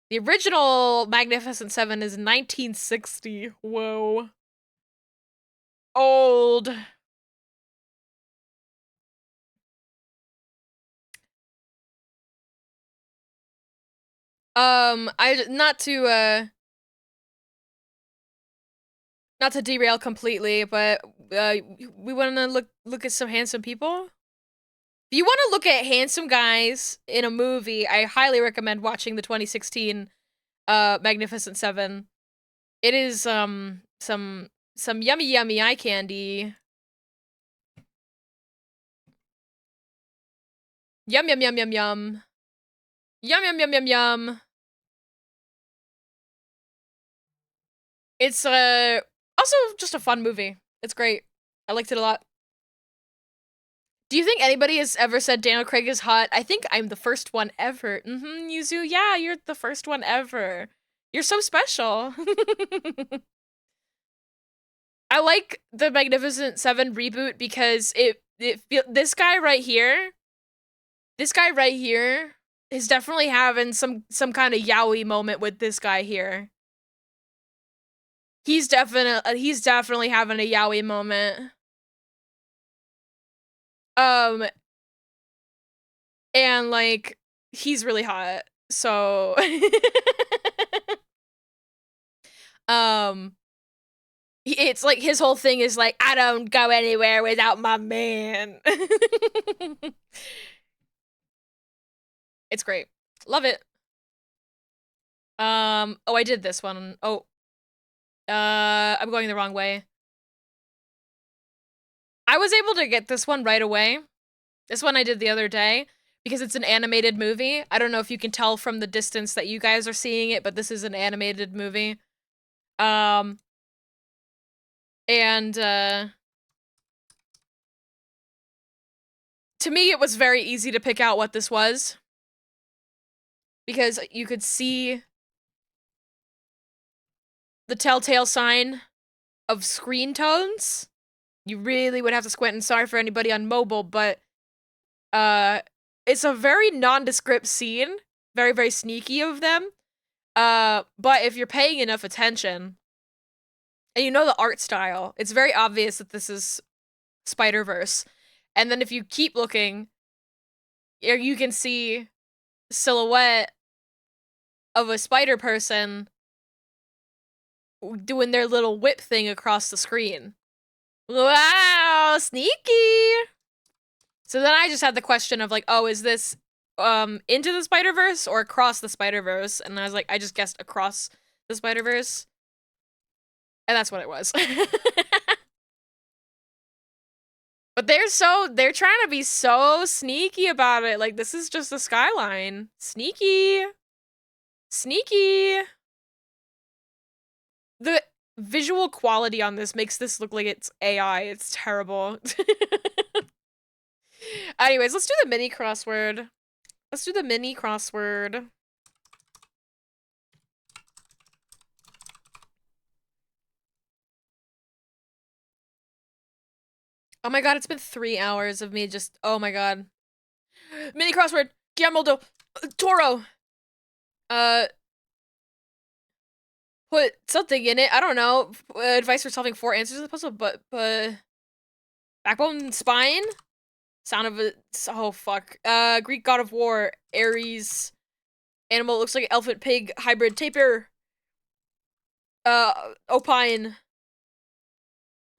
The original Magnificent Seven is 1960. Whoa. Old. Not to derail completely, but we want to look at some handsome people. If you want to look at handsome guys in a movie, I highly recommend watching the 2016 Magnificent Seven. It is some yummy eye candy. Yum yum yum yum yum. Yum, yum, yum, yum, yum. It's, also just a fun movie. It's great. I liked it a lot. Do you think anybody has ever said Daniel Craig is hot? I think I'm the first one ever. Yuzu, yeah, you're the first one ever. You're so special. I like the Magnificent Seven reboot because this guy right here is definitely having some kind of yaoi moment with this guy here. He's definitely having a yaoi moment. And like he's really hot. So it's like his whole thing is like, I don't go anywhere without my man. It's great. Love it. Oh, I did this one. Oh. I'm going the wrong way. I was able to get this one right away. This one I did the other day because it's an animated movie. I don't know if you can tell from the distance that you guys are seeing it, but this is an animated movie. And to me it was very easy to pick out what this was because you could see the telltale sign of screen tones. You really would have to squint, and sorry for anybody on mobile, but it's a very nondescript scene, very, very sneaky of them. But if you're paying enough attention, and you know the art style, it's very obvious that this is Spider-Verse. And then if you keep looking, you can see silhouette of a spider person doing their little whip thing across the screen. Wow, sneaky! So then I just had the question of like, oh, is this Into the Spider-Verse or Across the Spider-Verse? And I was like, I just guessed Across the Spider-Verse. And that's what it was. But they're trying to be so sneaky about it. Like, this is just the skyline. Sneaky. Sneaky. The visual quality on this makes this look like it's AI. It's terrible. Anyways, let's do the mini crossword. Let's do the mini crossword. Oh my god, it's been 3 hours of me just, oh my god. Mini crossword, Guillermo del Toro. Put something in it, I don't know. Advice for solving 4 answers to the puzzle, but, backbone, spine? Sound of a, oh fuck. Greek god of war, Ares. Animal looks like elephant pig hybrid tapir. Opine.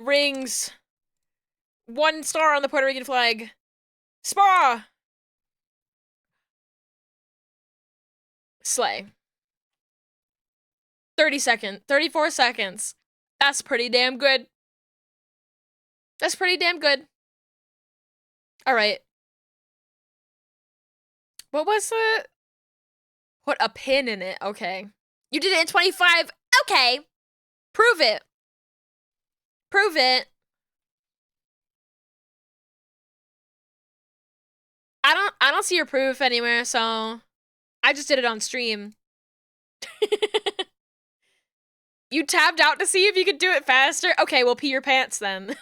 Rings. 1 star on the Puerto Rican flag. Spa! Slay. 34 seconds. That's pretty damn good. That's pretty damn good. Alright. What was it? Put a pin in it. Okay. You did it in 25. Okay. Prove it. Prove it. I don't see your proof anywhere, so I just did it on stream. You tabbed out to see if you could do it faster? Okay, well, pee your pants then.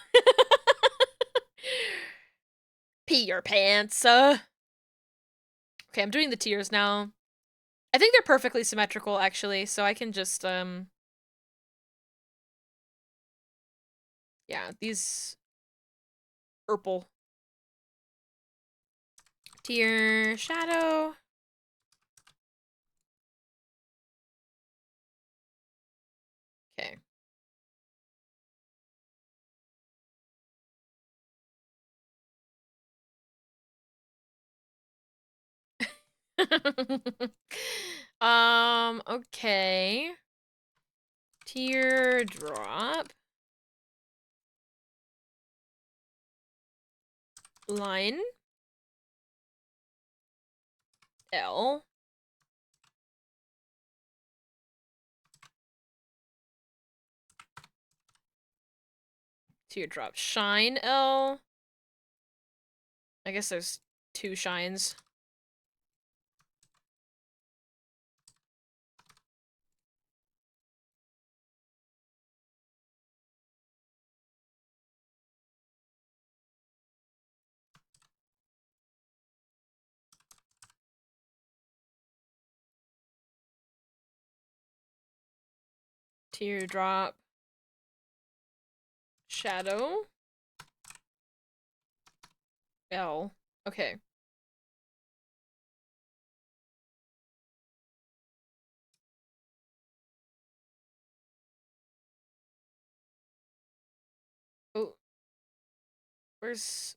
Pee your pants. Okay, I'm doing the tiers now. I think they're perfectly symmetrical, actually, so I can just, yeah, these... Purple. Tier shadow. Okay. Okay. Teardrop. Line. L. Teardrop. Shine L. I guess there's 2 shines. Teardrop. Shadow. L. Okay. Oh, where's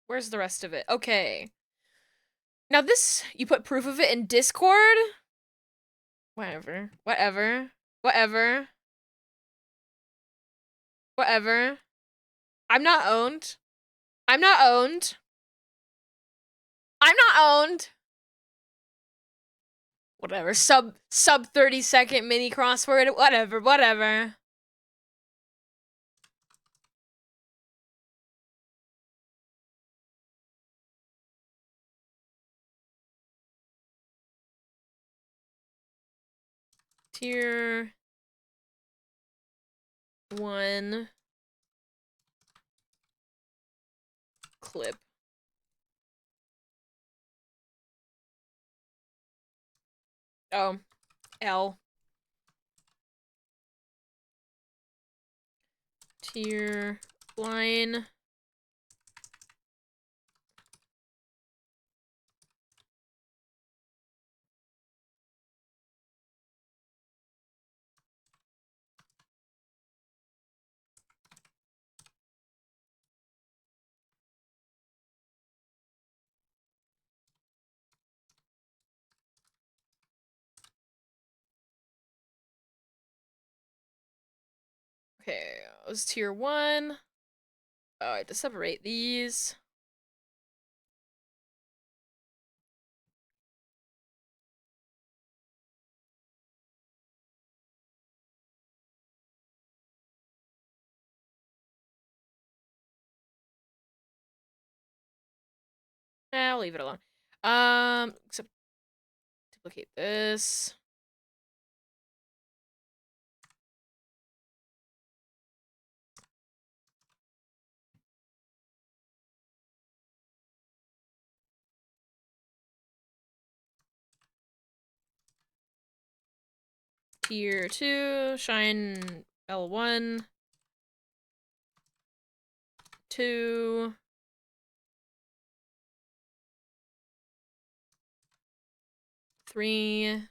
the rest of it? Okay. Now this, you put proof of it in Discord? Whatever. Whatever. Whatever. Whatever. I'm not owned. I'm not owned. I'm not owned. Whatever. Sub 30-second mini crossword. Whatever. Whatever. Tier 1 clip. Oh, L. Tier line. Okay, it was tier 1. Oh, I have to separate these. I'll leave it alone. Except duplicate this. Tier 2, shine L1, 2, 3,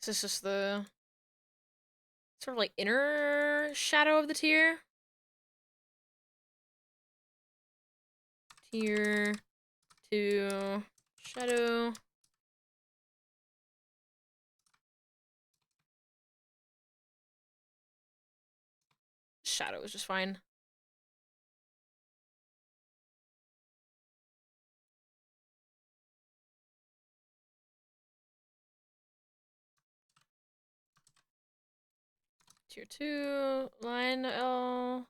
'Is this just the sort of like inner shadow of the tier? Tier 2, shadow. Shadow is just fine. Tier 2, line L.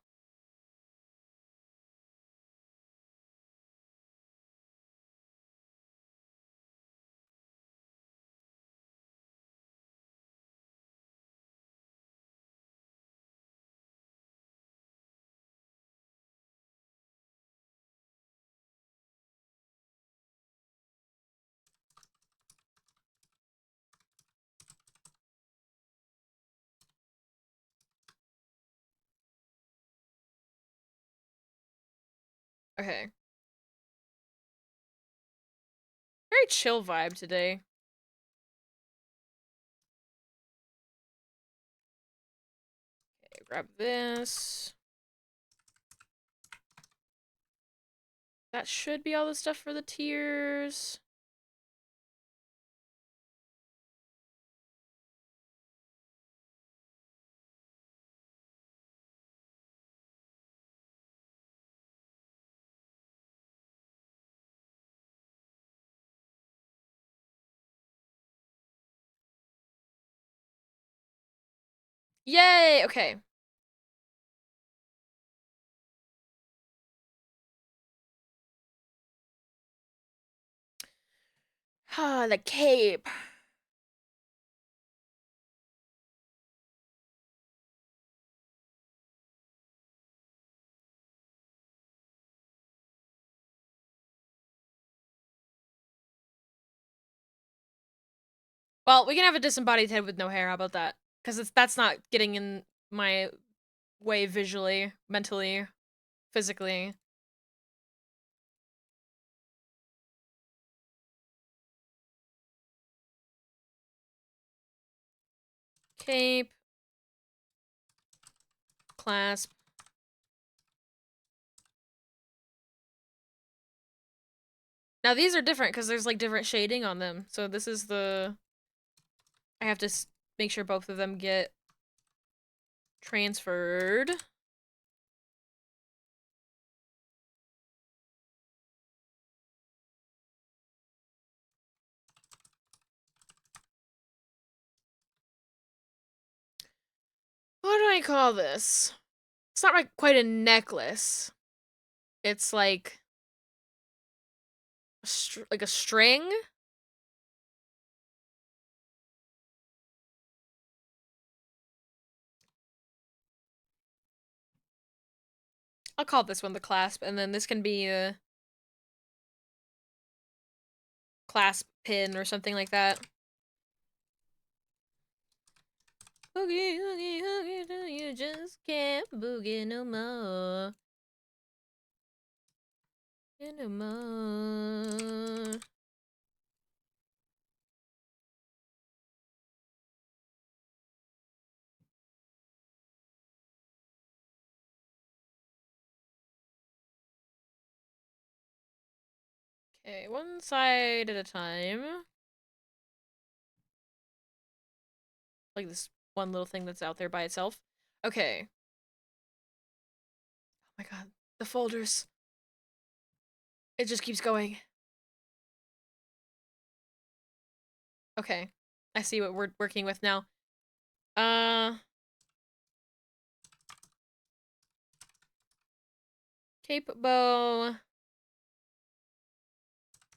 Okay. Very chill vibe today. Okay, grab this. That should be all the stuff for the tiers. Yay! Okay. Ah, the cape. Well, we can have a disembodied head with no hair. How about that? Because that's not getting in my way visually, mentally, physically. Cape. Clasp. Now these are different because there's like different shading on them. So this is the... I have to make sure both of them get transferred. What do I call this? It's not like quite a necklace. It's like like a string. I'll call this one the clasp, and then this can be a clasp pin or something like that. Boogie, oogie, oogie, till you just can't boogie no more. No more. Okay, one side at a time. Like this one little thing that's out there by itself. Okay. Oh my god. The folders. It just keeps going. Okay. I see what we're working with now. Uh... Cape bow.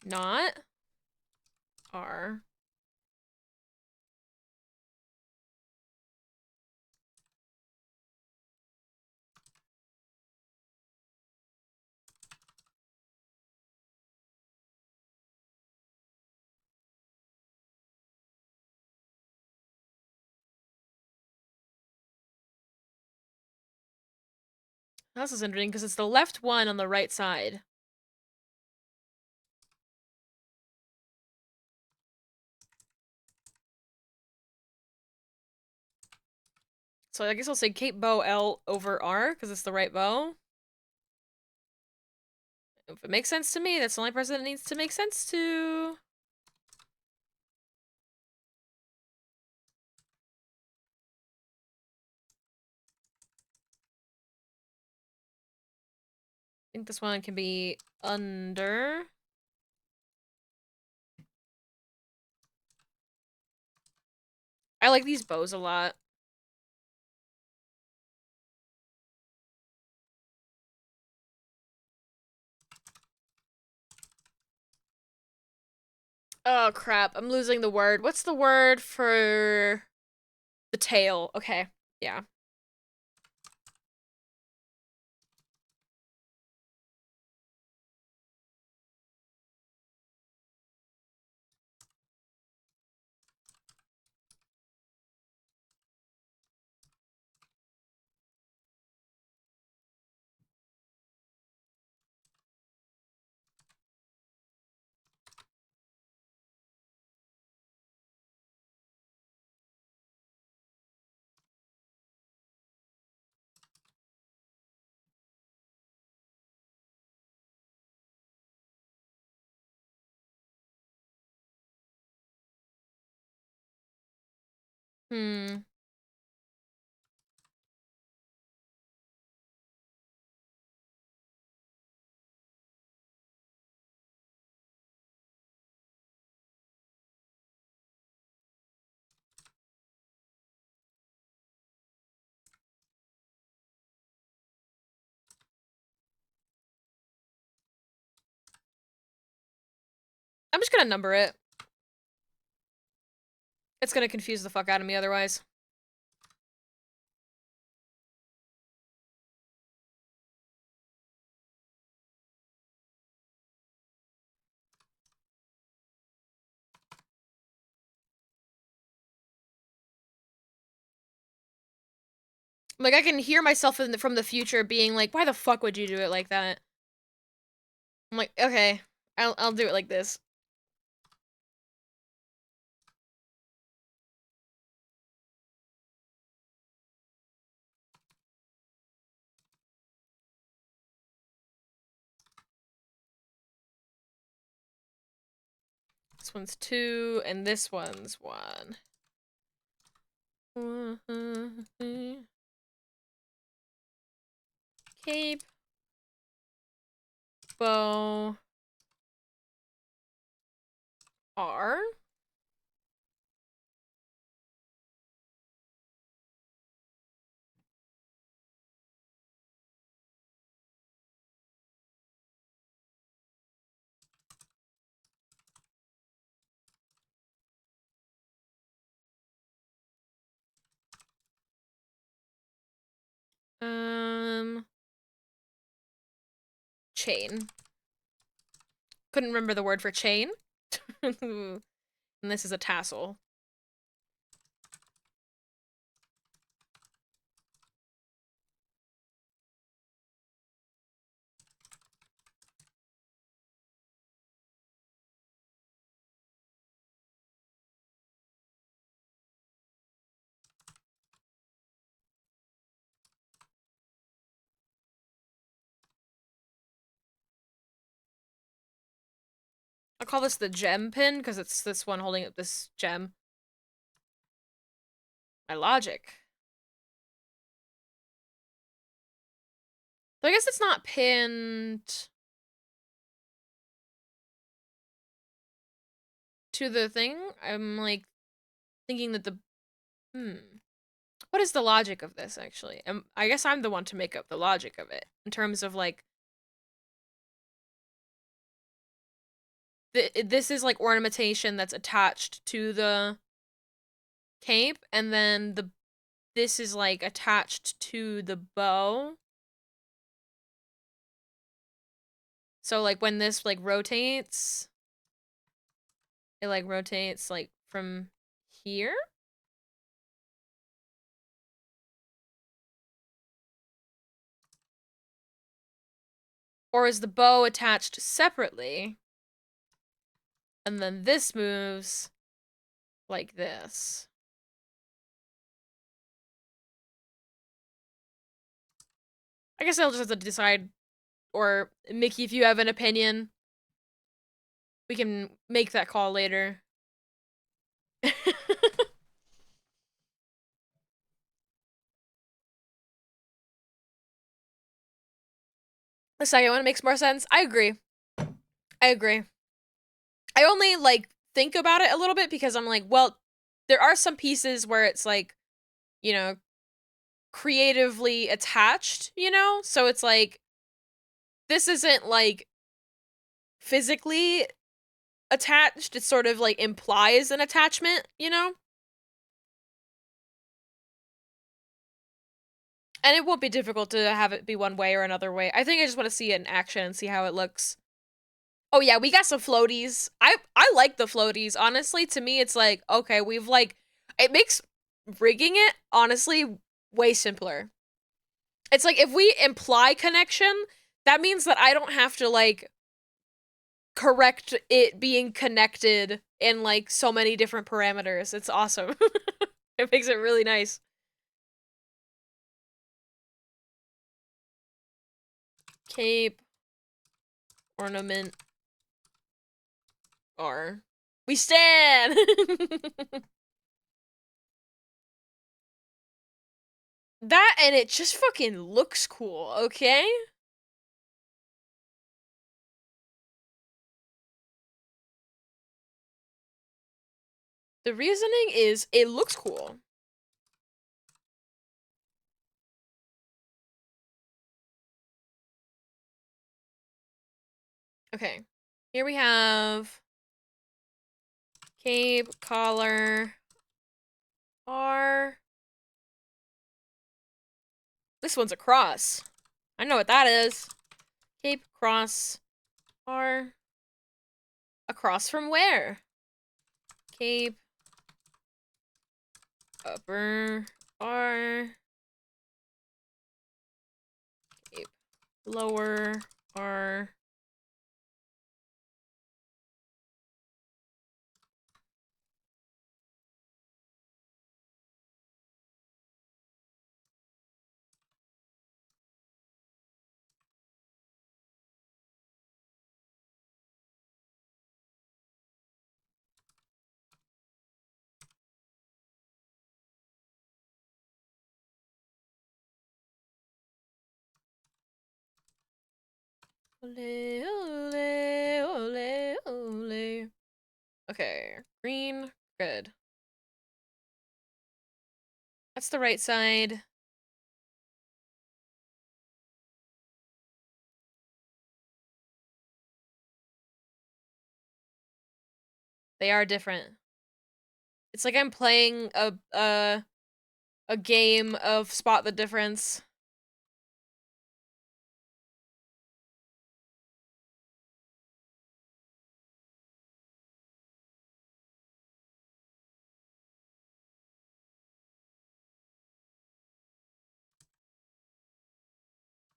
Not. R. This is interesting because it's the left one on the right side. So I guess I'll say cape bow L over R because it's the right bow. If it makes sense to me, that's the only person it needs to make sense to. I think this one can be under. I like these bows a lot. Oh crap, I'm losing the word. What's the word for the tail? Okay, yeah. Hmm. I'm just gonna number it. It's gonna confuse the fuck out of me otherwise. Like, I can hear myself from the future being like, why the fuck would you do it like that? I'm like, okay, I'll do it like this. This one's 2, and this one's 1. Cape. Bow. R. Chain. Couldn't remember the word for chain. And this is a tassel. I'll call this the gem pin, because it's this one holding up this gem. My logic. So I guess it's not pinned to the thing. I'm, like, thinking that the... What is the logic of this, actually? I guess I'm the one to make up the logic of it. In terms of, like... This is, like, ornamentation that's attached to the cape, and then this is, like, attached to the bow. So, like, when this, like, rotates, it, like, rotates, like, from here? Or is the bow attached separately? And then this moves like this. I guess I'll just have to decide. Or, Mickey, if you have an opinion, we can make that call later. The second one makes more sense. I agree. I agree. I only, like, think about it a little bit because I'm like, well, there are some pieces where it's, like, you know, creatively attached, you know? So it's like, this isn't, like, physically attached. It sort of, like, implies an attachment, you know? And it won't be difficult to have it be one way or another way. I think I just want to see it in action and see how it looks. Oh yeah, we got some floaties. I like the floaties. Honestly, to me, it's like, okay, we've, like, it makes rigging it, honestly, way simpler. It's like, if we imply connection, that means that I don't have to, like, correct it being connected in, like, so many different parameters. It's awesome. It makes it really nice. Cape. Ornament. R. We stand! That, and it just fucking looks cool, okay? The reasoning is, it looks cool. Okay. Here we have Cape, collar, R. This one's a cross. I know what that is. Cape, cross, R. Across from where? Cape, upper, R. Cape, lower, R. Ole, ole, ole, ole. Okay, green, good. That's the right side. They are different. It's like I'm playing a game of spot the difference.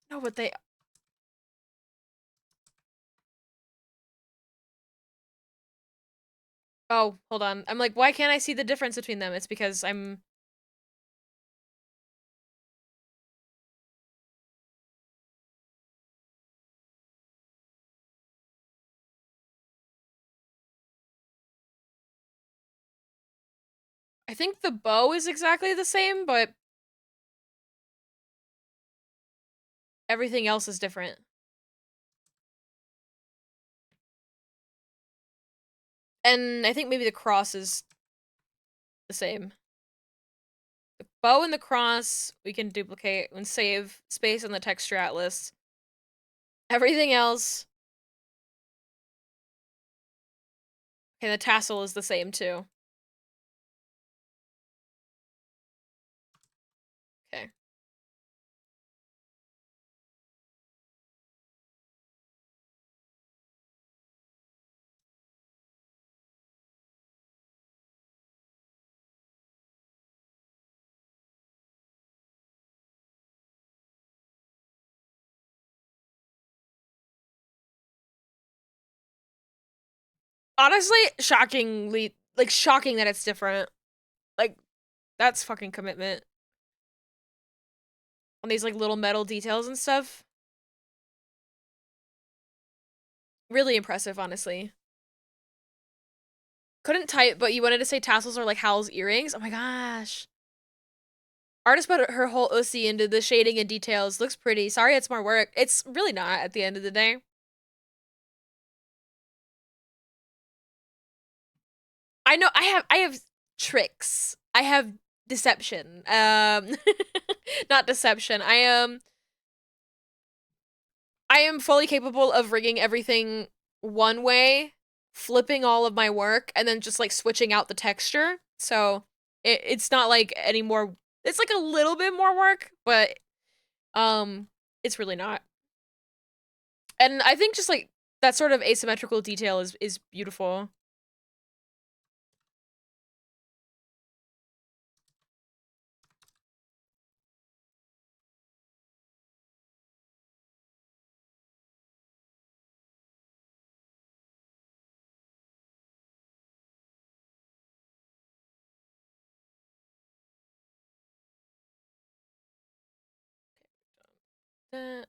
No, but they. Oh, hold on. I'm like, why can't I see the difference between them? It's because I'm. I think the bow is exactly the same, but everything else is different. And I think maybe the cross is the same. The bow and the cross we can duplicate and save space on the texture atlas. Everything else. Okay, the tassel is the same too. Okay. Honestly, shockingly, like, shocking that it's different. Like, that's fucking commitment. On these, like, little metal details and stuff. Really impressive, honestly. Couldn't type, but you wanted to say tassels are like Hal's earrings? Oh my gosh. Artist put her whole OC into the shading and details. Looks pretty. Sorry it's more work. It's really not at the end of the day. I know I have tricks. I have deception. Not deception. I am fully capable of rigging everything one way, flipping all of my work, and then just like switching out the texture. So it's not like any more. It's like a little bit more work, but it's really not. And I think just like that sort of asymmetrical detail is beautiful.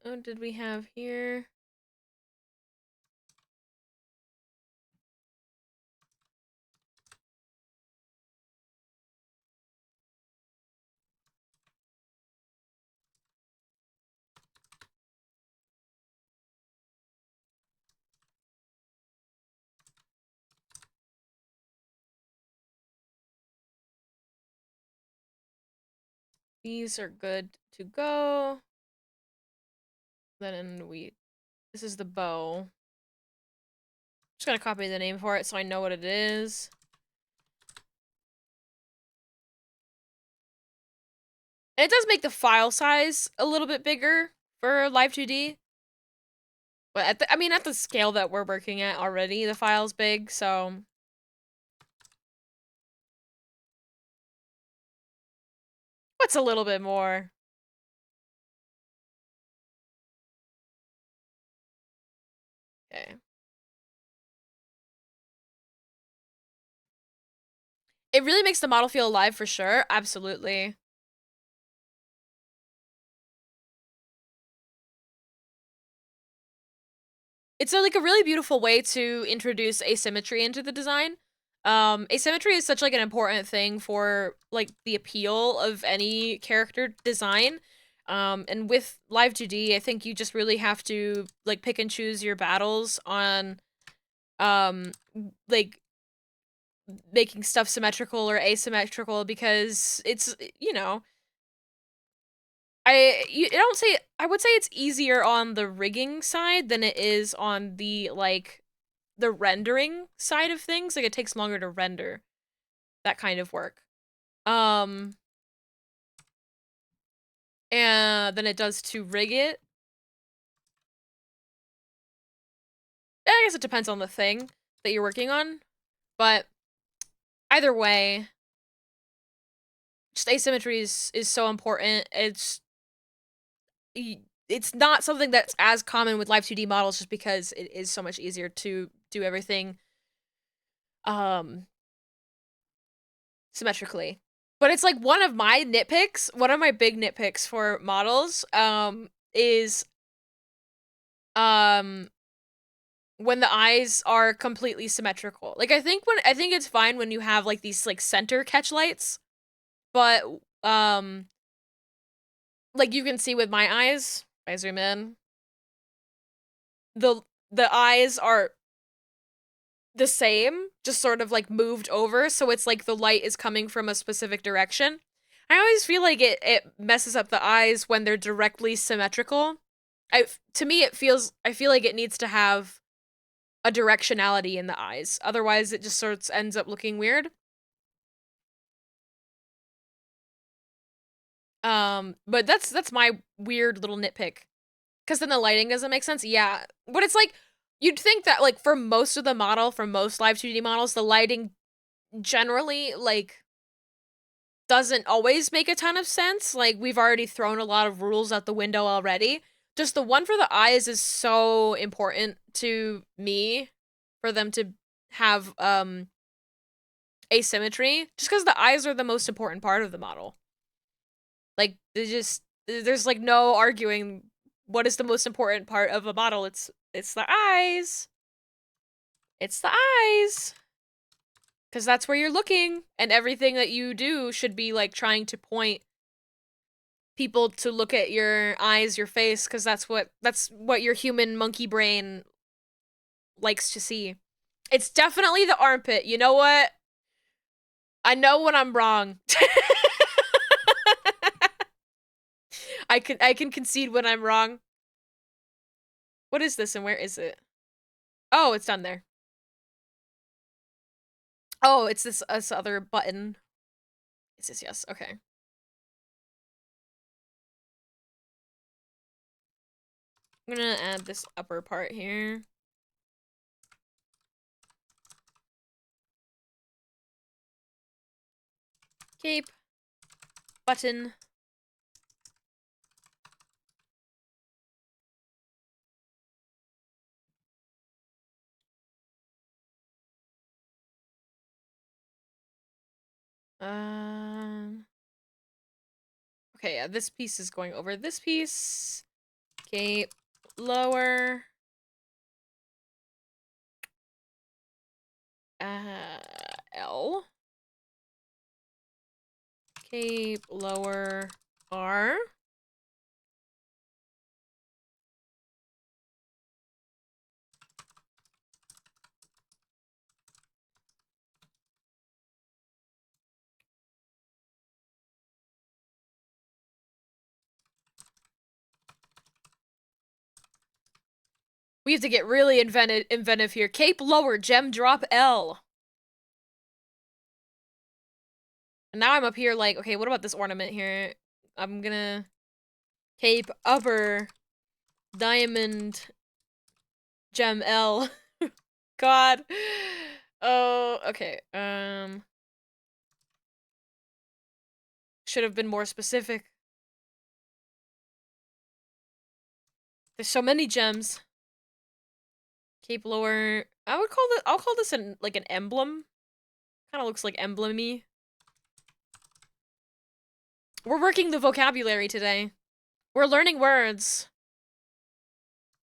What did we have here? These are good to go. Then this is the bow. Just gonna copy the name for it so I know what it is. And it does make the file size a little bit bigger for Live 2D. But at the scale that we're working at already, the file's big, so. What's a little bit more? Okay. It really makes the model feel alive for sure. Absolutely. It's like a really beautiful way to introduce asymmetry into the design. Asymmetry is such like an important thing for like the appeal of any character design. And with Live 2D, I think you just really have to like pick and choose your battles on like making stuff symmetrical or asymmetrical because it's, you know, I would say it's easier on the rigging side than it is on the like the rendering side of things. Like it takes longer to render that kind of work. And than it does to rig it. I guess it depends on the thing that you're working on, but either way, just asymmetry is so important. It's not something that's as common with Live 2D models just because it is so much easier to do everything symmetrically. But it's like one of my nitpicks, one of my big nitpicks for models is when the eyes are completely symmetrical. Like I think it's fine when you have like these like center catch lights, but like you can see with my eyes, if I zoom in, the eyes are the same, just sort of like moved over, so it's like the light is coming from a specific direction. I always feel like it messes up the eyes when they're directly symmetrical. To me I feel like it needs to have a directionality in the eyes. Otherwise it just sort of ends up looking weird. But that's my weird little nitpick. Cause then the lighting doesn't make sense. Yeah. But it's like you'd think that like for most of the model, for most Live 2D models, the lighting generally like doesn't always make a ton of sense. Like we've already thrown a lot of rules out the window already. Just the one for the eyes is so important to me for them to have asymmetry just because the eyes are the most important part of the model. Like there's like no arguing what is the most important part of a model. It's the eyes. It's the eyes. Because that's where you're looking, and everything that you do should be like trying to point people to look at your eyes, your face, because that's what your human monkey brain likes to see. It's definitely the armpit. You know what? I know when I'm wrong. I can concede when I'm wrong. What is this and where is it? Oh, it's down there. Oh, it's this other button. Is this yes? Okay. I'm gonna add this upper part here. Cape. Button. Okay, yeah, this piece is going over this piece. Cape lower. L. Cape lower R. We have to get really inventive here. Cape lower, gem drop L. And now I'm up here like, okay, what about this ornament here? I'm gonna cape upper diamond gem L. God. Oh, okay. Should have been more specific. There's so many gems. Cape lower. I'll call this like an emblem. Kind of looks like emblem-y. We're working the vocabulary today. We're learning words.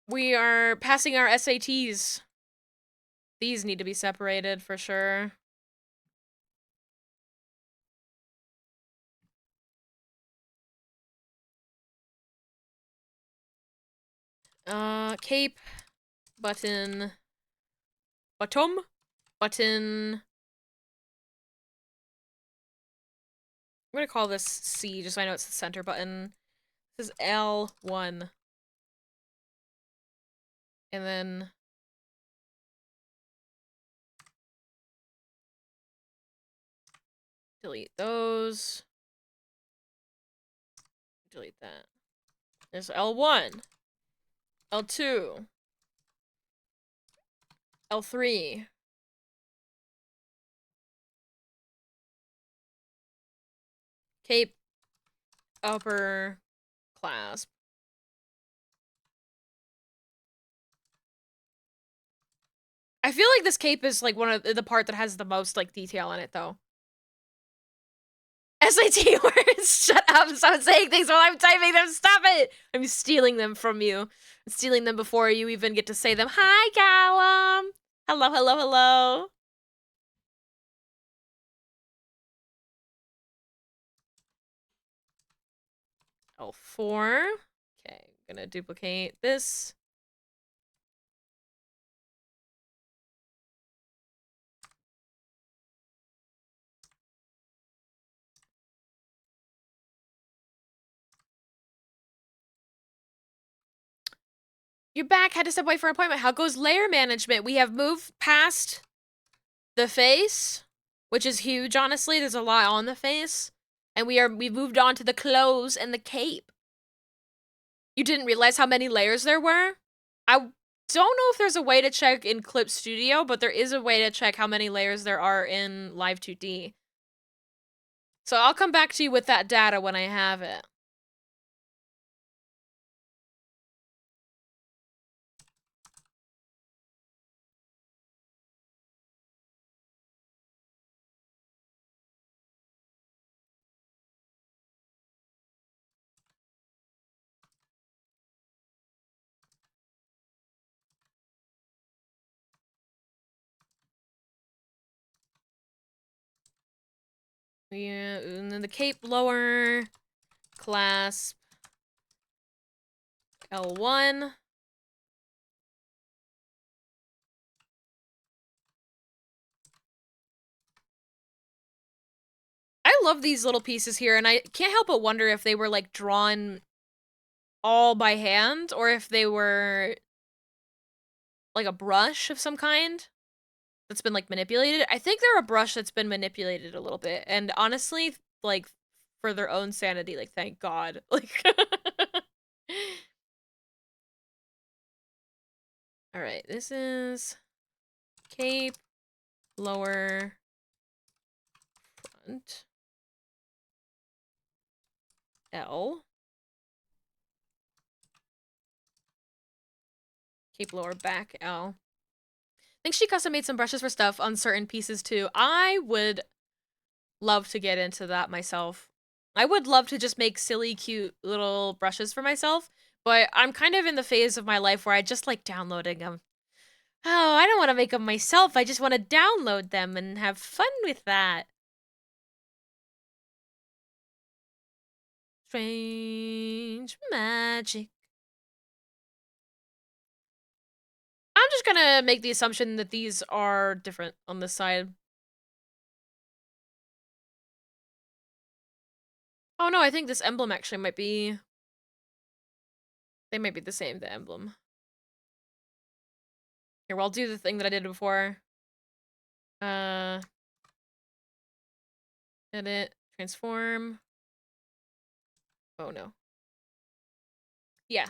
We are passing our SATs. These need to be separated for sure. Cape, button, bottom, button. I'm gonna call this C just so I know it's the center button. This is L1. And then delete those. Delete that. There's L1. L2. L3. Cape, upper, clasp. I feel like this cape is like one of the part that has the most like detail in it though. SAT words, shut up, stop saying things while I'm typing them, stop it! I'm stealing them from you. I'm stealing them before you even get to say them. Hi, Callum! Hello, hello, hello. L4. Okay, I'm gonna duplicate this. You're back, had to step away for an appointment. How goes layer management? We have moved past the face, which is huge, honestly. There's a lot on the face. And we've moved on to the clothes and the cape. You didn't realize how many layers there were? I don't know if there's a way to check in Clip Studio, but there is a way to check how many layers there are in Live 2D. So I'll come back to you with that data when I have it. Yeah, and then the cape lower, clasp, L1. I love these little pieces here, and I can't help but wonder if they were, like, drawn all by hand, or if they were, like, a brush of some kind that's been, like, manipulated. I think they're a brush that's been manipulated a little bit, and honestly, like, for their own sanity, like, thank God. Like, alright, this is cape, lower, front, L. Cape lower, back, L. I think she custom made some brushes for stuff on certain pieces too. I would love to get into that myself. I would love to just make silly, cute little brushes for myself, but I'm kind of in the phase of my life where I just like downloading them. Oh, I don't want to make them myself. I just want to download them and have fun with that. Strange magic. I'm just gonna make the assumption that these are different on this side. Oh no, I think this emblem actually might be... They might be the same, the emblem. Here, well, I'll do the thing that I did before. Edit, transform. Oh no. Yeah.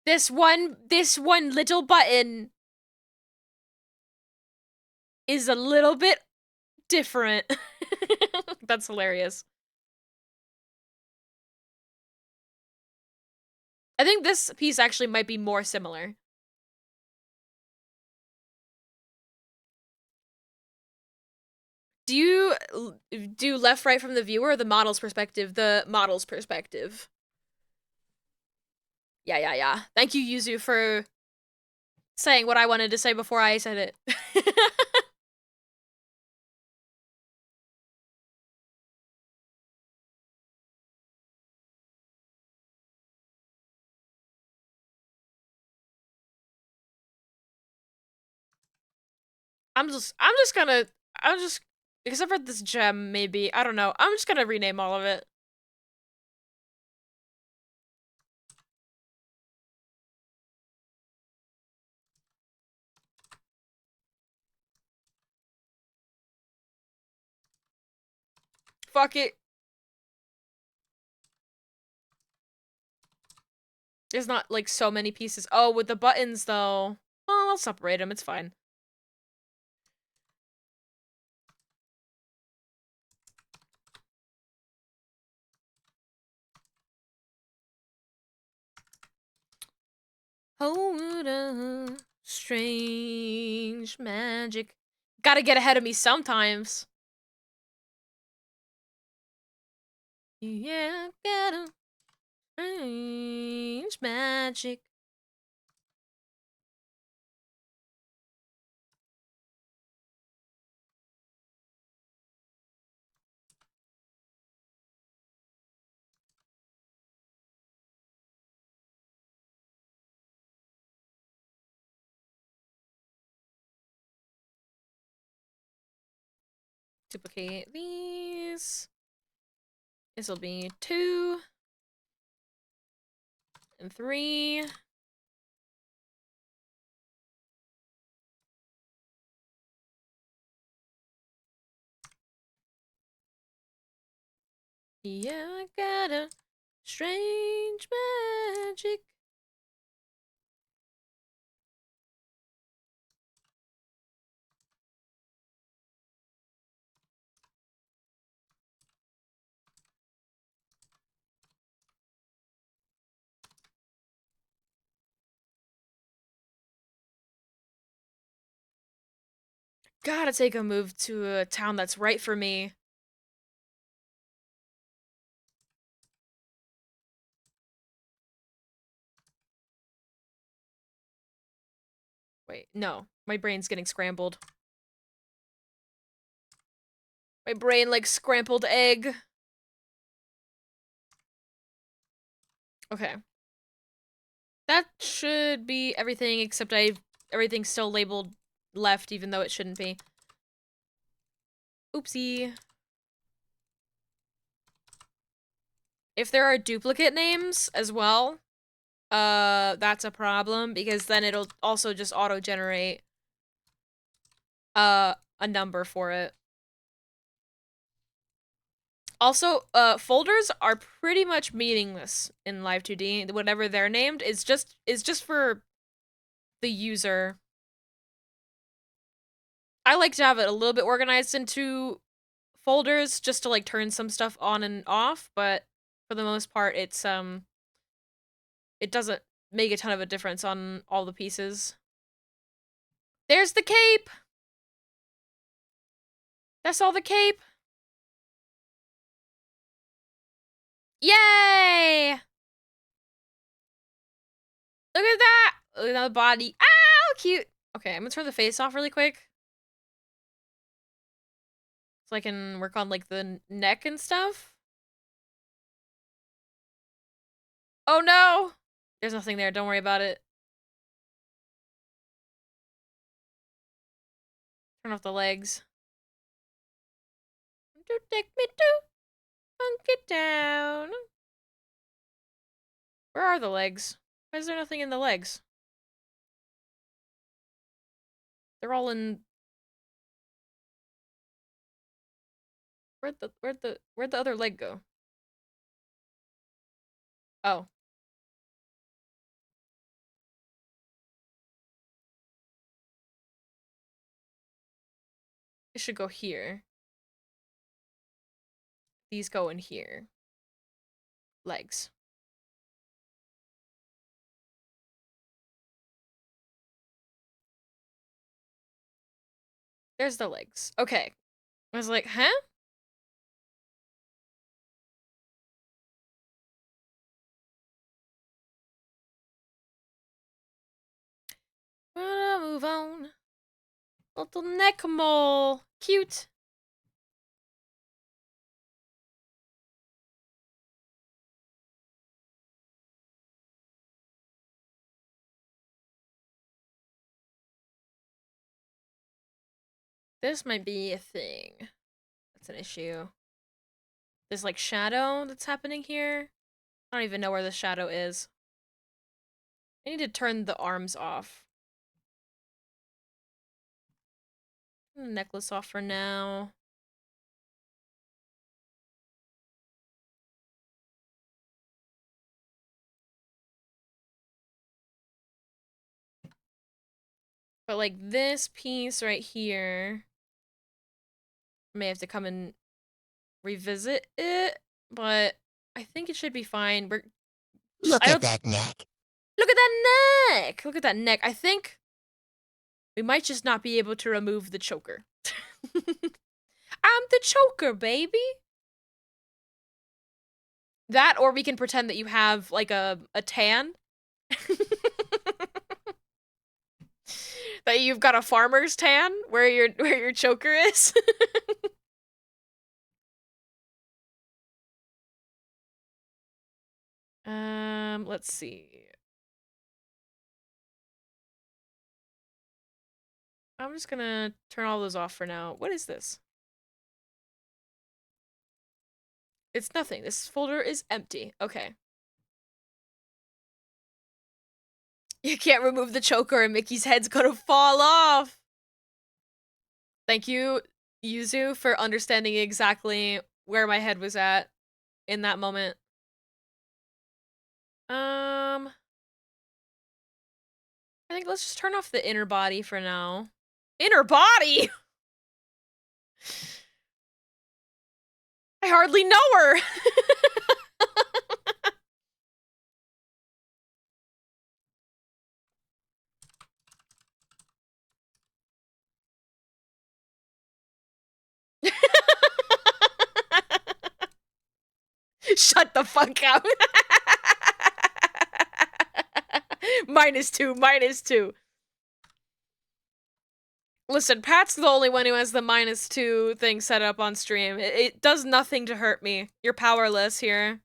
This one little button is a little bit different. That's hilarious. I think this piece actually might be more similar. Do you do left right from the viewer or the model's perspective? The model's perspective. Yeah, yeah, yeah. Thank you, Yuzu, for saying what I wanted to say before I said it. I'm just gonna, I'm just, except for this gem, maybe. I don't know. I'm just gonna rename all of it. Fuck it. There's not, like, so many pieces. Oh, with the buttons, though. Well, I'll separate them. It's fine. Hold on. Strange magic. Gotta get ahead of me sometimes. Yeah, gotta. Strange magic. Duplicate these. This will be 2 and 3. Yeah, I got a strange magic. Gotta take a move to a town that's right for me. Wait, no. My brain's getting scrambled. My brain like scrambled egg. Okay. That should be everything except everything's still labeled left even though it shouldn't be. Oopsie. If there are duplicate names as well, that's a problem because then it'll also just auto-generate a number for it. Also, folders are pretty much meaningless in Live 2D. Whatever they're named is just for the user. I like to have it a little bit organized into folders just to like turn some stuff on and off, but for the most part it doesn't make a ton of a difference on all the pieces. There's the cape! That's all the cape! Yay! Look at that! Look at the body. Ah, cute! Okay, I'm gonna turn the face off really quick. So I can work on, like, the neck and stuff. Oh no! There's nothing there, don't worry about it. Turn off the legs. To take me to Funky Town. Where are the legs? Why is there nothing in the legs? They're all in. Where'd the other leg go? Oh. It should go here. These go in here. Legs. There's the legs. Okay. I was like, huh? Move on. Little neck mole. Cute. This might be a thing. That's an issue. This, like, shadow that's happening here. I don't even know where the shadow is. I need to turn the arms off. Turn the necklace off for now. But, like, this piece right here, I may have to come and revisit it, but I think it should be fine. Look at that neck. Look at that neck! Look at that neck. I think we might just not be able to remove the choker. I'm the choker, baby! That, or we can pretend that you have, like, a tan. That you've got a farmer's tan where your choker is. Let's see. I'm just gonna turn all those off for now. What is this? It's nothing. This folder is empty. Okay. You can't remove the choker and Mickey's head's gonna fall off. Thank you, Yuzu, for understanding exactly where my head was at in that moment. I think let's just turn off the inner body for now. Inner body? I hardly know her. Shut the fuck up. -2, -2. Listen, Pat's the only one who has the -2 thing set up on stream. It does nothing to hurt me. You're powerless here.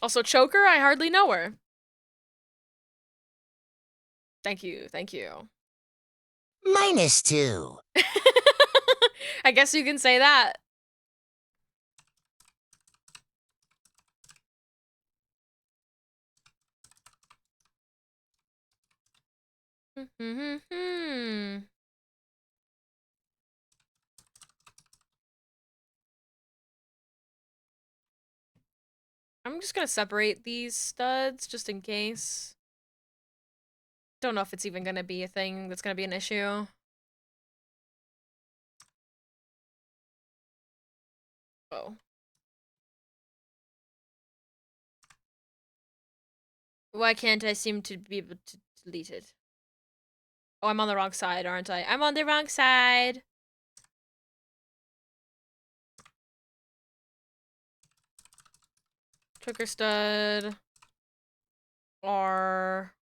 Also, choker, I hardly know her. Thank you, thank you. -2. I guess you can say that. I'm just gonna separate these studs just in case. Don't know if it's even gonna be a thing that's gonna be an issue. Oh. Why can't I seem to be able to delete it? Oh, I'm on the wrong side, aren't I? I'm on the wrong side! Trigger stud. R.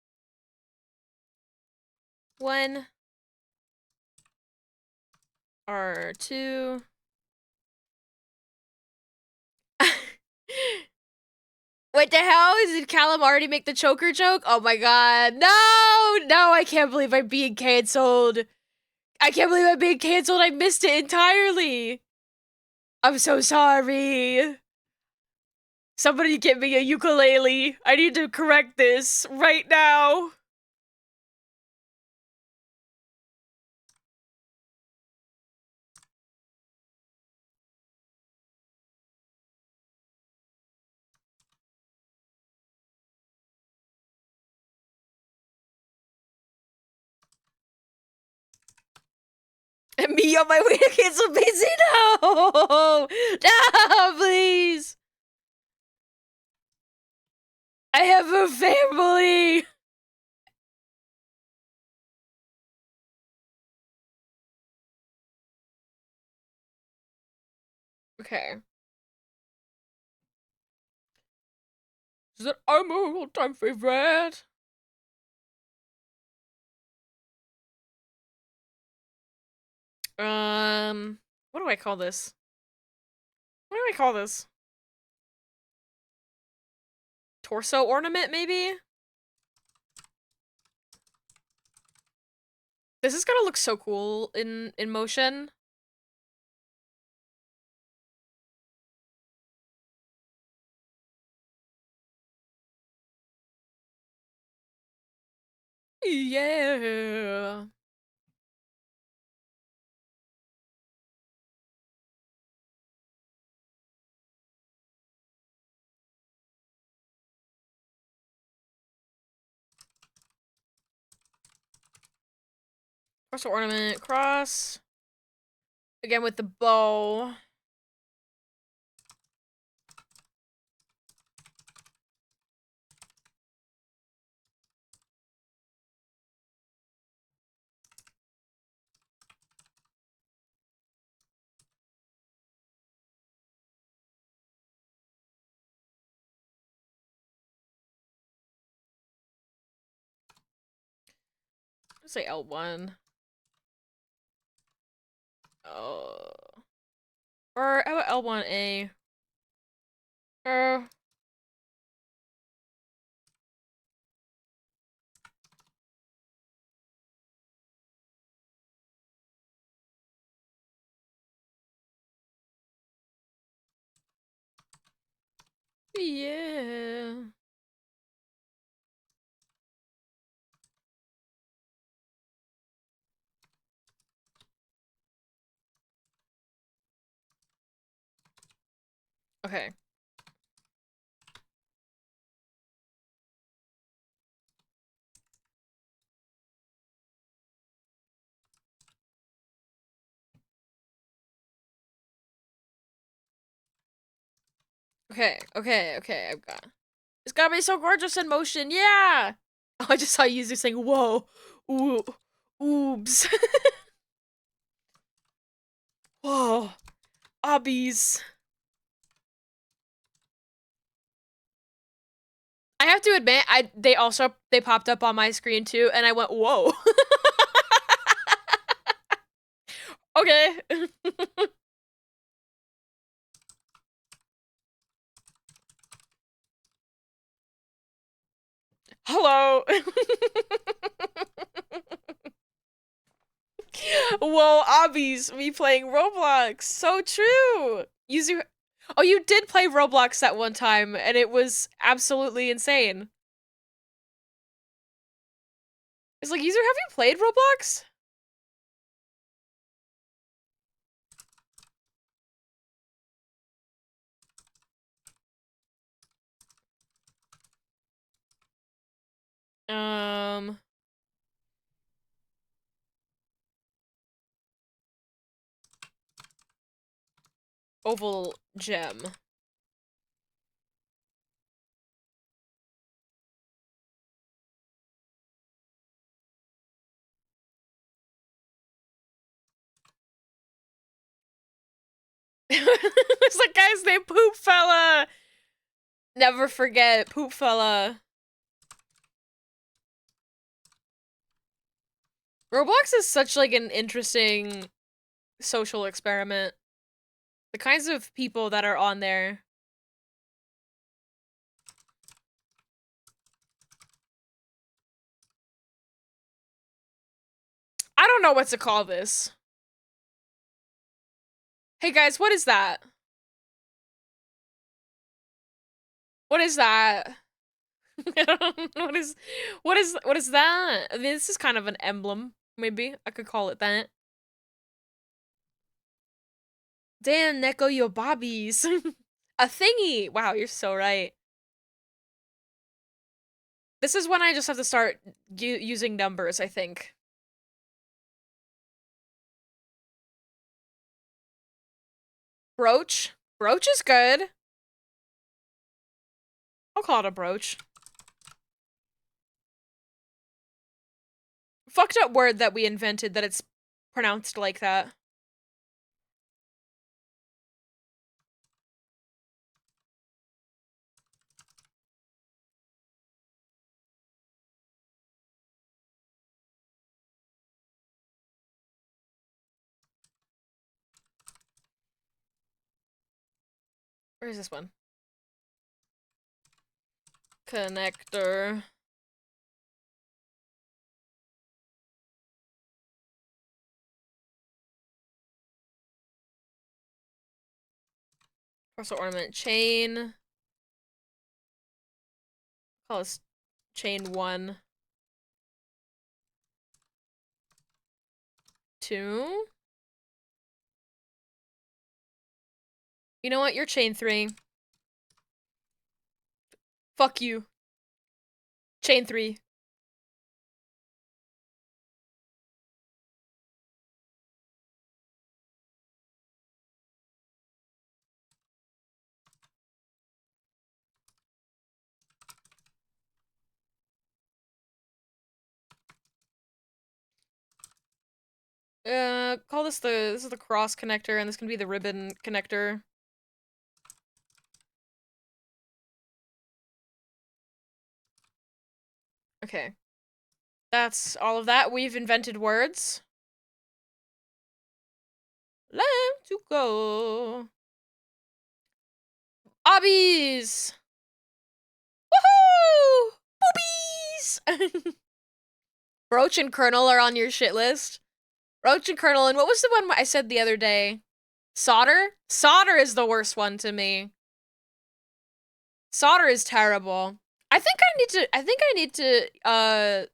1. R2. What the hell? Did Callum already make the choker joke? Oh my god. No! No, I can't believe I'm being cancelled. I can't believe I'm being canceled. I missed it entirely. I'm so sorry. Somebody get me a ukulele. I need to correct this right now. And me on my way to cancel busy. No! No, please! I have a family! Okay. Is that I'm a all-time favorite? What do I call this? What do I call this? Torso ornament, maybe? This is gonna look so cool in motion. Yeah. Torso ornament, cross. Again with the bow. Let's say L1. Oh. Or how about L1A? Yeah. Okay. Okay, I've got. It's gotta be so gorgeous in motion, yeah! Oh, I just saw Yuzu saying, whoa, ooh, oops. Whoa, obbies. I have to admit, they popped up on my screen too, and I went, whoa. Okay. Hello. Whoa, obbies, me playing Roblox. So true. Yuzu. Oh, you did play Roblox that one time, and it was absolutely insane. It's like, Yuzu, have you played Roblox? Um, Oval Gem. It's like guy's name Poop Fella. Never forget Poop Fella. Roblox is such like an interesting social experiment. The kinds of people that are on there. I don't know what to call this. Hey guys, what is that? What is that? I don't know, what is that? I mean, this is kind of an emblem, maybe. I could call it that. Damn, Neko, your bobbies. A thingy! Wow, you're so right. This is when I just have to start using numbers, I think. Brooch? Brooch is good. I'll call it a brooch. Fucked up word that we invented that it's pronounced like that. Where is this one? Connector. Torso ornament chain. Call this chain 1. 2. You know what? You're chain 3. Fuck you. Chain 3. Call this this is the cross connector, and this can be the ribbon connector. Okay. That's all of that. We've invented words. Let's go. Obbies! Woohoo! Boobies! Roach and Colonel are on your shit list. Roach and Colonel, and what was the one I said the other day? Solder? Solder is the worst one to me. Solder is terrible. I think I need to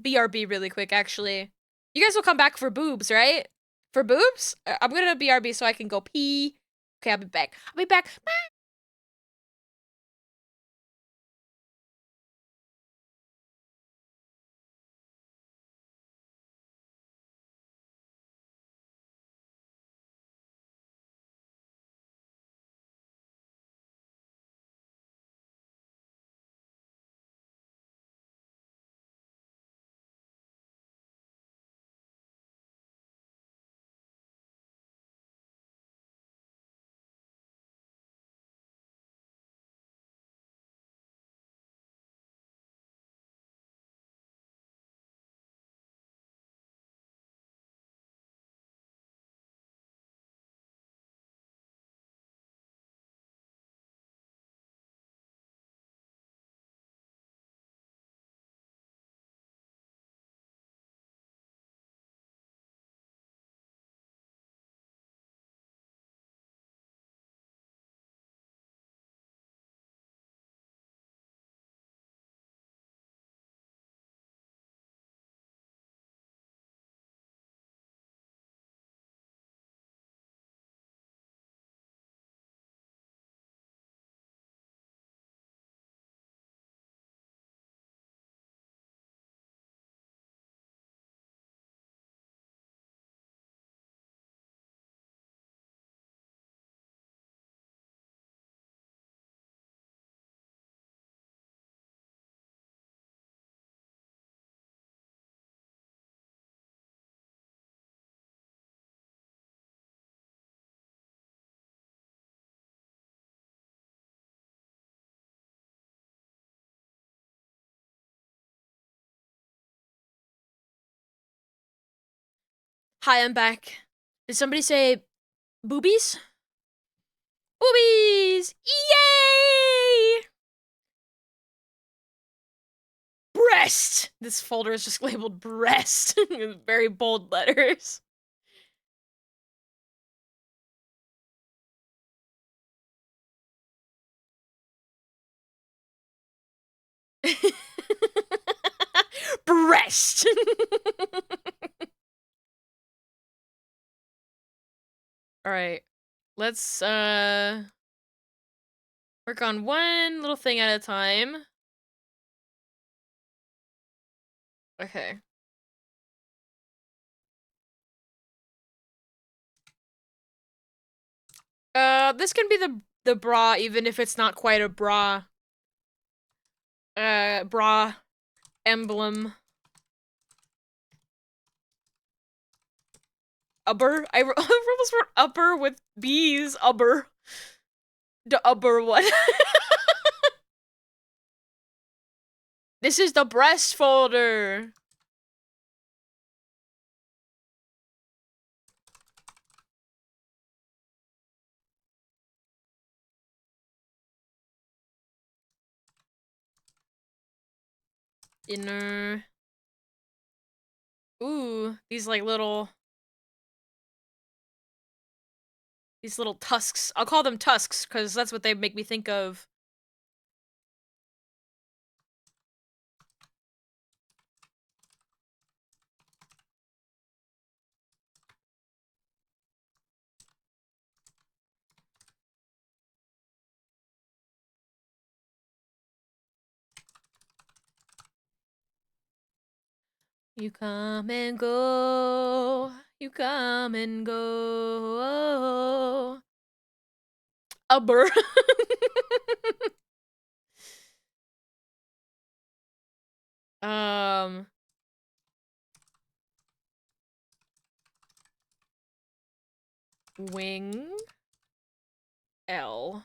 BRB really quick, actually. You guys will come back for boobs, right? For boobs? I'm gonna BRB so I can go pee. Okay, I'll be back. I'll be back. Hi, I'm back. Did somebody say boobies? Boobies! Yay! breast. This folder is just labeled breast in very bold letters. Breast. All right. Let's work on one little thing at a time. Okay. This can be the bra even if it's not quite a bra. Bra emblem. Upper? I almost wrote upper with B's. Upper. The upper one. This is the breast folder. Inner. Ooh, these like little... These little tusks. I'll call them tusks, because that's what they make me think of. You come and go. You come and go. Upper. um... Wing. L.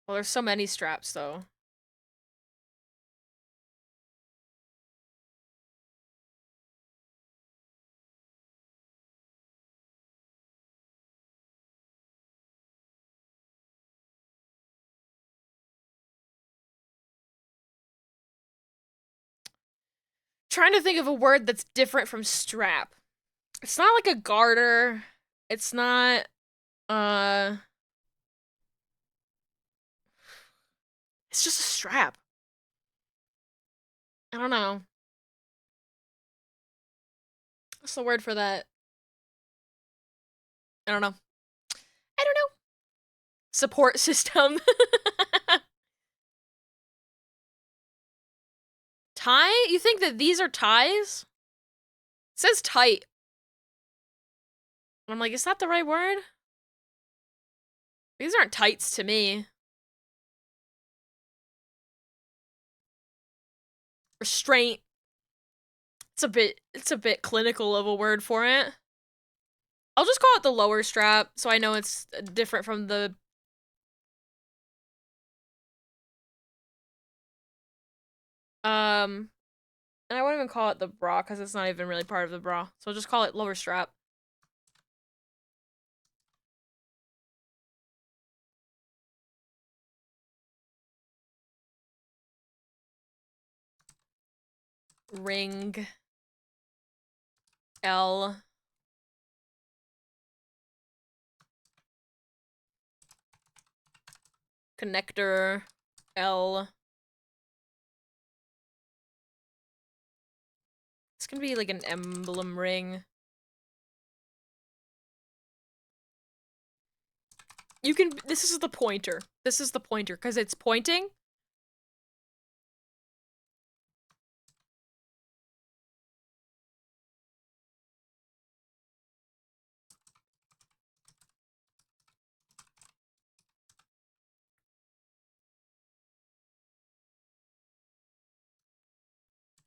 Well, there's so many straps, though. Trying to think of a word that's different from strap. It's not like a garter. It's not, uh... It's just a strap. I don't know. What's the word for that? I don't know. I don't know. Support system. Tie? You think that these are ties? It says tight. I'm like, is that the right word? These aren't tights to me. Restraint. It's a bit clinical of a word for it. I'll just call it the lower strap, so I know it's different from the... And I won't even call it the bra, because it's not even really part of the bra. So I'll just call it lower strap. Ring. L. Connector. L. It's gonna be like an emblem ring. You can- this is the pointer. This is the pointer, because it's pointing.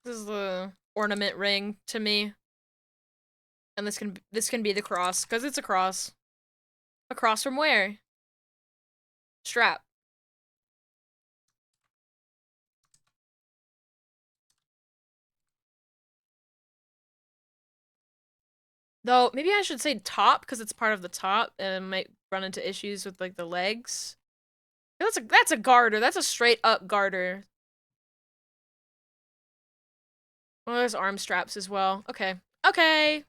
This is the ornament ring to me. And this can be the cross, because it's a cross. A cross from where? Strap. Though, maybe I should say top, because it's part of the top, and it might run into issues with, like, the legs. That's a garter. That's a straight up garter. Oh, there's arm straps as well. Okay. Okay.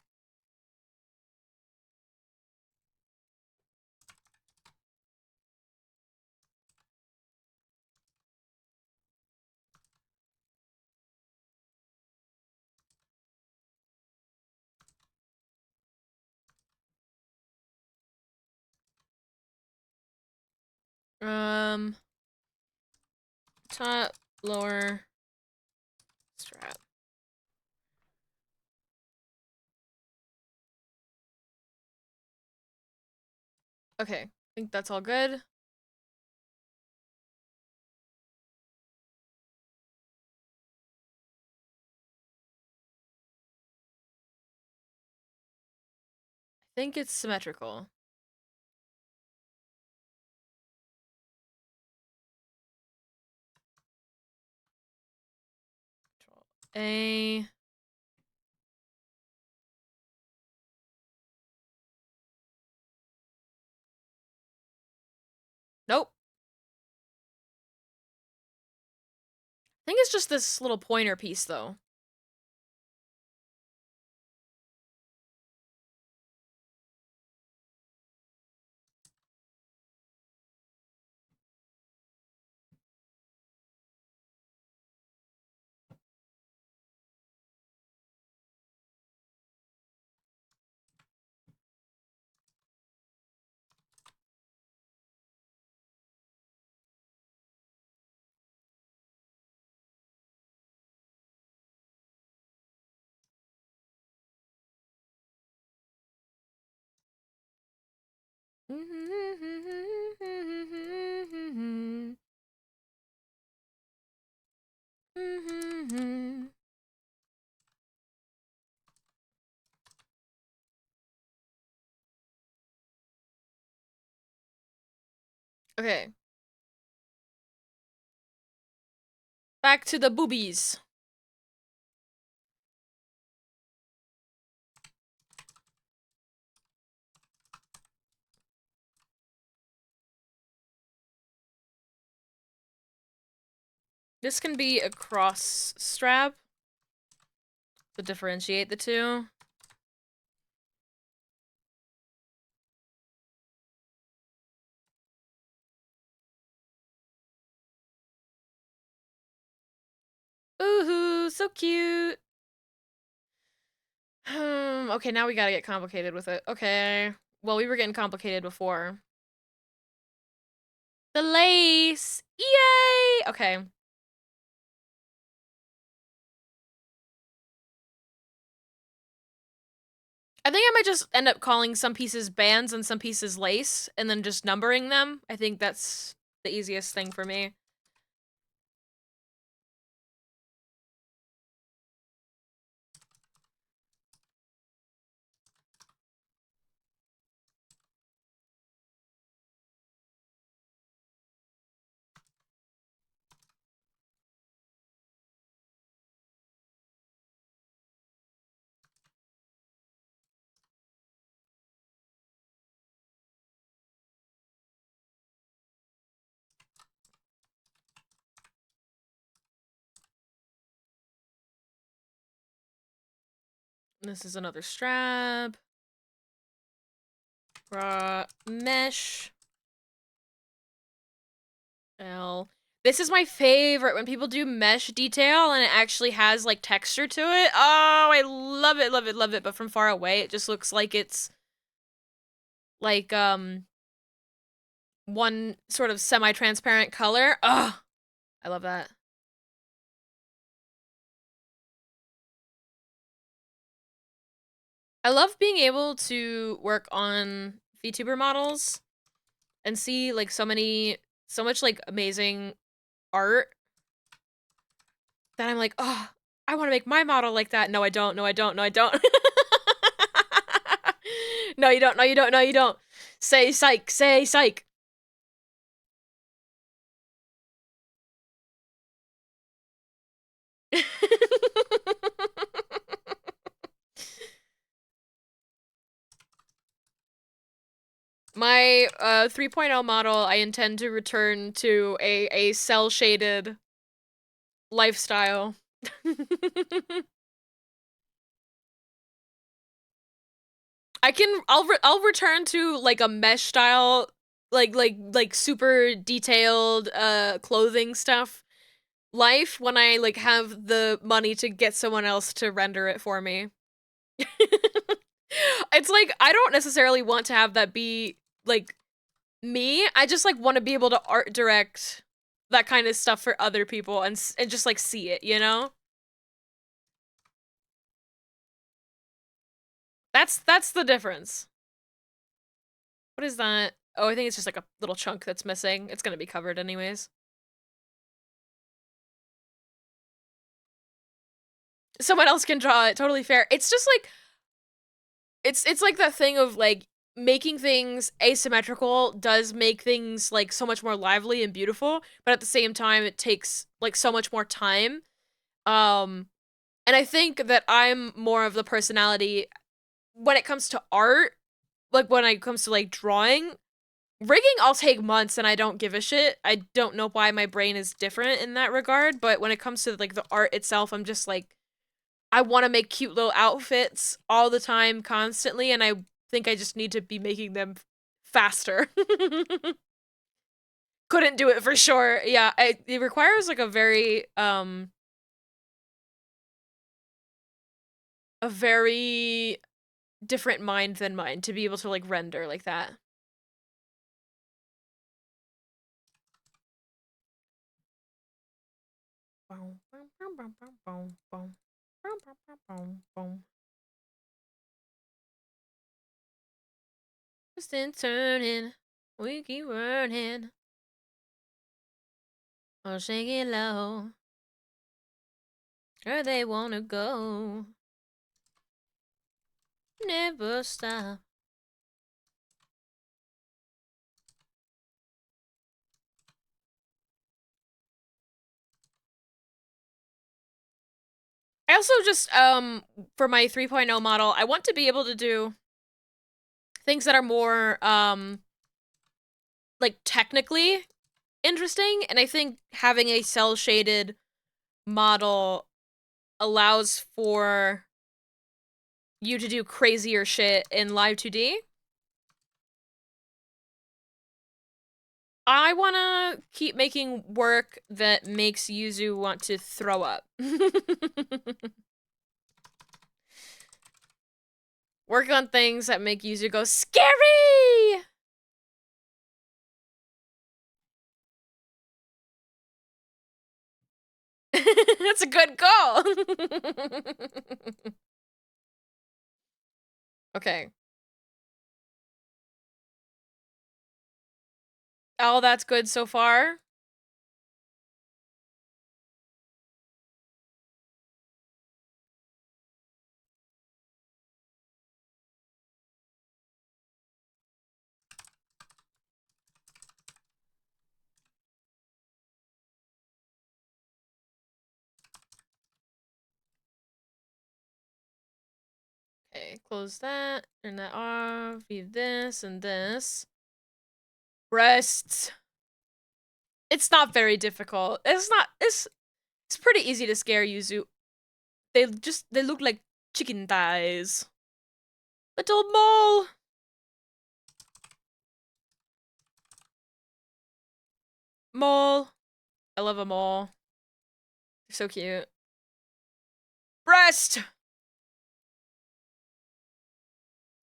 Um, top, lower, strap. Okay. I think that's all good. I think it's symmetrical. Control A. Nope. I think it's just this little pointer piece, though. Okay. Back to the boobies. This can be a cross strap to differentiate the two. Ooh, so cute. Okay, now we gotta get complicated with it. Okay. Well, we were getting complicated before. The lace! Yay! Okay. I think I might just end up calling some pieces bands and some pieces lace, and then just numbering them. I think that's the easiest thing for me. This is another strap. Raw mesh. L. This is my favorite when people do mesh detail and it actually has like texture to it. Oh, I love it, love it, love it. But from far away, it just looks like it's like one sort of semi-transparent color. Oh, I love that. I love being able to work on VTuber models and see like so much like amazing art that I'm like, oh, I want to make my model like that. No, I don't. No, I don't. No, I don't. No, you don't. No, you don't. No, you don't. Say psych. Say psych. my 3.0 model, I intend to return to a cell-shaded lifestyle. I'll return to like a mesh style, like super detailed clothing stuff life when I like have the money to get someone else to render it for me. It's like I don't necessarily want to have that be like me. I just like want to be able to art direct that kind of stuff for other people and just like see it, you know? That's the difference. What is that? Oh, I think it's just like a little chunk that's missing. It's gonna be covered anyways. Someone else can draw it, totally fair. It's just like it's like that thing of like making things asymmetrical does make things like so much more lively and beautiful, but at the same time it takes like so much more time. And I think that I'm more of the personality when it comes to art, like when it comes to like drawing. Rigging, I'll take months and I don't give a shit. I don't know why my brain is different in that regard, but when it comes to like the art itself, I'm just like, I want to make cute little outfits all the time, constantly, and I think I just need to be making them faster. Couldn't do it for sure. Yeah, it requires like a very different mind than mine to be able to like render like that. Just in turning, we keep running. I'll shake it low. Where they wanna go. Never stop. I also just, for my 3.0 model, I want to be able to do things that are more, like, technically interesting, and I think having a cel-shaded model allows for you to do crazier shit in Live 2D. I wanna keep making work that makes Yuzu want to throw up. Work on things that make Yuzu go, SCARY! That's a good goal! Okay. Oh, that's good so far. Okay, close that, turn that off, view this and this. Breasts. It's not very difficult. It's pretty easy to scare Yuzu. They look like chicken thighs. Little mole! Mole. I love a mole. They're so cute. Breast!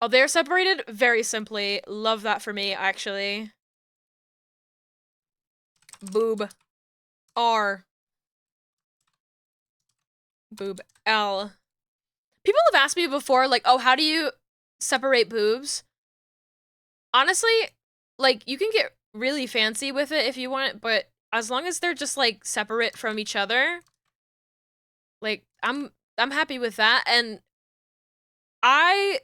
Oh, they're separated very simply. Love that for me, actually. Boob. R. Boob. L. People have asked me before, like, oh, how do you separate boobs? Honestly, like, you can get really fancy with it if you want, but as long as they're just, like, separate from each other, like, I'm happy with that, and I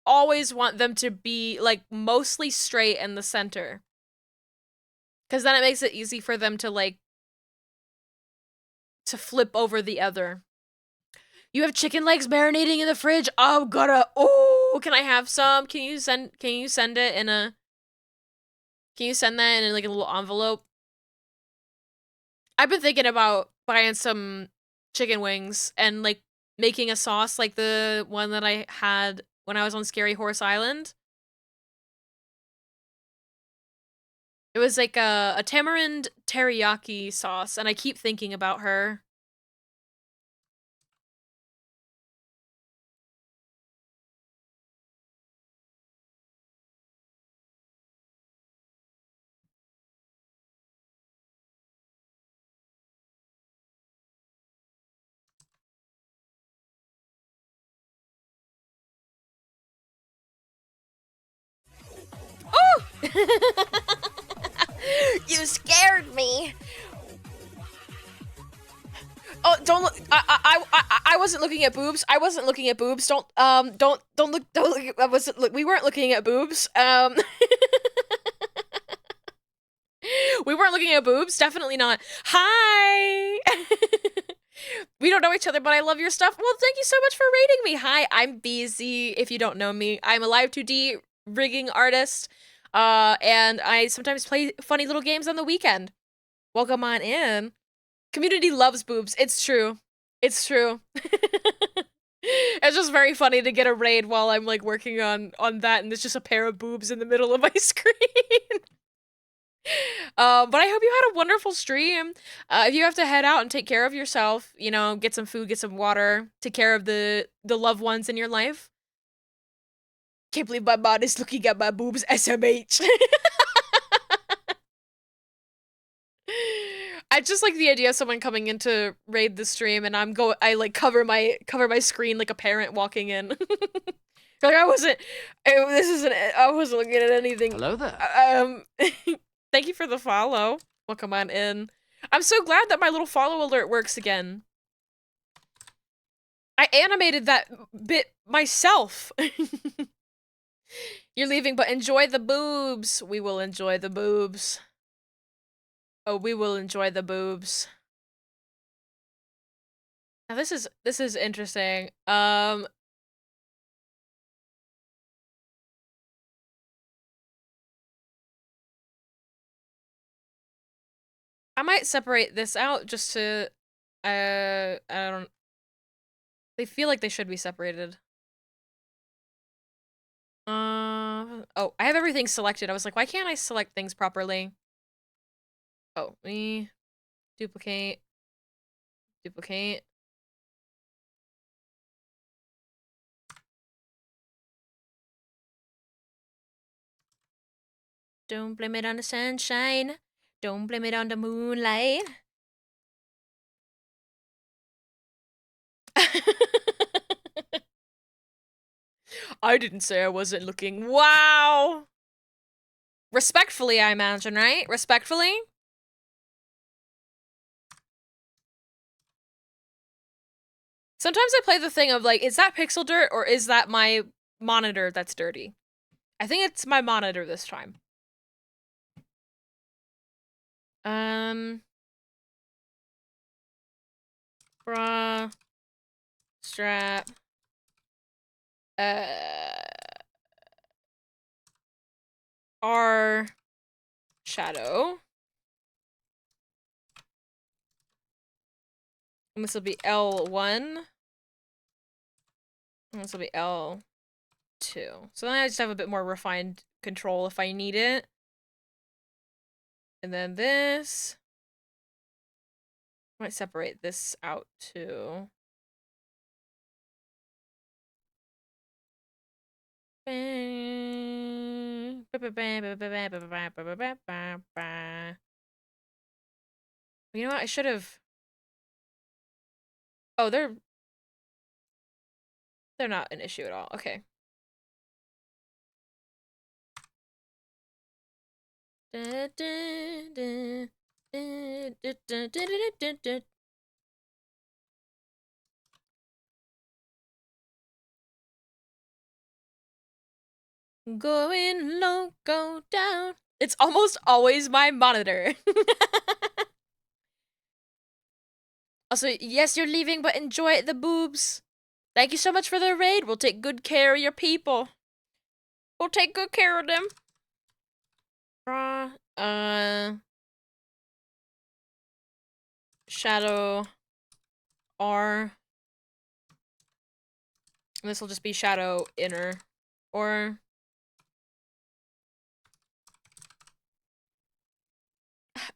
always want them to be, like, mostly straight in the center. Because then it makes it easy for them to, like, to flip over the other. You have chicken legs marinating in the fridge? Oh, gotta, oh, can I have some? Can you send it in a Can you send that in like a little envelope? I've been thinking about buying some chicken wings and like making a sauce like the one that I had when I was on Scary Horse Island. It was like a tamarind teriyaki sauce, and I keep thinking about her. Oh! You scared me. Oh, don't look. I wasn't looking at boobs. I wasn't looking at boobs. Don't look. Don't look. I wasn't. Look, we weren't looking at boobs. We weren't looking at boobs. Definitely not. Hi. We don't know each other, but I love your stuff. Well, thank you so much for rating me. Hi, I'm BZ. If you don't know me, I'm a live 2D rigging artist. And I sometimes play funny little games on the weekend. Welcome on in. Community loves boobs. It's true. It's true. It's just very funny to get a raid while I'm like working on that, and there's just a pair of boobs in the middle of my screen. But I hope you had a wonderful stream. If you have to head out and take care of yourself, you know, get some food, get some water, take care of the loved ones in your life. Can't believe my mod is looking at my boobs. SMH. I just like the idea of someone coming in to raid the stream, and I like cover my screen like a parent walking in. Like I wasn't looking at anything. Hello there. Thank you for the follow. Welcome on in. I'm so glad that my little follow alert works again. I animated that bit myself. You're leaving, but enjoy the boobs. We will enjoy the boobs. Oh, we will enjoy the boobs. Now this is interesting. I might separate this out just to I don't, they feel like they should be separated. Oh, I have everything selected. I was like, why can't I select things properly? Oh, me duplicate. Duplicate. Don't blame it on the sunshine. Don't blame it on the moonlight. I didn't say I wasn't looking. Wow. Respectfully, I imagine, right? Respectfully? Sometimes I play the thing of like, is that pixel dirt or is that my monitor that's dirty? I think it's my monitor this time. Bra, strap, R, shadow. And this will be L1. And this will be L2. So then I just have a bit more refined control if I need it. And then this. I might separate this out too. You know what? I should have. Oh, they're not an issue at all. Okay. Going low, go down. It's almost always my monitor. Also, yes, you're leaving, but enjoy the boobs. Thank you so much for the raid. We'll take good care of your people. We'll take good care of them. Draw, shadow R. And this will just be shadow inner. Or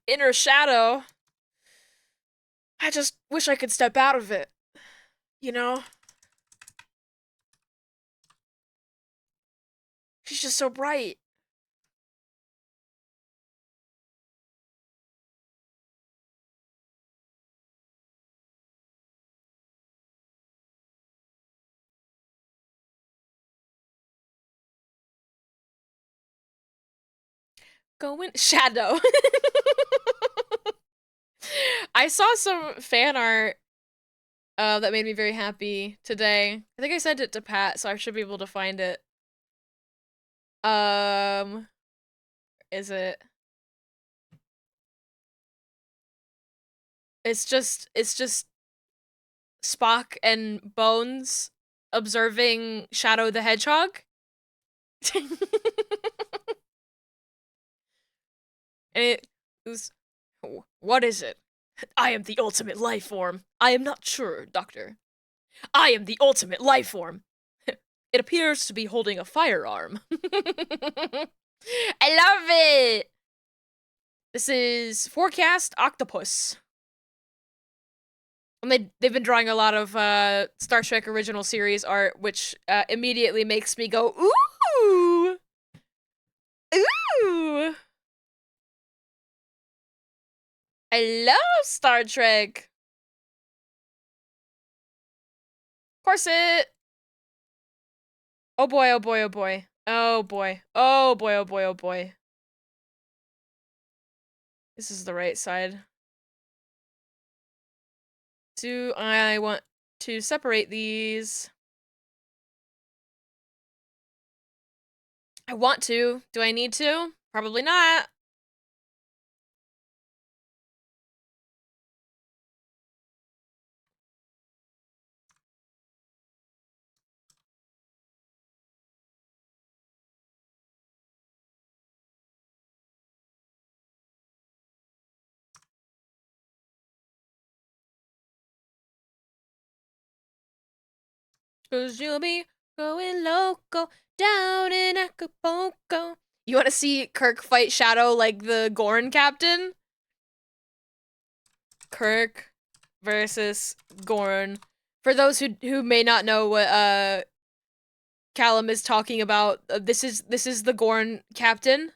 inner shadow. I just wish I could step out of it. You know? She's just so bright. Go in shadow. I saw some fan art that made me very happy today. I think I sent it to Pat, so I should be able to find it. Is it? It's just Spock and Bones observing Shadow the Hedgehog. And it was, what is it? I am the ultimate life form. I am not sure, Doctor. I am the ultimate life form. It appears to be holding a firearm. I love it! This is Forecast Octopus. And they've been drawing a lot of Star Trek original series art, which immediately makes me go, ooh! Ooh! I love Star Trek! Corset! Oh boy, oh boy, oh boy. Oh boy. Oh boy, oh boy, oh boy. This is the right side. Do I want to separate these? I want to. Do I need to? Probably not. Cause you'll be going loco down in Acapulco. You want to see Kirk fight Shadow like the Gorn captain? Kirk versus Gorn. For those who may not know what Callum is talking about, this is the Gorn captain.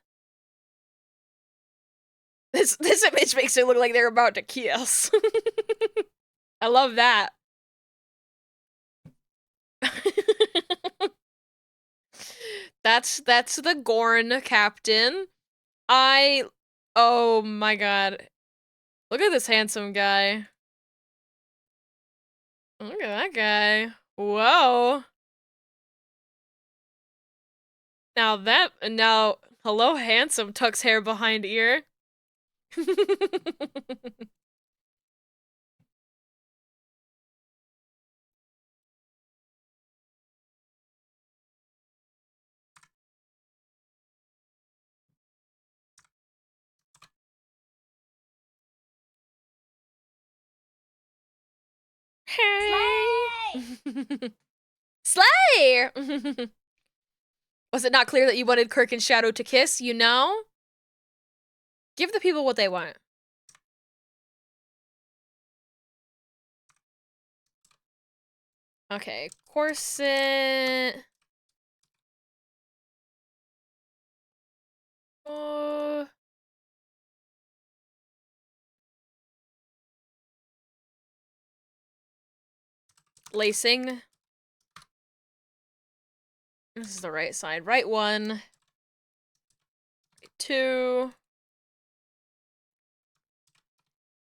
This image makes it look like they're about to kiss. I love that. That's the Gorn captain. Oh my god. Look at this handsome guy. Look at that guy. Whoa. Now, hello handsome tucks hair behind ear. Hey. Slay! Was it not clear that you wanted Kirk and Shadow to kiss, you know? Give the people what they want. Okay, corset. Uh, lacing. This is the right side. Right one. Right two.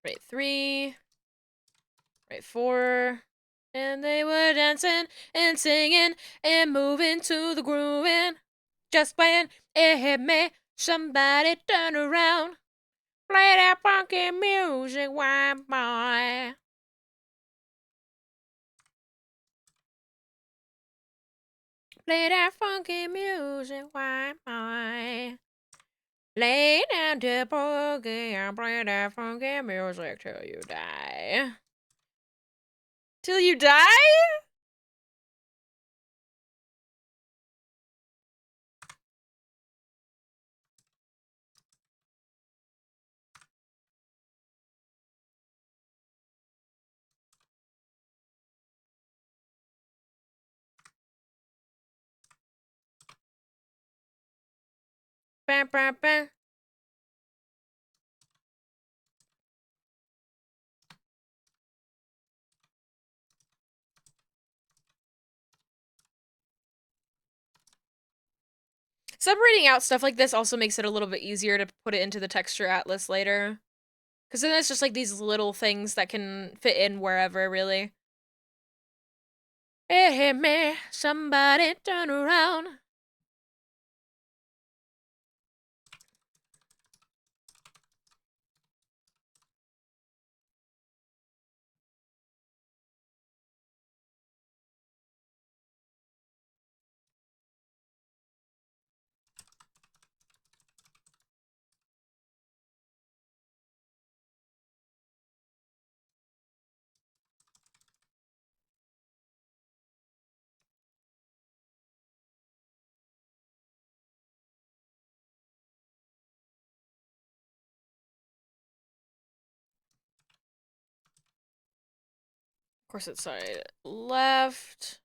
Right three. Right four. And they were dancing and singing and moving to the grooving. Just when it hit me, somebody turn around. Play that funky music, white boy. Play that funky music, white boy. Lay down to boogie and play that funky music till you die. Till you die? Bah, bah, bah. Separating out stuff like this also makes it a little bit easier to put it into the texture atlas later. Because then it's just like these little things that can fit in wherever, really. Hey, man, somebody turn around. Of course, it's side left.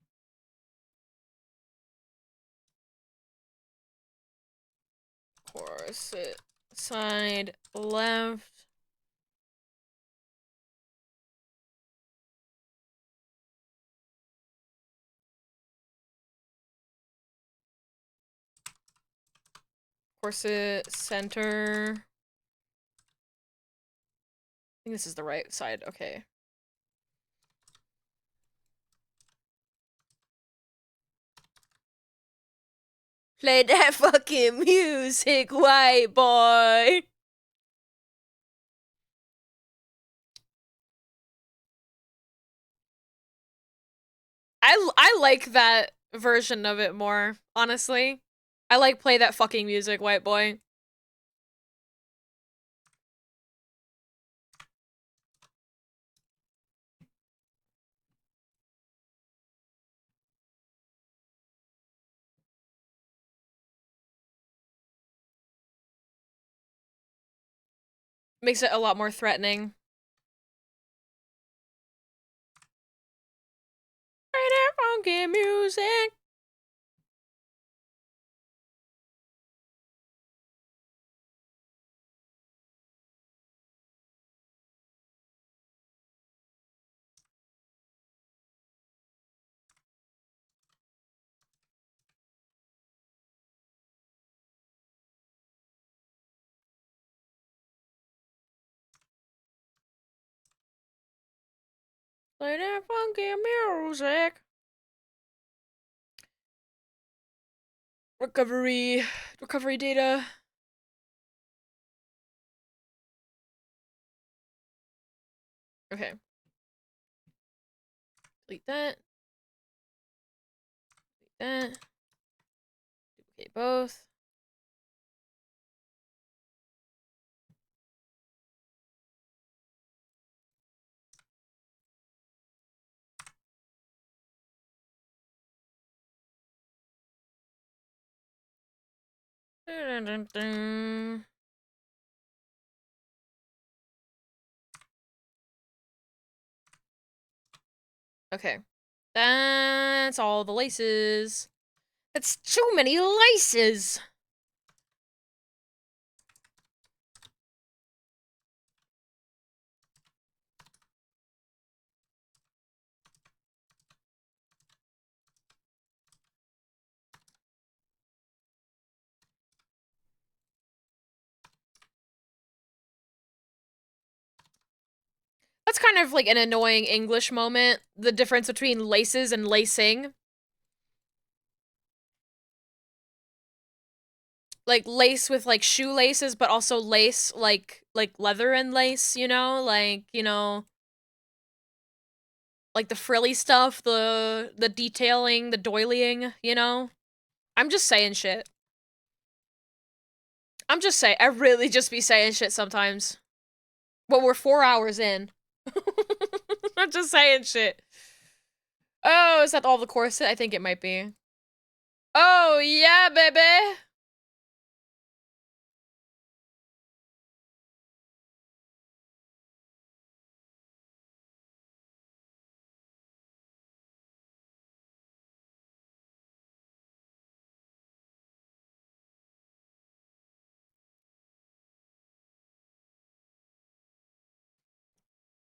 Of course, it's side left. Corset center. I think this is the right side. Okay. Play that fucking music, white boy. I like that version of it more, honestly. I like play that fucking music, white boy. Makes it a lot more threatening. Play that funky music. Play that funky music. Recovery data. Okay. Delete that. Delete that. Duplicate both. Dun, dun, dun. Okay. That's all the laces. That's too many laces! That's kind of like an annoying English moment. The difference between laces and lacing. Like lace with like shoelaces, but also lace like leather and lace, you know? Like the frilly stuff, the detailing, the doiling, you know? I'm just saying shit. I'm just saying, I really just be saying shit sometimes. But we're 4 hours in. I'm just saying shit. Oh, is that all the corset? I think it might be. Oh, yeah, baby!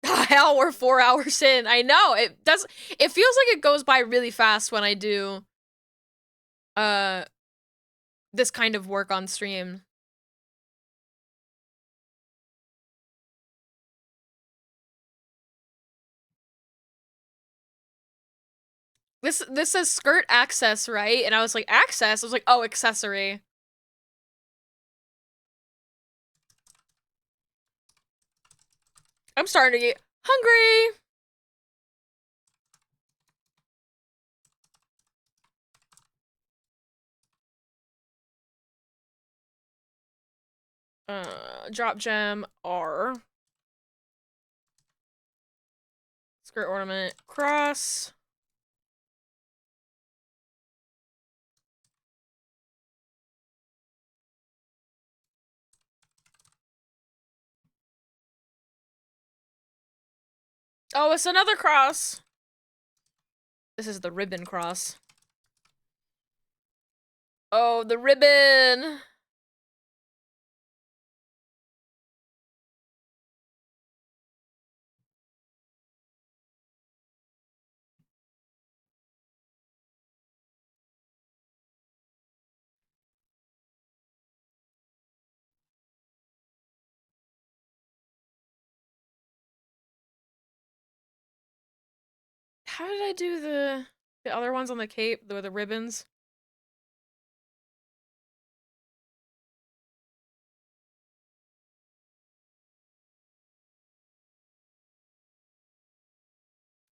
Hell, we're 4 hours in. I know, it does- it feels like it goes by really fast when I do, uh, this kind of work on stream. This says skirt access, right? And I was like, access? I was like, oh, accessory. I'm starting to get hungry! Drop gem R. Skirt ornament cross. Oh, it's another cross. This is the ribbon cross. Oh, the ribbon. How did I do the other ones on the cape, the ribbons?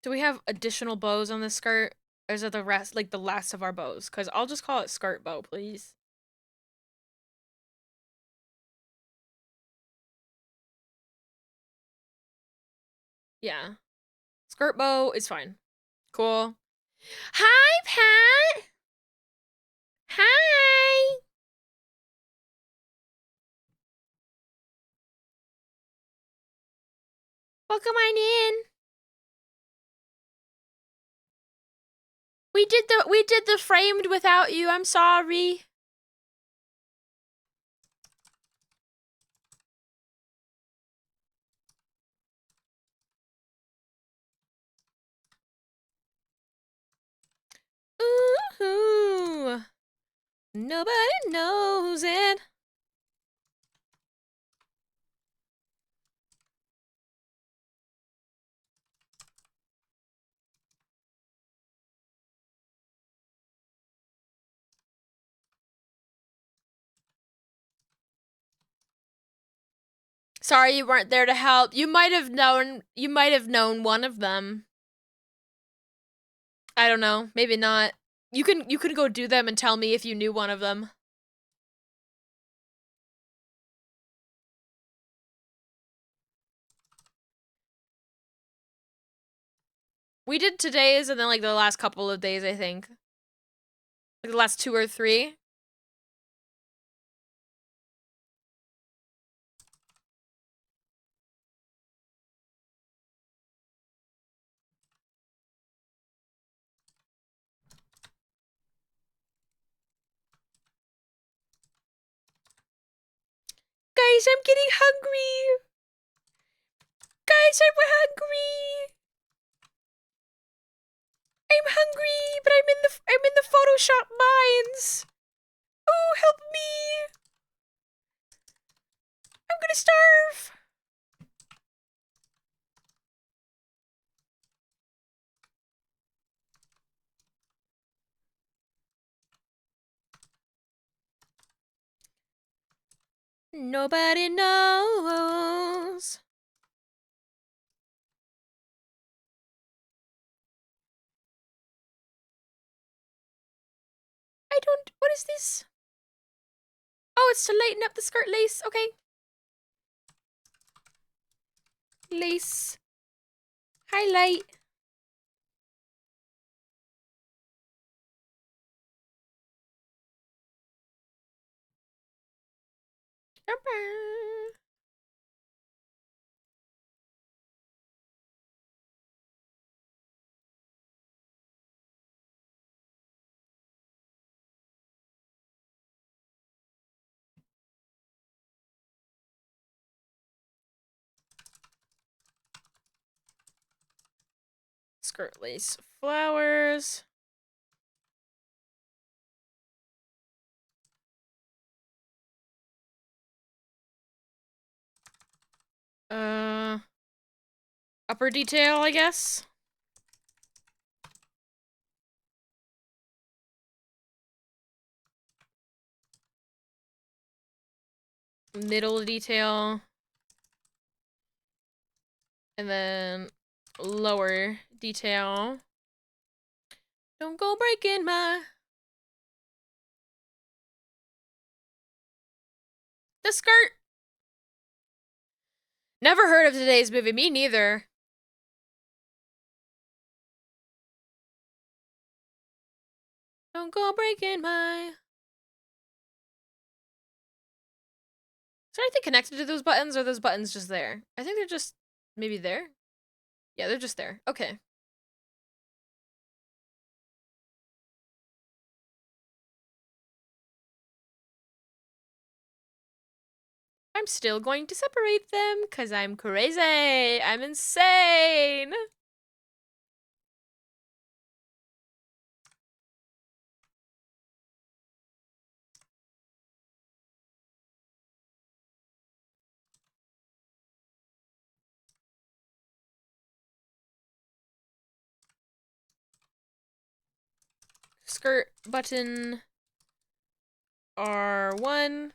Do we have additional bows on this skirt? Or is it the rest, like the last of our bows? Because I'll just call it skirt bow, please. Yeah. Skirt bow is fine. Cool. Hi, Pat! Hi! Welcome on in. We did the framed without you. I'm sorry. Ooh. Nobody knows it. Sorry you weren't there to help. You might have known one of them. I don't know. Maybe not. You can go do them and tell me if you knew one of them. We did today's and then like the last couple of days, I think. Like the last 2 or 3. Guys, I'm getting hungry. Guys, I'm hungry. I'm hungry, but I'm in the Photoshop mines. Oh, help me. I'm gonna starve. Nobody knows. I don't. What is this? Oh, it's to lighten up the skirt lace. Okay. Lace. Highlight. Skirt lace flowers. Upper detail, I guess. Middle detail. And then lower detail. Don't go breaking my... The skirt! Never heard of today's movie, me neither. Don't go breaking my... Is there anything connected to those buttons, or are those buttons just there? I think they're just maybe there. Yeah, they're just there. Okay. I'm still going to separate them, because I'm crazy. I'm insane. Skirt button R1.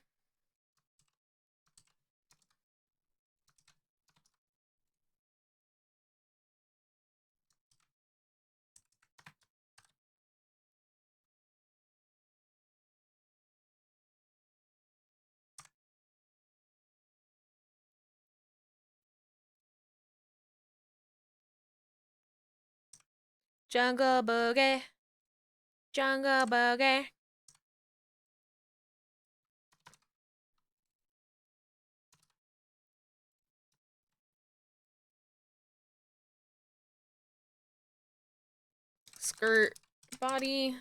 Jungle boogie. Jungle boogie. Skirt body.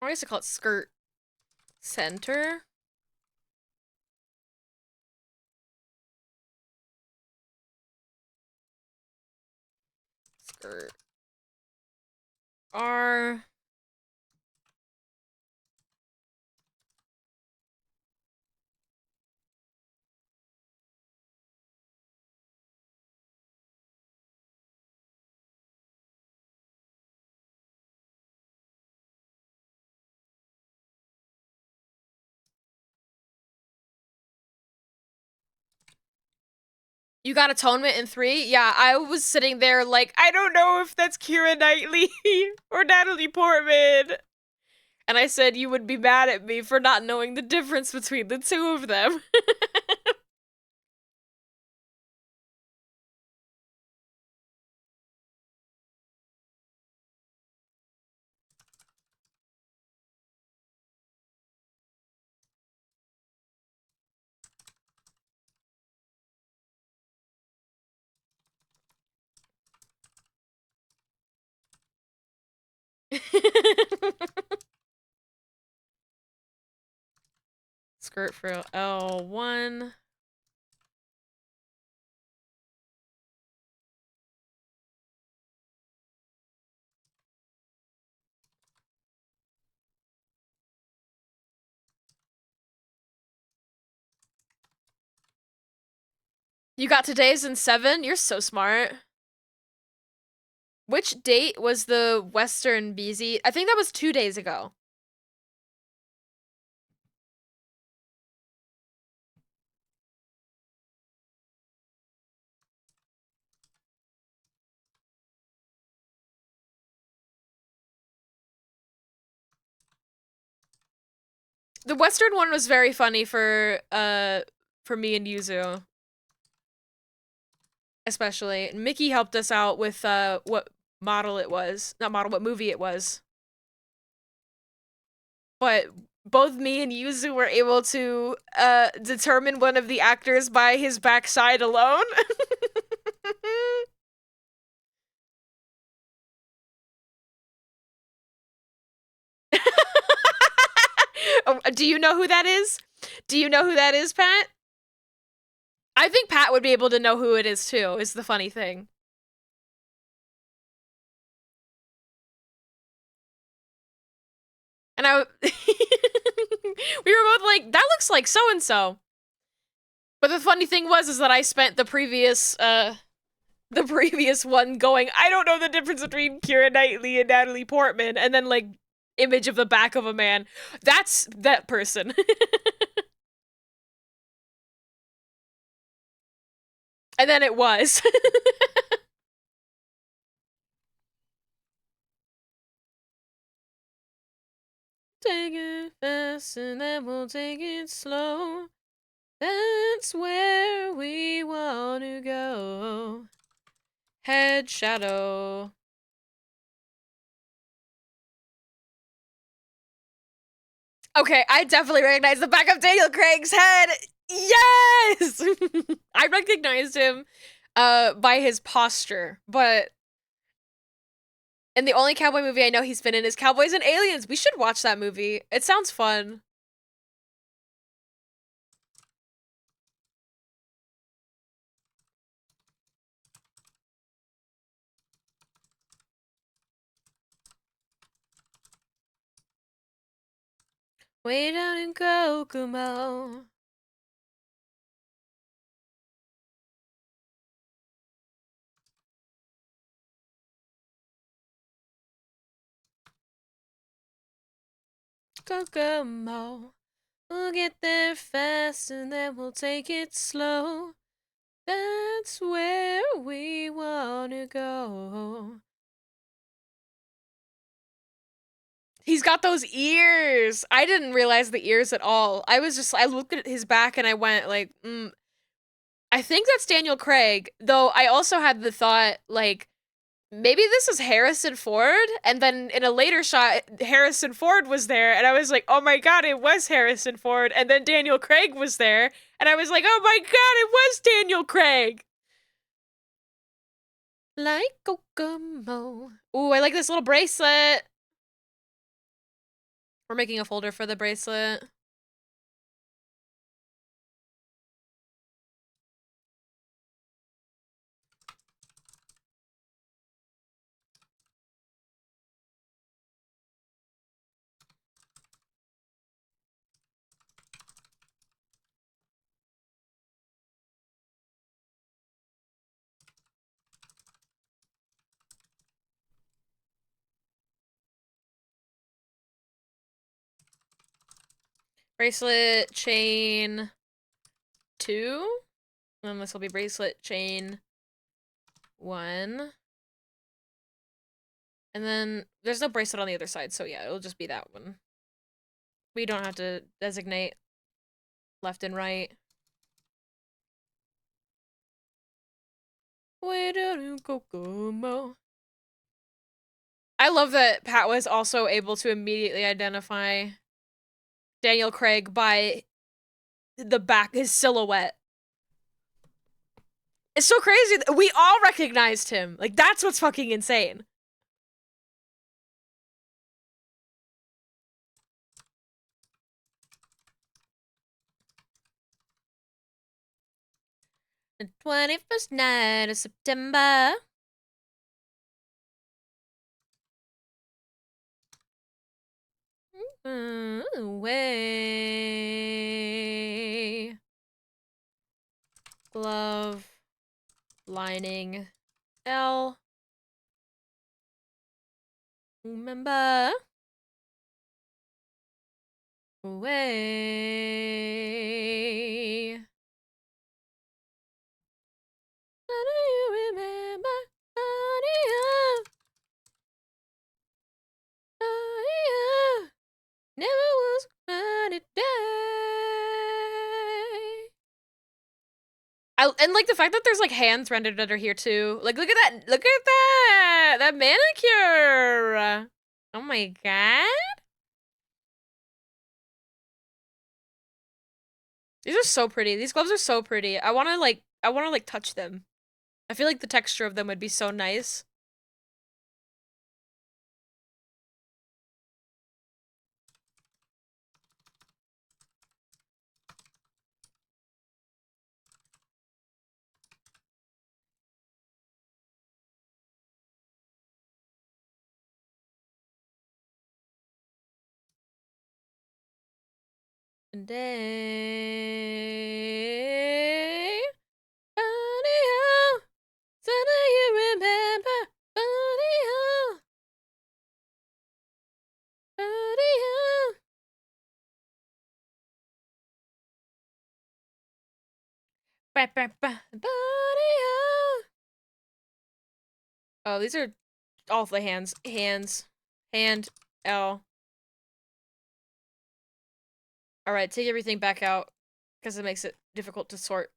Or I guess I call it skirt center. Skirt R. You got Atonement in 3? Yeah, I was sitting there like, I don't know if that's Keira Knightley or Natalie Portman. And I said you would be mad at me for not knowing the difference between the two of them. Skirt for L1. You got today's in 7? You're so smart. Which date was the Western BZ? I think that was 2 days ago. The Western one was very funny for me and Yuzu. Especially. Mickey helped us out with what model it was. Not model, what movie it was. But both me and Yuzu were able to determine one of the actors by his backside alone. Oh, do you know who that is? Do you know who that is, Pat? I think Pat would be able to know who it is too, is the funny thing. And we were both like, that looks like so-and-so. But the funny thing was is that I spent the previous one going, I don't know the difference between Keira Knightley and Natalie Portman, and then like image of the back of a man. That's that person. And then it was. Take it fast and then we'll take it slow. That's where we want to go. Head shadow. Okay, I definitely recognize the back of Daniel Craig's head. Yes! I recognized him by his posture, but and the only cowboy movie I know he's been in is Cowboys and Aliens. We should watch that movie. It sounds fun. Way down in Kokomo. Kokomo. We'll get there fast and then we'll take it slow. That's where we want to go. He's got those ears. I didn't realize the ears at all. I looked at his back and I went like, I think that's Daniel Craig. Though I also had the thought like, maybe this is Harrison Ford. And then in a later shot, Harrison Ford was there. And I was like, oh my God, it was Harrison Ford. And then Daniel Craig was there. And I was like, oh my God, it was Daniel Craig. Like Kokomo. Ooh, I like this little bracelet. We're making a folder for the bracelet. Bracelet chain 2. And then this will be bracelet chain 1. And then there's no bracelet on the other side, so yeah, it'll just be that one. We don't have to designate left and right. Way down in Kokomo. I love that Pat was also able to immediately identify Daniel Craig by the back, his silhouette. It's so crazy. We all recognized him. Like, that's what's fucking insane. The 21st night of September. Way. Glove. Lining. L. Remember. Way. How do you remember? Never was running And like the fact that there's like hands rendered under here too. Like look at that. Look at that. That manicure. Oh my god. These are so pretty. These gloves are so pretty. I want to like touch them. I feel like the texture of them would be so nice. And day, suddenly you remember, oh, these are all the hands. Hands. Hand. L. Alright, take everything back out. Because it makes it difficult to sort.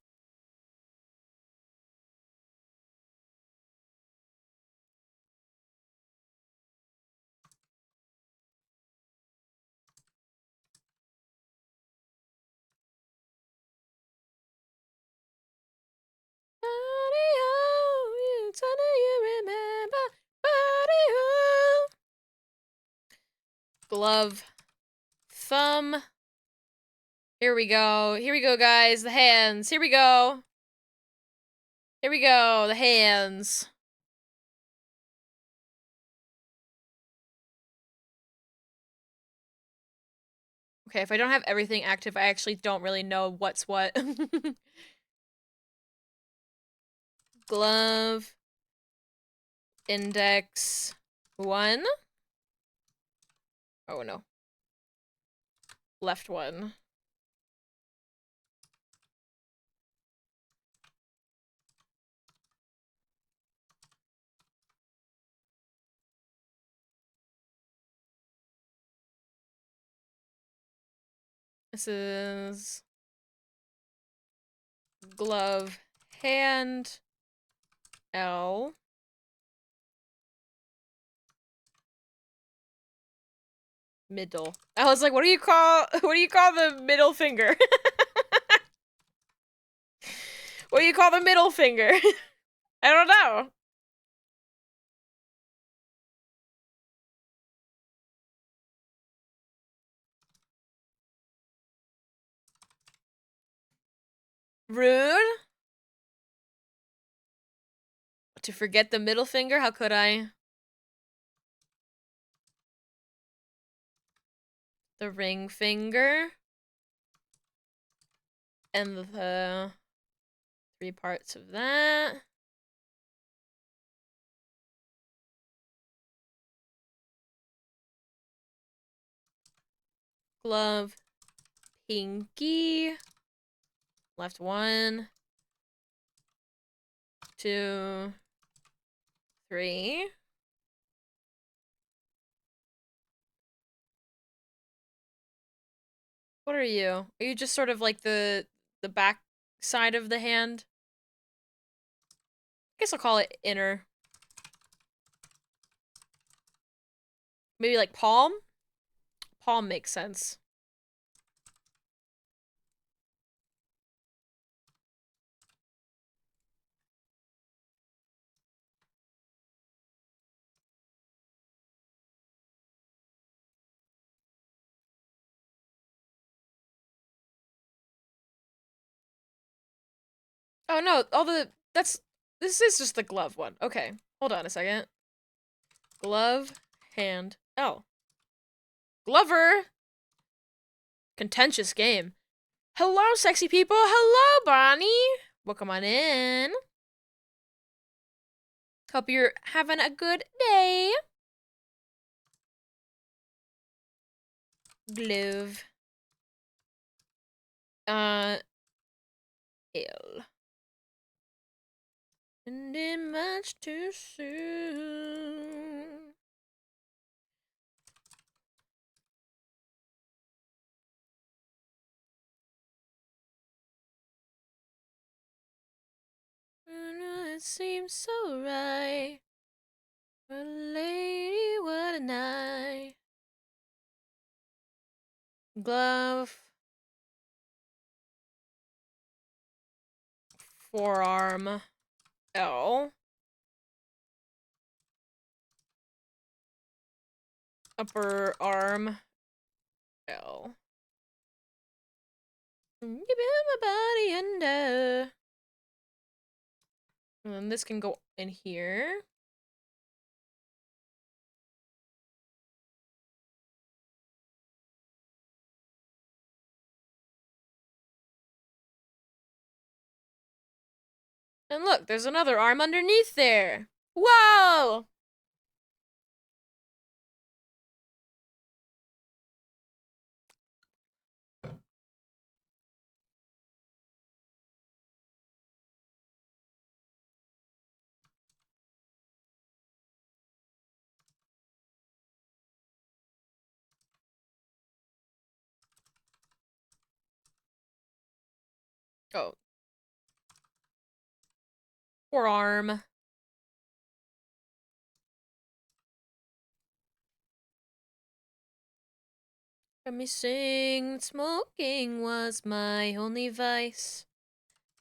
Glove. Thumb. Here we go. Here we go, guys. The hands. Here we go. Here we go. The hands. Okay, if I don't have everything active, I actually don't really know what's what. Glove. Index. 1. Oh, no. Left 1. This is glove, hand, L. Middle. I was like, what do you call the middle finger? What do you call the middle finger? I don't know. Rude? To forget the middle finger? How could I? The ring finger. And the 3 parts of that. Glove. Pinky. Left 1. 2. 3. What are you? Are you just sort of like the back side of the hand? I guess I'll call it inner. Maybe like palm? Palm makes sense. Oh no, this is just the glove one. Okay, hold on a second. Glove, hand, oh. Glover! Contentious game. Hello, sexy people. Hello, Bonnie. Welcome on in. Hope you're having a good day. Glove. L. And it much too soon. seems so right. What a lady, what a night. Glove. Forearm. L. Upper arm. L. Give him my body under. And then this can go in here. And look, there's another arm underneath there. Whoa! Oh. Forearm. Let me sing. Smoking was my only vice.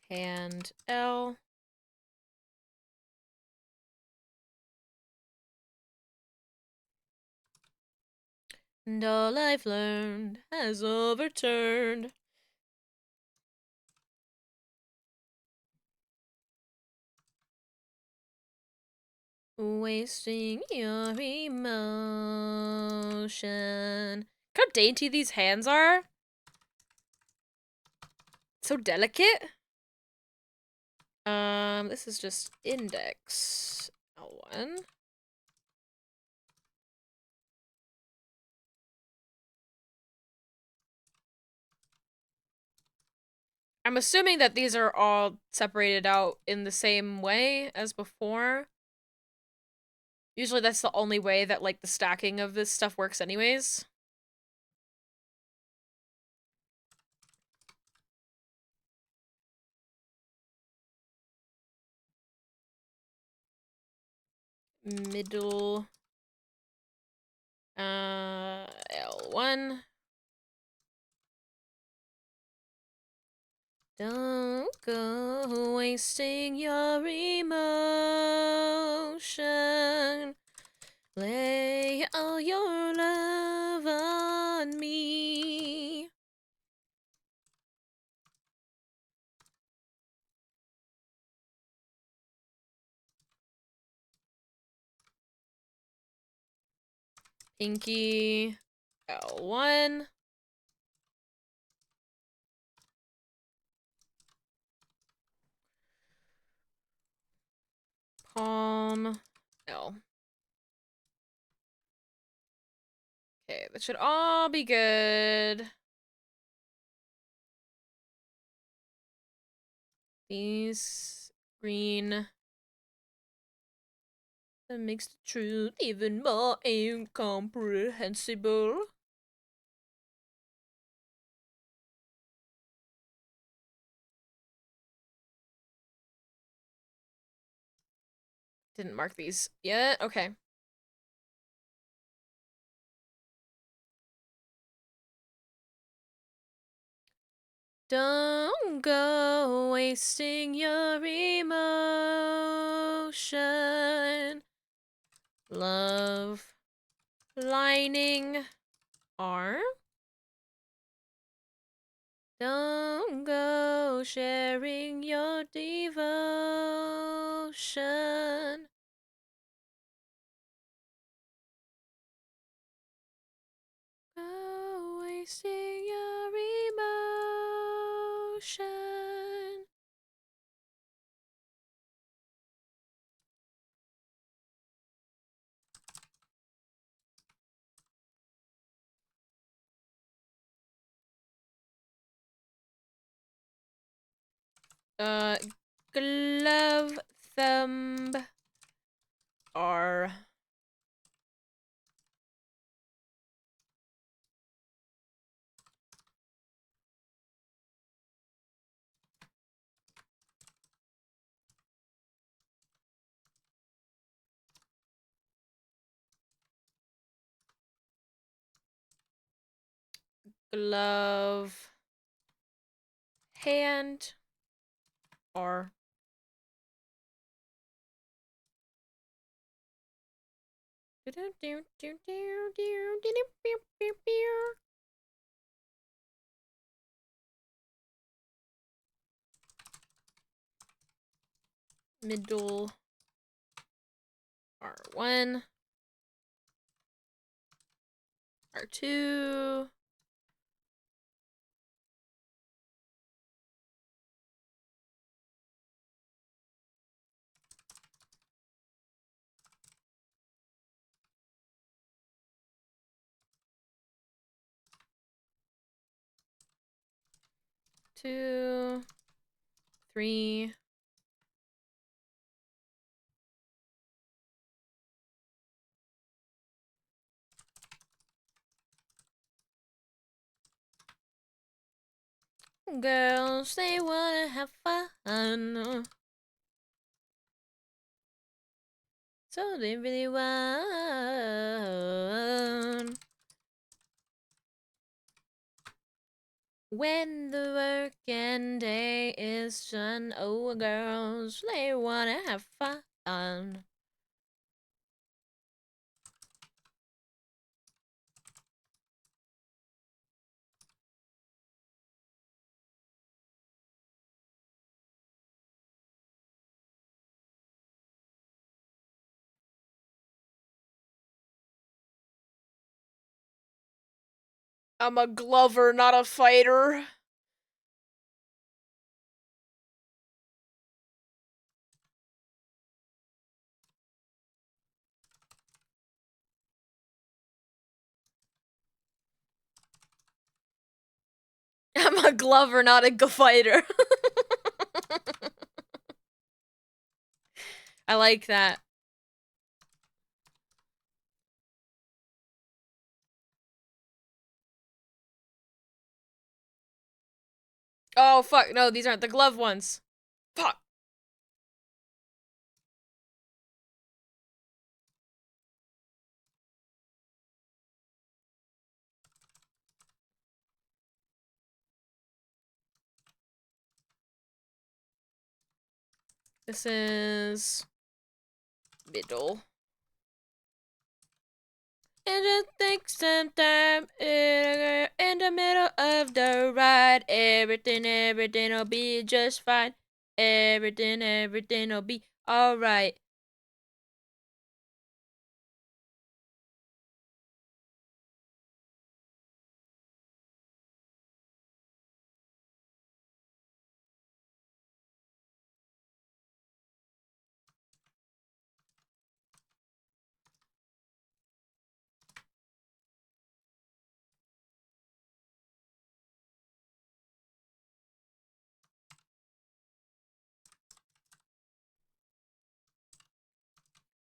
Hand L. And all I've learned has overturned. Wasting your emotion. Look how dainty these hands are. So delicate. This is just index L1. I'm assuming that these are all separated out in the same way as before. Usually that's the only way that, like, the stacking of this stuff works anyways. Middle. L1. Don't go wasting your emotion. Lay all your love on me. Pinky. L1. Palm. L. Okay, that should all be good. These green. That makes the truth even more incomprehensible. Didn't mark these yet. Okay. Don't go wasting your emotion. Love. Lining. R. Don't go sharing your devotion. Go wasting your emotion. Glove, thumb, R. glove, hand, R. Middle, R1, R2, two, three, girls, they wanna have fun. So they really want. When the working day is done, oh, girls, they wanna have fun. I'm a glover, not a fighter. I'm a glover, not a fighter. I like that. Oh, fuck. No, these aren't the glove ones. Fuck. This is middle. And it takes some time in the middle of the ride. Everything'll be just fine. Everything'll be alright.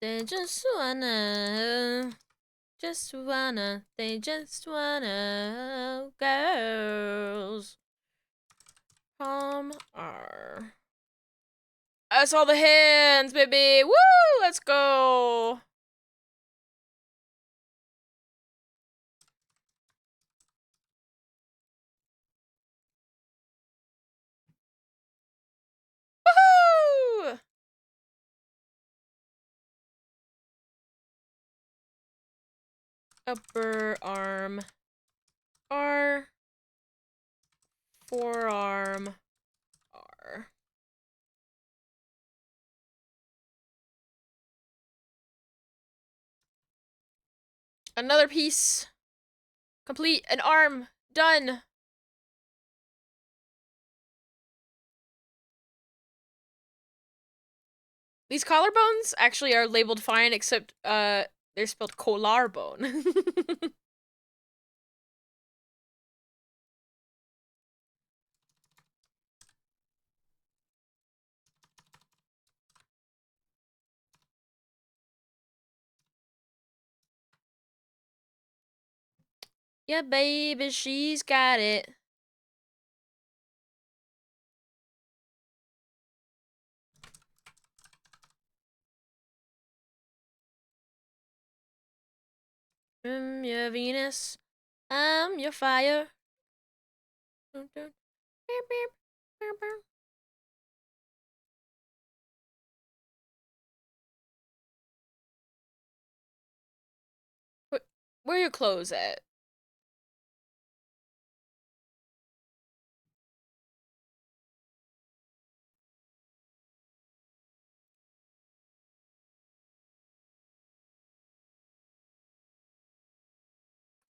They just wanna, they just wanna, girls. R. That's all the hands, baby. Woo! Let's go. Woohoo! Upper arm, R. Forearm, R. Another piece. Complete. An arm. Done. These collarbones actually are labeled fine, except they're spelled collarbone. Yeah, baby, she's got it. Your Venus, I'm your fire. Where are your clothes at?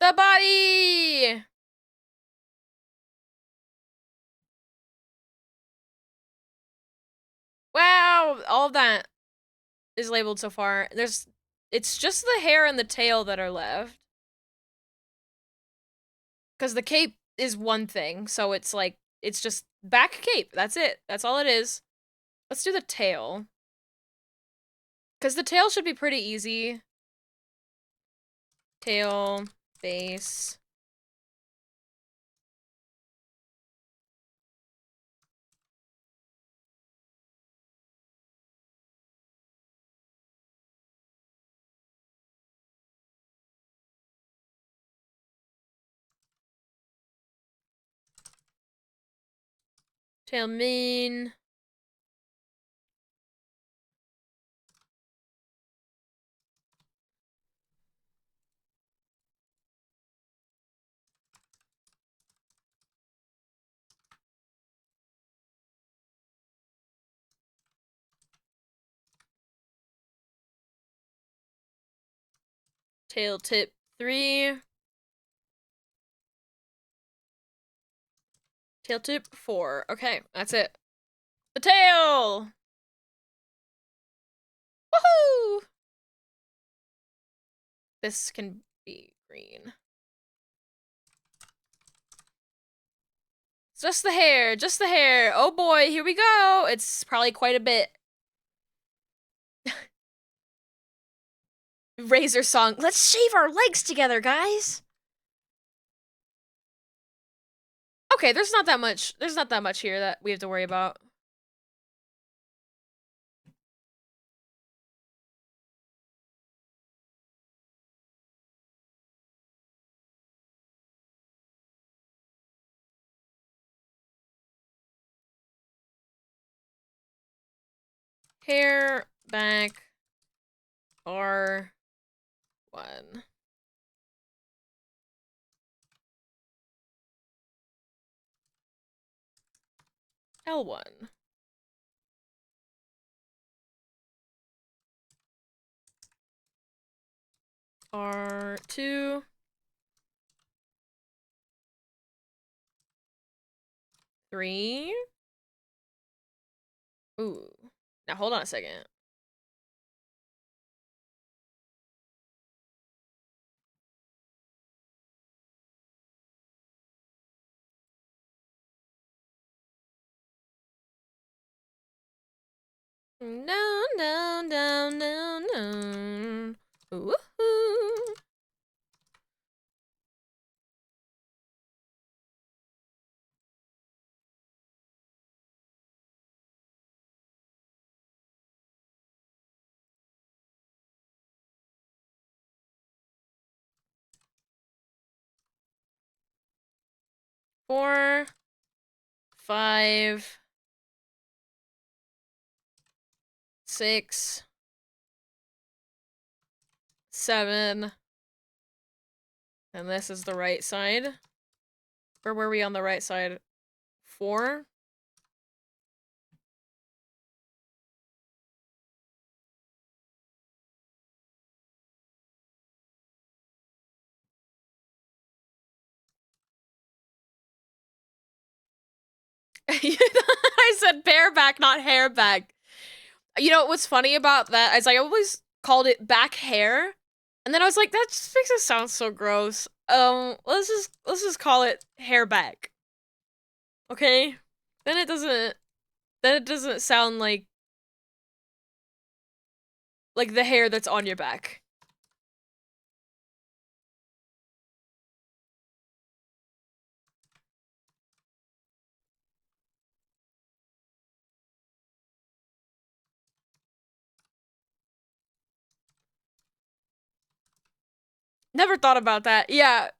The body! Wow, all of that is labeled so far. It's just the hair and the tail that are left. Because the cape is one thing, so it's like, it's just back cape. That's it. That's all it is. Let's do the tail. Because the tail should be pretty easy. Tail, base. Tail mane. Tail tip 3. Tail tip 4. Okay, that's it. The tail! Woohoo! This can be green. Just the hair, just the hair. Oh boy, here we go. It's probably quite a bit. Razor song. Let's shave our legs together, guys. Okay, there's not that much here that we have to worry about. Hair, back, R1. L1. R2. 3. Ooh. Now hold on a second. No, no, no, no, no. Woohoo. Four, 5, 6, 7, and this is the right side. Where were we on the right side? 4. I said bareback, not hairback. You know what's funny about that is I always called it back hair, and then I was like, that just makes it sound so gross. Let's just call it hairback. Okay? Then it doesn't sound like the hair that's on your back. Never thought about that. Yeah.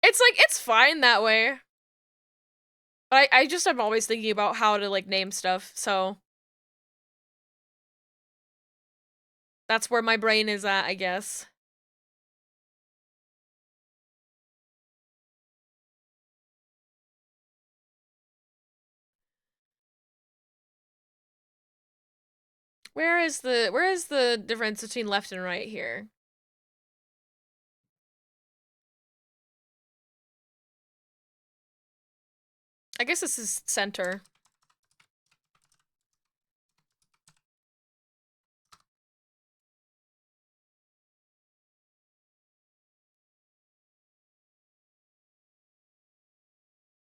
It's like, it's fine that way. But I'm always thinking about how to, like, name stuff, so that's where my brain is at, I guess. Where is the difference between left and right here? I guess this is center.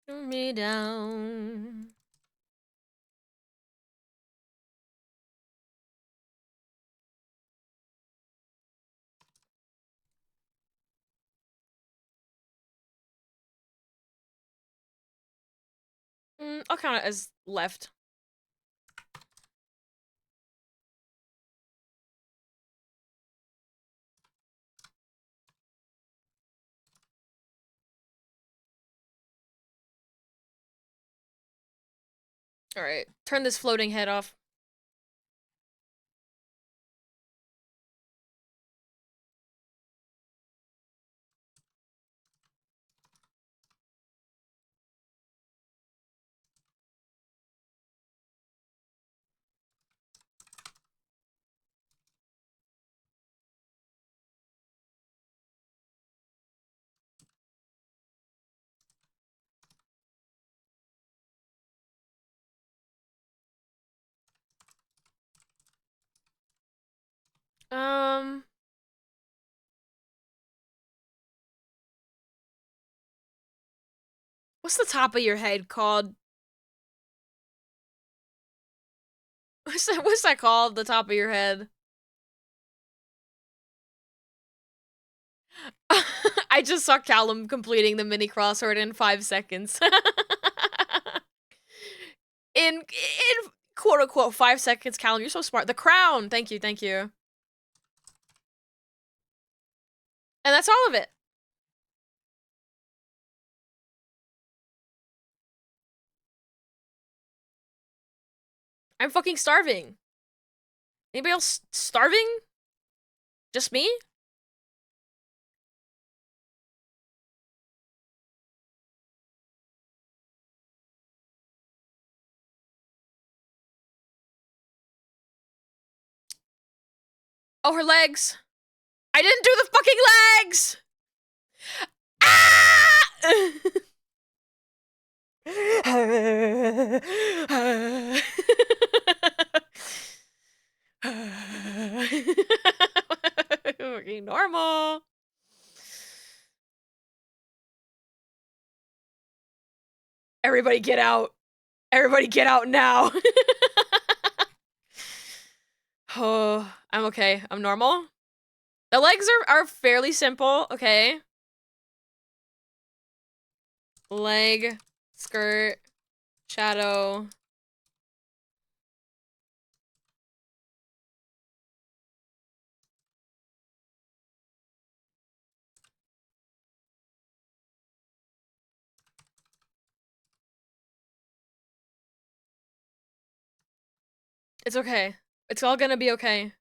Me down. I'll count it as left. Alright, turn this floating head off. Um... What's the top of your head called? What's that called? The top of your head? I just saw Callum completing the mini crossword in 5 seconds. in quote unquote 5 seconds, Callum, you're so smart. The crown! Thank you, thank you. And that's all of it. I'm fucking starving. Anybody else starving? Just me? Oh, her legs. I didn't do the fucking legs! Ah! Fucking normal. Everybody get out. Everybody get out now. Oh, I'm okay. I'm normal. The legs are fairly simple, okay? Leg, skirt, shadow. It's okay. It's all gonna be okay.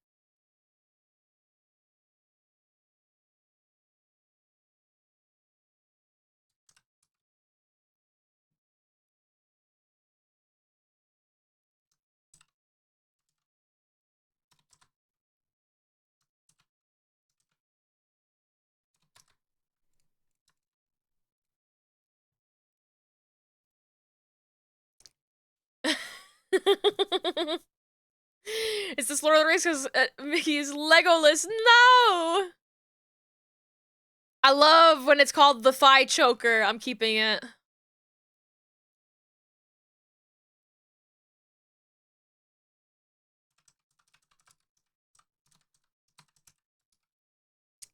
Is this Lord of the Rings because Mickey's Legolas? No! I love when it's called the thigh choker. I'm keeping it.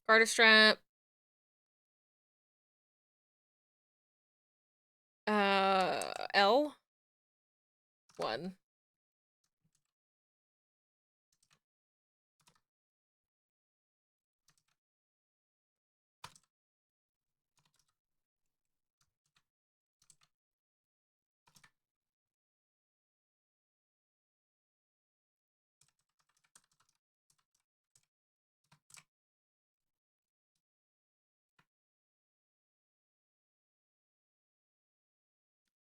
Garter strap. L? 1.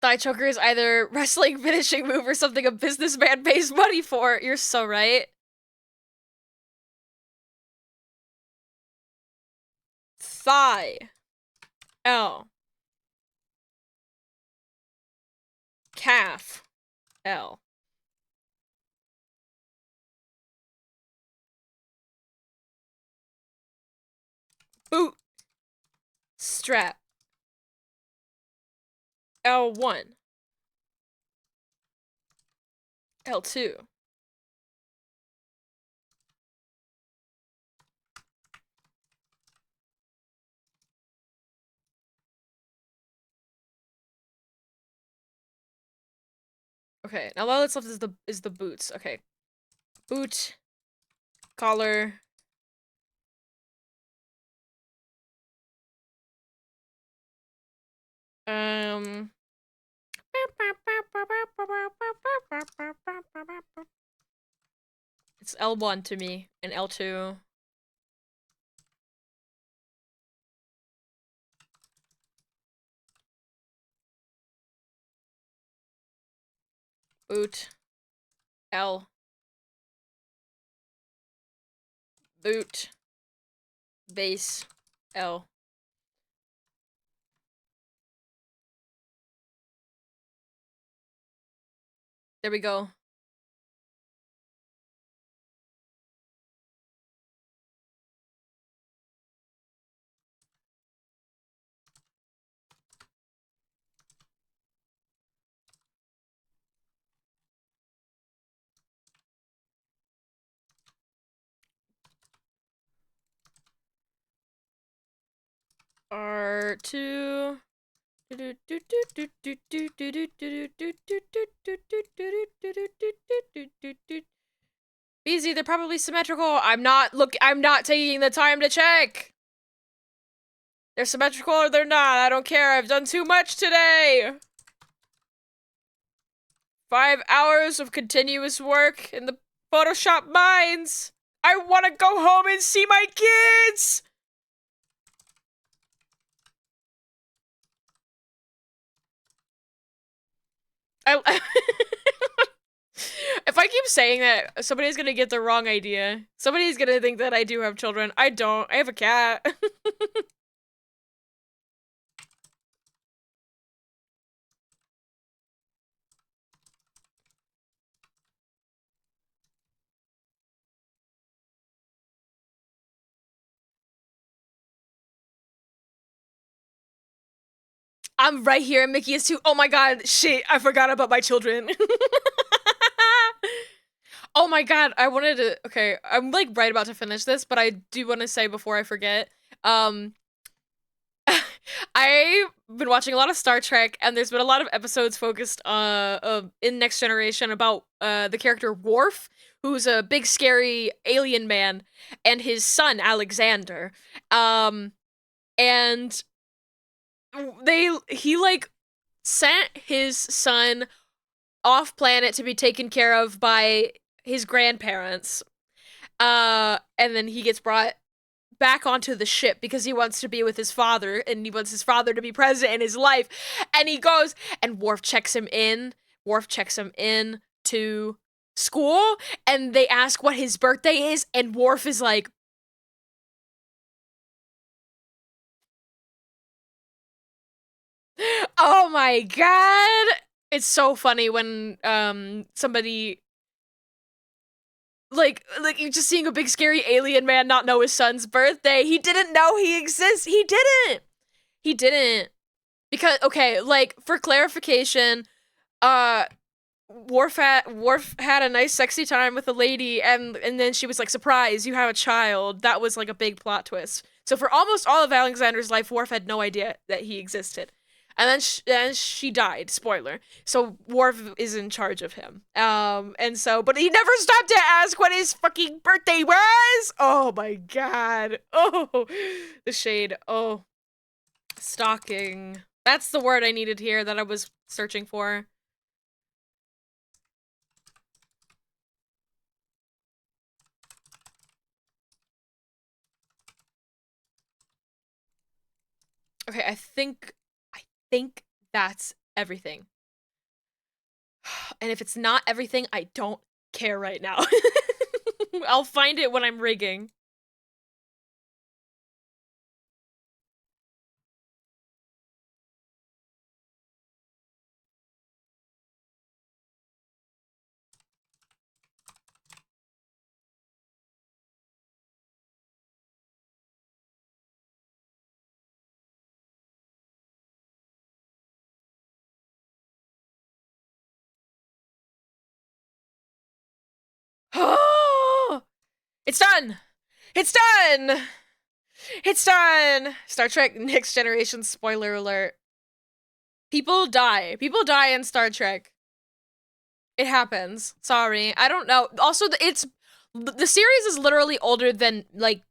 Thigh choker is either wrestling finishing move or something a businessman pays money for. You're so right. Thigh. L. Calf. L. Boot. Strap. L1. L2. Okay, now all that's left is the boots. Okay. Boot. Collar. It's L1 to me, and L2. Boot. L. Boot. Base. L. There we go. R2. Easy, they're probably symmetrical. I'm not taking the time to check. They're symmetrical or they're not. I don't care. I've done too much today. 5 hours of continuous work in the Photoshop mines. I want to go home and see my kids. If I keep saying that, somebody's gonna get the wrong idea. Somebody's gonna think that I do have children. I don't. I have a cat. I'm right here and Mickey is too. Oh my god, shit, I forgot about my children. Oh my god, I wanted to, okay, I'm like right about to finish this, but I do want to say before I forget, I've been watching a lot of Star Trek, and there's been a lot of episodes focused in Next Generation about the character Worf, who's a big scary alien man, and his son Alexander. And he like sent his son off planet to be taken care of by his grandparents. And then he gets brought back onto the ship because he wants to be with his father and he wants his father to be present in his life. And he goes and Worf checks him in. Worf checks him in to school and they ask what his birthday is and Worf is like, oh my god. It's so funny when somebody like you just seeing a big scary alien man not know his son's birthday. He didn't know he exists. He didn't. He didn't. Because okay, like for clarification, uh Worf had a nice sexy time with a lady and then she was like, surprise, you have a child. That was like a big plot twist. So for almost all of Alexander's life, Worf had no idea that he existed. And then she died, spoiler. So Worf is in charge of him. And so but he never stopped to ask what his fucking birthday was. Oh my god. Oh, the shade. Oh, stalking. That's the word I needed here that I was searching for. Okay, I think that's everything. And if it's not everything, I don't care right now. I'll find it when I'm rigging. It's done! It's done! It's done! Star Trek Next Generation spoiler alert. People die. People die in Star Trek. It happens. Sorry. I don't know. Also, the series is literally older than, like,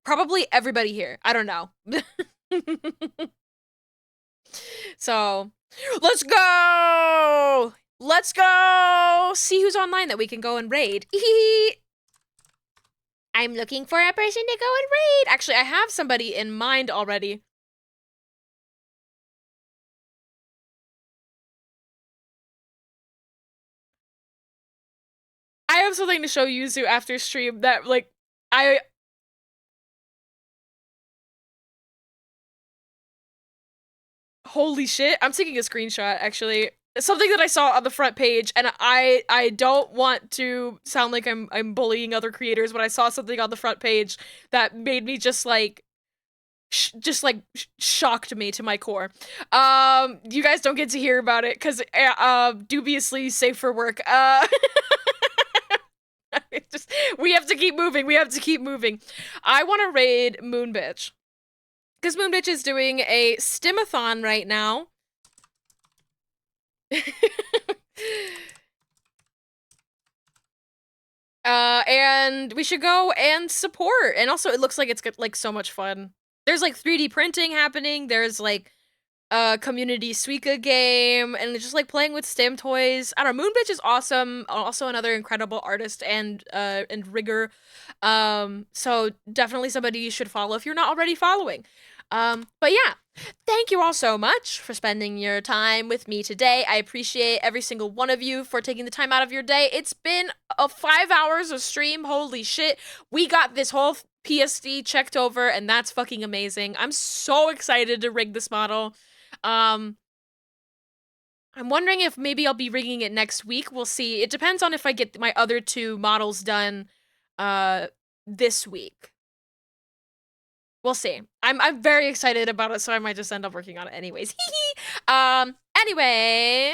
probably everybody here. I don't know. So, let's go! Let's go! See who's online that we can go and raid. I'm looking for a person to go and raid. Actually, I have somebody in mind already. I have something to show Yuzu after stream that, like, holy shit. I'm taking a screenshot, actually. It's something that I saw on the front page, and I don't want to sound like I'm bullying other creators, but I saw something on the front page that made me just like shocked me to my core. You guys don't get to hear about it because dubiously safe for work. We have to keep moving. We have to keep moving. I want to raid Moon Bitch because Moon Bitch is doing a stimathon right now. And we should go and support. And also, it looks like it's like so much fun. There's like 3D printing happening. There's like a community Suika game, and just like playing with STEM toys. I don't know. Moon Bitch is awesome. Also, another incredible artist and rigger. So definitely somebody you should follow if you're not already following. But yeah, thank you all so much for spending your time with me today. I appreciate every single one of you for taking the time out of your day. It's been 5 hours of stream. Holy shit. We got this whole PSD checked over, and that's fucking amazing. I'm so excited to rig this model. I'm wondering if maybe I'll be rigging it next week. We'll see. It depends on if I get my other 2 models done this week. We'll see. I'm very excited about it, so I might just end up working on it anyways. Anyways,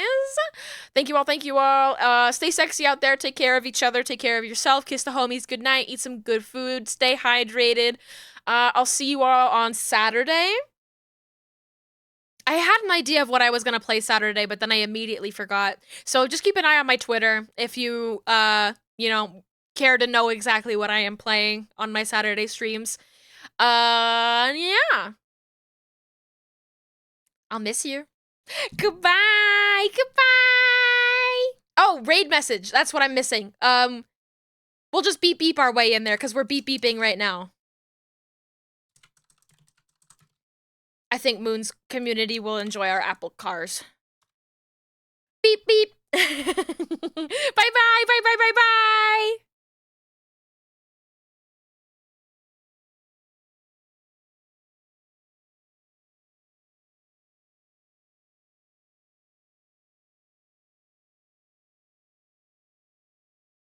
thank you all. Stay sexy out there. Take care of each other. Take care of yourself. Kiss the homies. Good night. Eat some good food. Stay hydrated. I'll see you all on Saturday. I had an idea of what I was gonna play Saturday, but then I immediately forgot. So just keep an eye on my Twitter if you, you know, care to know exactly what I am playing on my Saturday streams. Yeah. I'll miss you. Goodbye. Goodbye. Oh, raid message. That's what I'm missing. We'll just beep beep our way in there because we're beep beeping right now. I think Moon's community will enjoy our Apple cars. Beep beep. Bye bye. Bye bye. Bye bye.